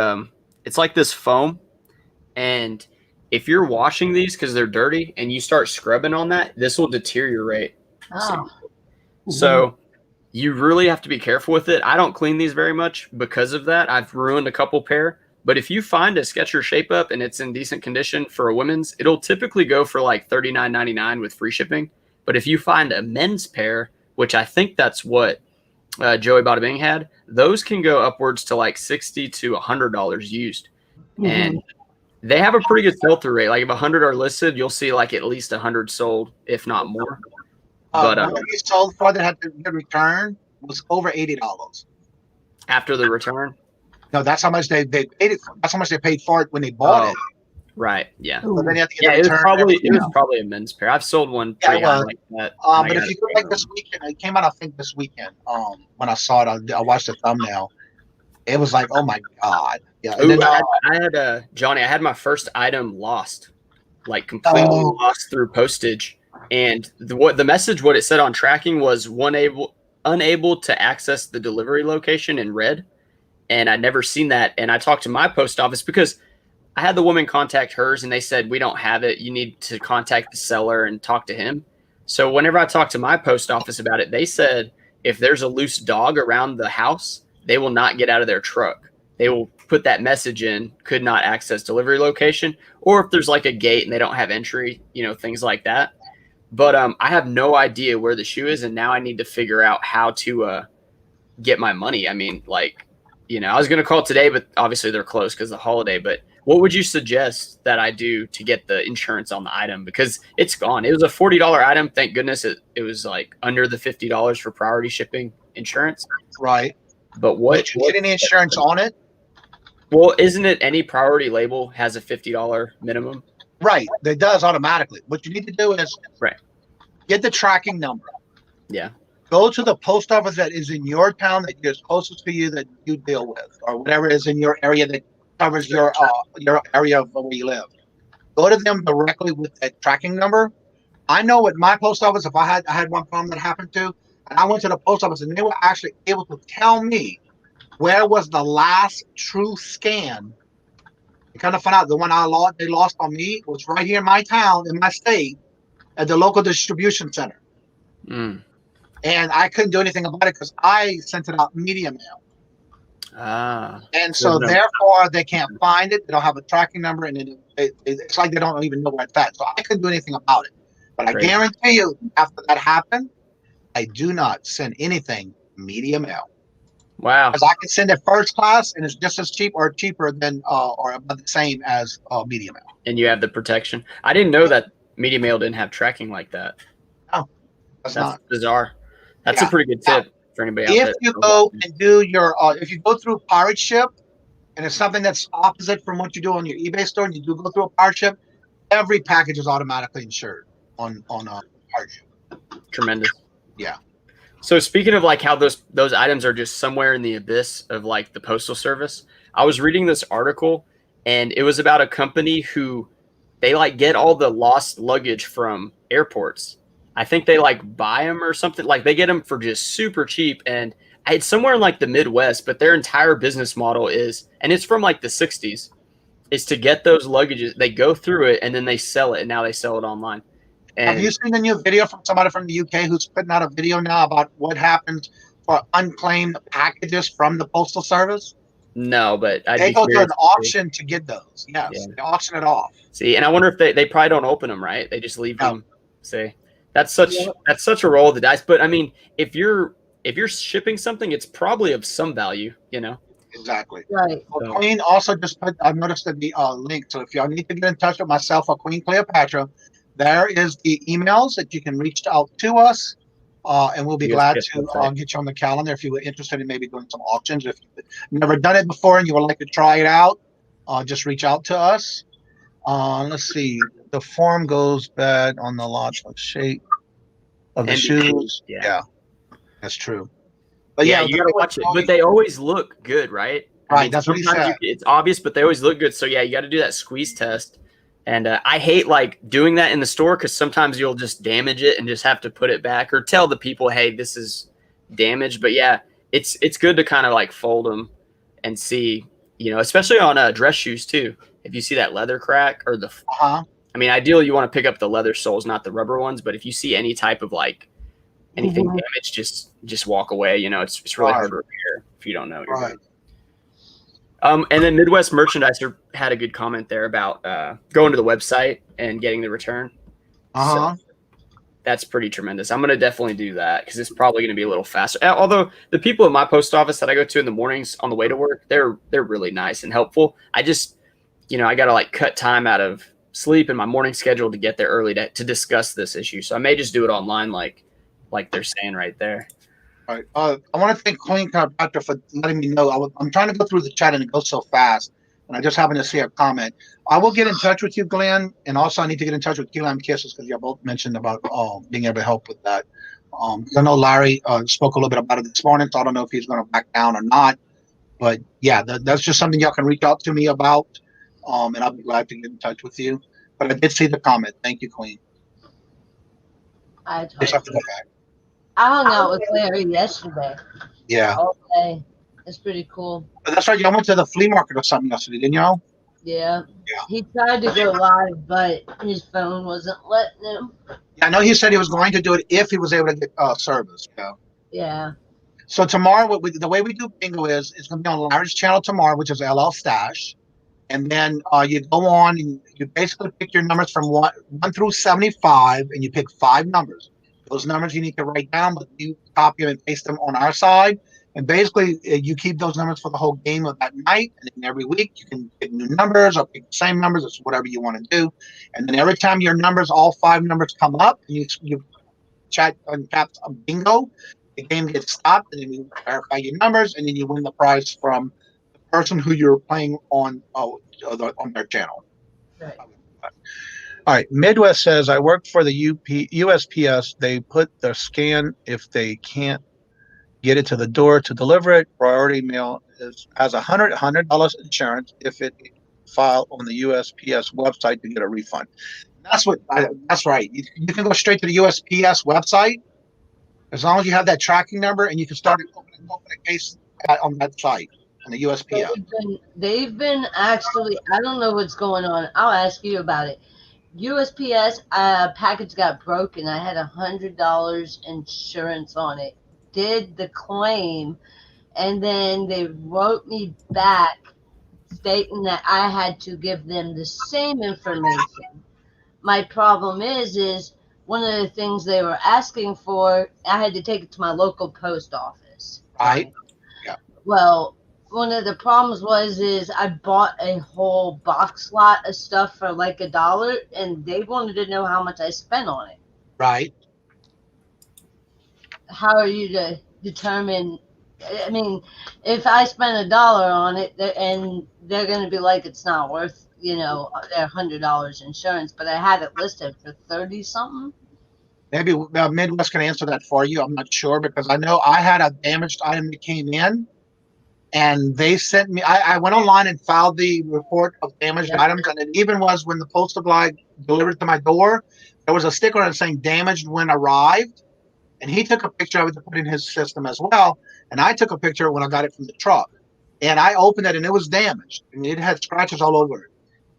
S5: it's like this foam, and if you're washing these because they're dirty and you start scrubbing on that, this will deteriorate. So you really have to be careful with it. I don't clean these very much because of that. I've ruined a couple pair. But if you find a Sketcher shape up and it's in decent condition for a women's, it'll typically go for like $39.99 with free shipping. But if you find a men's pair, which I think that's what Joey Bada Bing had, those can go upwards to like $60 to $100 used. And they have a pretty good sell-through rate. Like if 100 are listed, you'll see like at least 100 sold, if not more.
S2: But one you sold for that had to get returned was over $80
S5: after the return.
S2: No, that's how much they paid it. That's how much they paid for it when they bought it.
S5: Right. Yeah.
S2: So then you have to
S5: it was probably a men's pair. I've sold one pretty high like that.
S2: But if you go like this weekend, it came out I think this weekend. When I saw it, I watched the thumbnail. It was like, oh my god. Yeah.
S5: Ooh, then I had Johnny. I had my first item lost, like completely lost through postage. And the message, what it said on tracking was unable to access the delivery location in red. And I'd never seen that. And I talked to my post office because I had the woman contact hers and they said, we don't have it. You need to contact the seller and talk to him. So whenever I talked to my post office about it, they said, if there's a loose dog around the house, they will not get out of their truck. They will put that message in, could not access delivery location, or if there's like a gate and they don't have entry, things like that. But I have no idea where the shoe is. And now I need to figure out how to get my money. I mean, I was going to call today, but obviously they're closed because of the holiday. But what would you suggest that I do to get the insurance on the item? Because it's gone. It was a $40 item. Thank goodness it was like under the $50 for priority shipping insurance.
S2: Right.
S5: But
S2: Did you get any insurance on it?
S5: Well, isn't it any priority label has a $50 minimum?
S2: Right. It does automatically. What you need to do is get the tracking number.
S5: Yeah.
S2: Go to the post office that is in your town that is closest to you that you deal with, or whatever is in your area that covers your area of where you live. Go to them directly with that tracking number. I know at my post office, if I had one problem that happened to, and I went to the post office and they were actually able to tell me where was the last true scan. I kind of found out the one they lost on me was right here in my town, in my state, at the local distribution center.
S5: Mm.
S2: And I couldn't do anything about it because I sent it out media mail. And so therefore they can't find it. They don't have a tracking number, and it's like they don't even know where it's at. So I couldn't do anything about it. But I guarantee you, after that happened, I do not send anything media mail.
S5: Wow.
S2: Because I can send it first class, and it's just as cheap or cheaper than or about the same as media mail.
S5: And you have the protection. I didn't know that media mail didn't have tracking like that.
S2: No, that's not
S5: bizarre. That's a pretty good tip for anybody out there.
S2: If you go and do your, if you go through pirate ship, and it's something that's opposite from what you do on your eBay store, and you do go through a pirate ship, every package is automatically insured on pirate ship.
S5: Tremendous.
S2: Yeah.
S5: So speaking of like how those items are just somewhere in the abyss of like the postal service, I was reading this article and it was about a company who they like get all the lost luggage from airports. I think they like buy them or something. Like they get them for just super cheap. And it's somewhere in like the Midwest, but their entire business model is, and it's from like the 60s, is to get those luggages. They go through it and then they sell it. And now they sell it online. And
S2: have you seen the new video from somebody from the UK who's putting out a video now about what happens for unclaimed packages from the Postal Service?
S5: No, but
S2: they go to an auction to get those. Yes, they auction it off.
S5: See, and I wonder if they probably don't open them, right? They just leave them. See, that's such a roll of the dice. But I mean, if you're shipping something, it's probably of some value,
S2: Exactly.
S6: Right.
S2: Well, Queen also just put. I've noticed the link. So if y'all need to get in touch with myself or Queen Cleopatra, there is the emails that you can reach out to us, and we'll be glad to get you on the calendar if you were interested in maybe doing some auctions. If you've never done it before and you would like to try it out, just reach out to us. Let's see. The form goes bad on the lot of shape of the shoes. Yeah, that's true. But
S5: you gotta watch it. But they always look good, right?
S2: Right. That's what he said.
S5: It's obvious, but they always look good. So yeah, you got to do that squeeze test. And I hate like doing that in the store because sometimes you'll just damage it and just have to put it back or tell the people, hey, this is damaged. But yeah, it's good to kind of like fold them and see, especially on dress shoes too. If you see that leather crack or I mean, ideally you want to pick up the leather soles, not the rubber ones. But if you see any type of like anything damaged, just walk away. It's really hard to repair if you don't know what you're doing. And then Midwest Merchandiser had a good comment there about going to the website and getting the return. So that's pretty tremendous. I'm going to definitely do that because it's probably going to be a little faster. Although the people at my post office that I go to in the mornings on the way to work, they're really nice and helpful. I just, I got to like cut time out of sleep in my morning schedule to get there early to discuss this issue. So I may just do it online like they're saying right there.
S2: All right. I want to thank Queen Chiropractor for letting me know. I'm trying to go through the chat and it goes so fast. And I just happened to see a comment. I will get in touch with you, Glenn. And also I need to get in touch with Key Lime Kisses because you both mentioned about being able to help with that. I know Larry spoke a little bit about it this morning, so I don't know if he's going to back down or not. But yeah, that's just something y'all can reach out to me about. And I'll be glad to get in touch with you. But I did see the comment. Thank you, Queen.
S6: I
S2: Just have to go back.
S6: hung out with Larry yesterday.
S2: Yeah.
S6: All day. It's pretty cool.
S2: That's right. Y'all went to the flea market or something yesterday, didn't y'all?
S6: Yeah.
S2: Yeah.
S6: He tried to go live, but his phone wasn't letting him.
S2: Yeah, I know he said he was going to do it if he was able to get service. Yeah.
S6: Yeah.
S2: So tomorrow, the way we do bingo is it's going to be on Larry's channel tomorrow, which is LL Stash. And then you go on and you basically pick your numbers from 1 through 75, and you pick 5 numbers. Those numbers you need to write down, but you copy them and paste them on our side. And basically, you keep those numbers for the whole game of that night. And then every week, you can pick new numbers or pick the same numbers. It's whatever you want to do. And then every time your numbers, all 5 numbers come up, and you chat and tap a bingo, the game gets stopped, and then you verify your numbers, and then you win the prize from the person who you're playing on their channel.
S6: Right.
S2: All right. Midwest says, I work for the USPS. They put the scan if they can't get it to the door to deliver it. Priority mail has $100 insurance if it filed on the USPS website to get a refund. That's right. You can go straight to the USPS website as long as you have that tracking number, and you can start opening a case on that site on the USPS.
S6: They've been actually, I don't know what's going on. I'll ask you about it. USPS package got broken. I had $100 insurance on it. Did the claim, and then they wrote me back stating that I had to give them the same information. My problem is one of the things they were asking for, I had to take it to my local post office.
S2: Right. Yeah.
S6: Well, one of the problems is I bought a whole box lot of stuff for like $1, and they wanted to know how much I spent on it.
S2: Right.
S6: How are you to determine? I mean, if I spend $1 on it, and they're going to be like, it's not worth, their $100 insurance, but I had it listed for 30 something.
S2: Maybe Midwest can answer that for you. I'm not sure, because I know I had a damaged item that came in, and they sent me. I went online and filed the report of damaged items, and it even was when the post supply delivered to my door. There was a sticker on it saying "damaged when arrived." And he took a picture of it to put in his system as well. And I took a picture when I got it from the truck. And I opened it, and it was damaged. I mean, it had scratches all over it.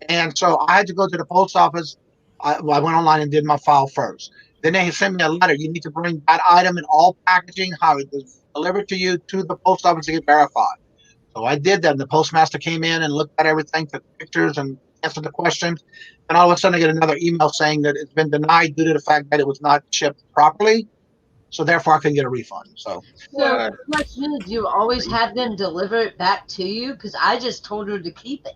S2: And so I had to go to the post office. I went online and did my file first. Then they sent me a letter. You need to bring that item in all packaging, how it was delivered to you, to the post office to get verified. So I did that. And the postmaster came in and looked at everything, took pictures, and answered the questions. And all of a sudden, I get another email saying that it's been denied due to the fact that it was not shipped properly. So therefore, I can get a refund. So
S6: question is, do you always have them deliver it back to you? Because I just told her to keep it.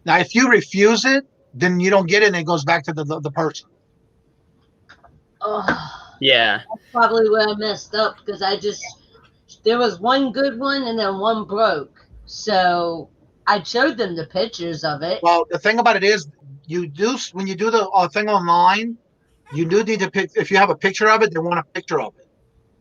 S2: Now, if you refuse it, then you don't get it, and it goes back to the person.
S6: Oh,
S5: yeah.
S6: That's probably where I messed up, because there was one good one and then one broke. So I showed them the pictures of it.
S2: Well, the thing about it is, when you do the thing online, you do need to pick. If you have a picture of it, they want a picture of it.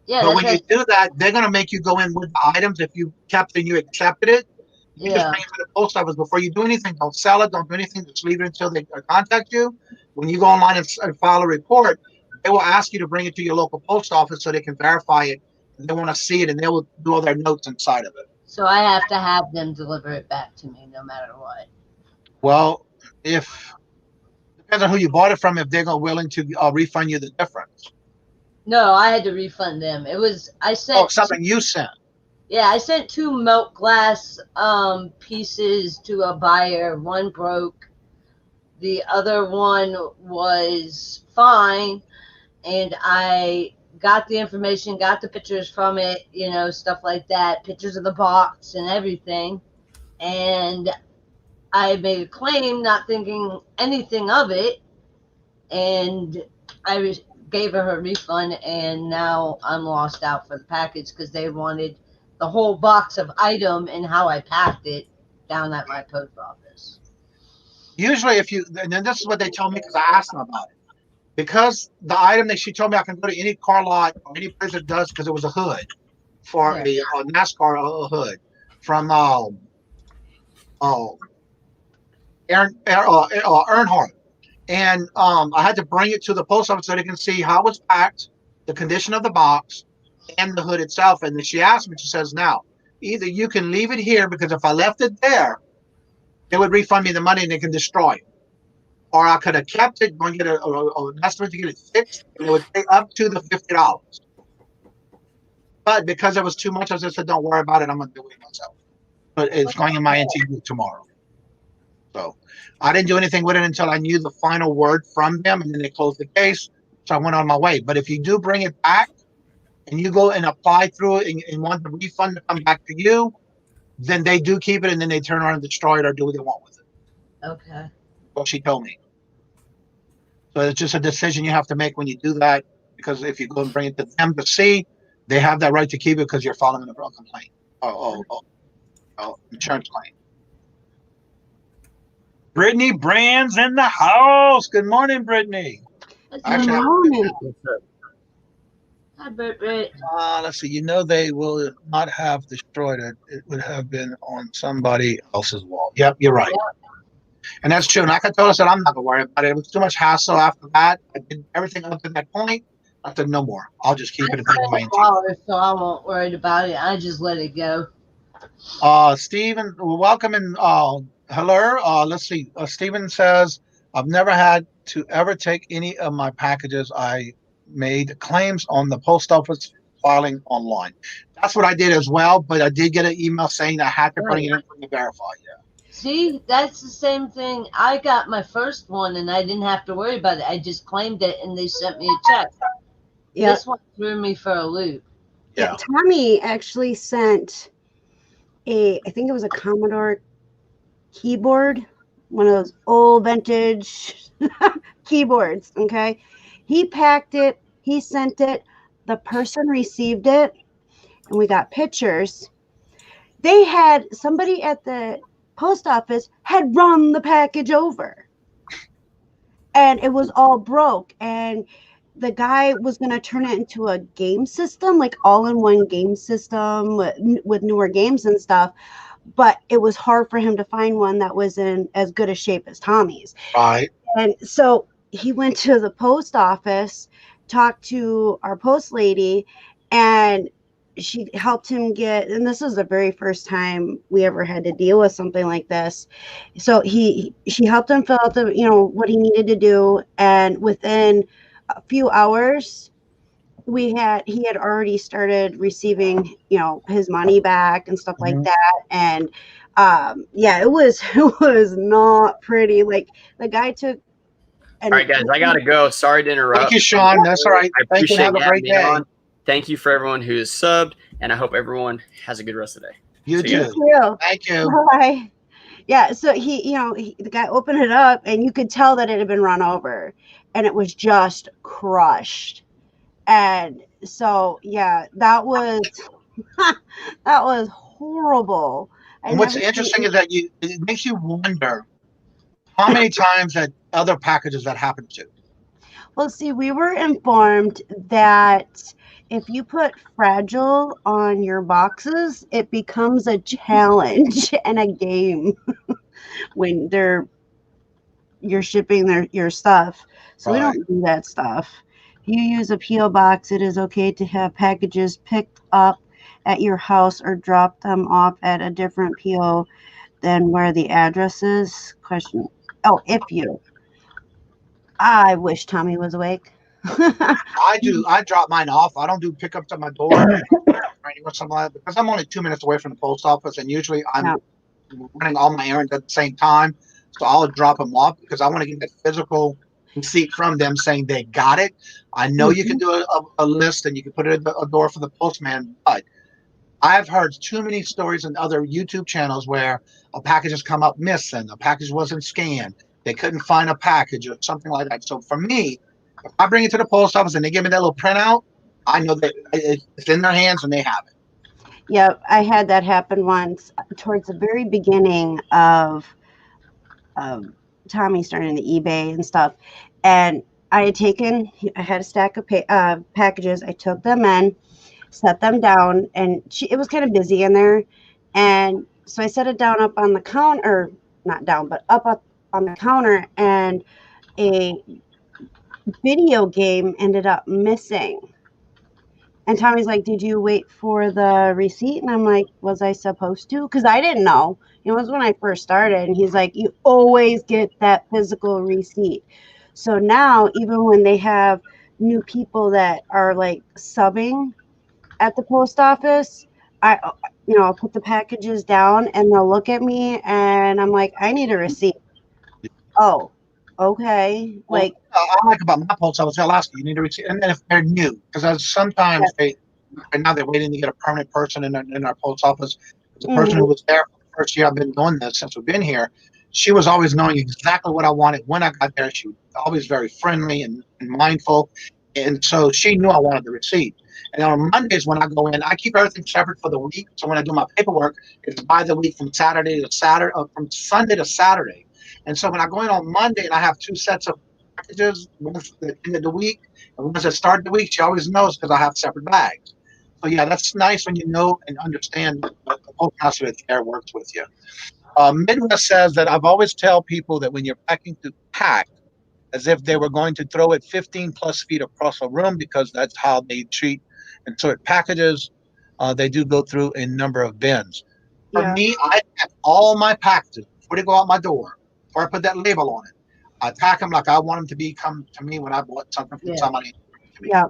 S6: Yeah,
S2: but when you do that, they're going to make you go in with the items. If you kept and you accepted it, you just bring it to the post office before you do anything. Don't sell it. Don't do anything. Just leave it until they contact you. When you go online and file a report, they will ask you to bring it to your local post office so they can verify it. And they want to see it, and they will do all their notes inside of it.
S6: So I have to have them deliver it back to me no matter what.
S2: Well, depends on who you bought it from, if they're willing to refund you the difference.
S6: No, I had to refund them. I sent
S2: something you sent.
S6: Yeah, I sent 2 milk glass pieces to a buyer. One broke. The other one was fine. and I got the information, got the pictures from it, stuff like that, pictures of the box and everything. And I made a claim not thinking anything of it, and I gave her refund, and now I'm lost out for the package because they wanted the whole box of item and how I packed it down at my post office.
S2: Usually and then this is what they told me because I asked them about it. Because the item that she told me I can go to any car lot or any place that does, because it was a hood for a NASCAR hood from Earnhardt. And I had to bring it to the post office so they can see how it was packed, the condition of the box, and the hood itself. And then she asked me, she says, now, either you can leave it here, because if I left it there, they would refund me the money and they can destroy it. Or I could have kept it, going to get an estimate to get it fixed, and it would pay up to the $50. But because it was too much, I just said, don't worry about it. I'm going to do it myself. But it's going in my NTU tomorrow. So I didn't do anything with it until I knew the final word from them, and then they closed the case. So I went on my way. But if you do bring it back and you go and apply through it and want the refund to come back to you, then they do keep it, and then they turn around and destroy it or do what they want with it.
S6: Okay.
S2: Well, she told me. So it's just a decision you have to make when you do that, because if you go and bring it to them to see, they have that right to keep it because you're filing a complaint. Insurance claim. Brittany Brand's in the house. Good morning, Brittany.
S4: Good morning.
S6: Hi, Britt.
S2: Let's see. They will not have destroyed it. It would have been on somebody else's wall. Yep, you're right. Yep. And that's true. And like I told us that I'm not going to worry about it. It was too much hassle after that. I did everything up to that point. I said, no more. I'll just keep it in my
S6: so I won't worry about it. I just let it go.
S2: Stephen, welcome in. Hello. Let's see. Stephen says, I've never had to ever take any of my packages. I made claims on the post office filing online. That's what I did as well. But I did get an email saying I had to bring it in for me to verify. Yeah.
S6: See, that's the same thing. I got my first one and I didn't have to worry about it. I just claimed it and they sent me a check. Yep. This one threw me for a loop.
S4: Yeah. Tommy actually sent I think it was a Commodore keyboard, one of those old vintage keyboards. Okay. He packed it. He sent it. The person received it and we got pictures. They had somebody at the post office had run the package over and it was all broke, and the guy was going to turn it into a game system, like all-in-one game system with newer games and stuff, but it was hard for him to find one that was in as good a shape as Tommy's.
S2: Right.
S4: And so he went to the post office, talked to our post lady, and she helped him get, and this was the very first time we ever had to deal with something like this. So she helped him fill out the, what he needed to do. And within a few hours, he had already started receiving, his money back and stuff like that. And it was not pretty. Like the guy took.
S5: All right, guys, I gotta go. Sorry to interrupt.
S2: Thank you, Sean. That's all right.
S5: I appreciate
S2: Have a great day.
S5: on. Thank you for everyone who is subbed, and I hope everyone has a good rest of the day.
S2: You too. Thank you.
S4: Bye. Yeah, so the guy opened it up, and you could tell that it had been run over, and it was just crushed. And so, yeah, that was horrible.
S2: And what's interesting is that it makes you wonder how many times that other packages that happened to.
S4: Well, see, we were informed that if you put fragile on your boxes, it becomes a challenge and a game when you're shipping your stuff. So we don't do that stuff. If you use a P.O. box, it is okay to have packages picked up at your house or drop them off at a different P.O. than where the address is. I wish Tommy was awake.
S2: I do. I drop mine off. I don't do pickups at my door or something like that, because I'm only 2 minutes away from the post office, and usually I'm running all my errands at the same time. So I'll drop them off because I want to get that physical receipt from them saying they got it. I know you can do a list and you can put it at a door for the postman, but I've heard too many stories in other YouTube channels where a package has come up missing, a package wasn't scanned, they couldn't find a package or something like that. So for me, if I bring it to the post office and they give me that little printout, I know that it's in their hands and they have it.
S4: Yep, I had that happen once towards the very beginning of Tommy starting the eBay and stuff. And I had a stack of packages. I took them in, set them down, and it was kind of busy in there. And so I set it down up on the counter, not down, but up on the counter, and a video game ended up missing. And Tommy's like, did you wait for the receipt? And I'm like, was I supposed to? Because I didn't know. It was when I first started. And he's like, you always get that physical receipt. So now, even when they have new people that are like subbing at the post office, I'll put the packages down and they'll look at me and I'm like, I need a receipt. Oh, okay.
S2: Well,
S4: like,
S2: I like about my post office, they'll ask you need a receipt. And then if they're new, because sometimes now they're waiting to get a permanent person in our post office. The person who was there for the first year I've been doing this since we've been here, she was always knowing exactly what I wanted when I got there. She was always very friendly and mindful. And so she knew I wanted the receipt. And on Mondays when I go in, I keep everything separate for the week. So when I do my paperwork, it's by the week from Sunday to Saturday. And so when I go in on Monday and I have two sets of packages, one's at the end of the week and one's at the start of the week, she always knows because I have separate bags. So yeah, that's nice when you know and understand what the post master that's there works with you. Midwest says that I've always tell people that when you're packing to pack, as if they were going to throw it 15 plus feet across a room because that's how they treat and sort packages. They do go through a number of bins. For me, I pack all my packages before they go out my door, before I put that label on it. I pack them like I want them to come to me when I bought something from somebody.
S4: Yeah.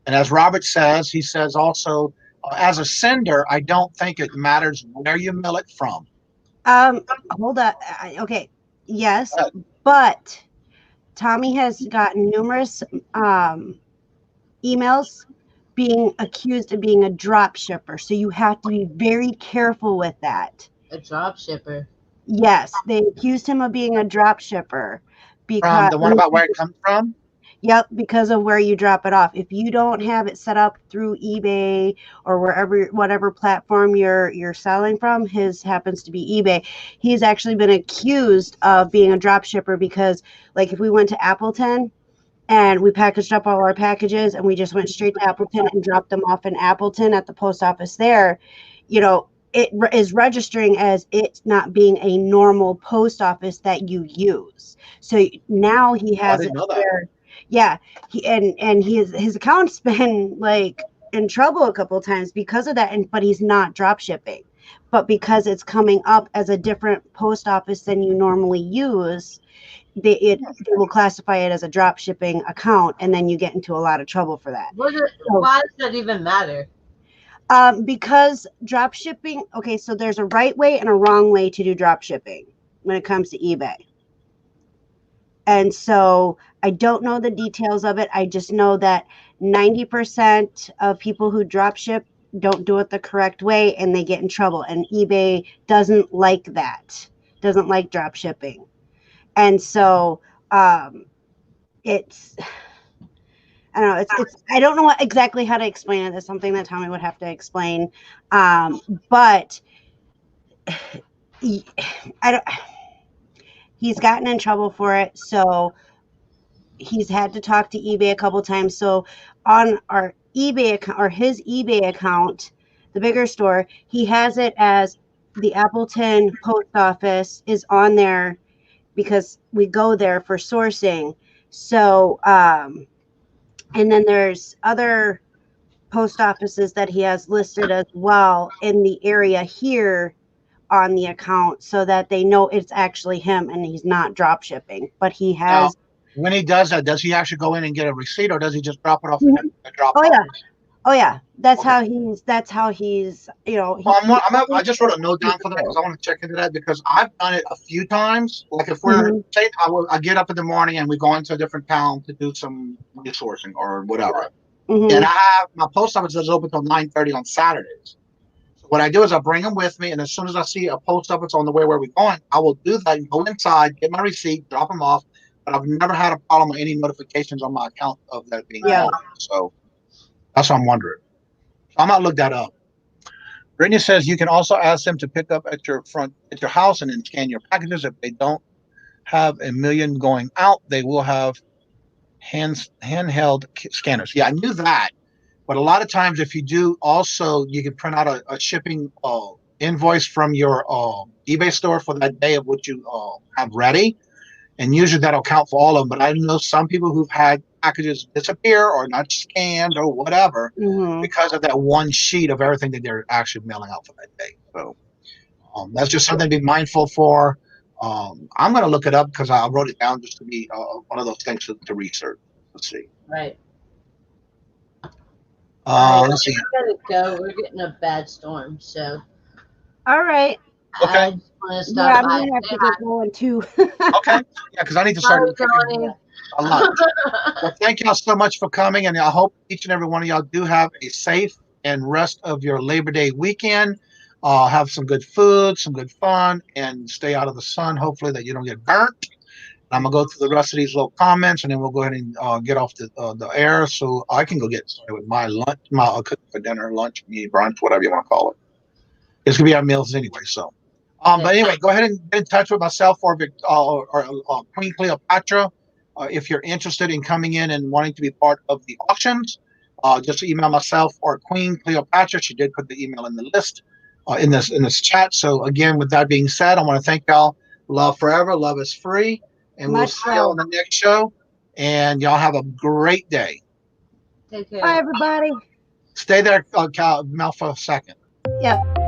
S2: And as Robert says, he says also, as a sender, I don't think it matters where you mail it from.
S4: Hold on. Okay. Yes, but Tommy has gotten numerous emails being accused of being a drop shipper. So you have to be very careful with that.
S6: A drop shipper.
S4: Yes, they accused him of being a drop shipper
S2: because the one about where it comes from.
S4: Yep, because of where you drop it off. If you don't have it set up through eBay or whatever platform you're selling from, his happens to be eBay. He's actually been accused of being a drop shipper because, like, if we went to Appleton and we packaged up all our packages and we just went straight to Appleton and dropped them off in Appleton at the post office there, it is registering as it not being a normal post office that you use. So now he has it there. Yeah, his account's been like in trouble a couple of times because of that, but he's not drop shipping. But because it's coming up as a different post office than you normally use, they will classify it as a drop shipping account, and then you get into a lot of trouble for that.
S6: Why does that even matter?
S4: Because drop shipping, okay, so there's a right way and a wrong way to do drop shipping when it comes to eBay. And so I don't know the details of it. I just know that 90% of people who drop ship don't do it the correct way and they get in trouble. And eBay doesn't like that, doesn't like drop shipping. And so it's, I don't know, it's I don't know exactly how to explain it. It's something that Tommy would have to explain. But he's gotten in trouble for it. So he's had to talk to eBay a couple times. So on our eBay account or his eBay account, the bigger store, he has it as the Appleton post office is on there because we go there for sourcing. So, and then there's other post offices that he has listed as well in the area here on the account so that they know it's actually him and he's not drop shipping, but he has.
S2: When he does that, does he actually go in and get a receipt or does he just drop it off?
S4: Oh yeah, that's how he's. You know,
S2: I just wrote a note down for that because I want to check into that because I've done it a few times. Like if we're say I get up in the morning and we go into a different town to do some resourcing or whatever, and I have my post office is open till 9:30 on Saturdays. So what I do is I bring them with me, and as soon as I see a post office on the way where we're going, I will do that and go inside, get my receipt, drop them off. But I've never had a problem with any notifications on my account of that being done. So that's what I'm wondering. So I might look that up. Brittany says you can also ask them to pick up at your house and then scan your packages. If they don't have a million going out, they will have handheld scanners. Yeah, I knew that. But a lot of times, if you do, also you can print out a shipping invoice from your eBay store for that day of what you have ready, and usually that'll count for all of them. But I know some people who've had packages disappear or not scanned or whatever because of that one sheet of everything that they're actually mailing out for that day. So that's just something to be mindful for. I'm going to look it up because I wrote it down just to be one of those things to research. Let's see.
S6: Right.
S2: Let's see.
S6: We gotta go. We're getting a bad storm, so.
S4: All right.
S2: Okay.
S6: I just want to stop
S4: I'm gonna have to get going too.
S2: Okay. Yeah, because I need to start cooking a lunch. Well, thank y'all so much for coming, and I hope each and every one of y'all do have a safe and rest of your Labor Day weekend. Have some good food, some good fun, and stay out of the sun. Hopefully that you don't get burnt. I'm gonna go through the rest of these little comments, and then we'll go ahead and get off the air, so I can go get started with my lunch, my cooking for dinner, lunch, meat, brunch, whatever you want to call it. It's gonna be our meals anyway. So, but anyway, go ahead and get in touch with myself or Queen Cleopatra if you're interested in coming in and wanting to be part of the auctions. Just email myself or Queen Cleopatra. She did put the email in the list in this chat. So again, with that being said, I want to thank y'all. Love forever. Love is free. And we'll see y'all on the next show. And y'all have a great day.
S6: Take care.
S4: Bye, everybody.
S2: Stay there, Mel, for a second.
S4: Yep.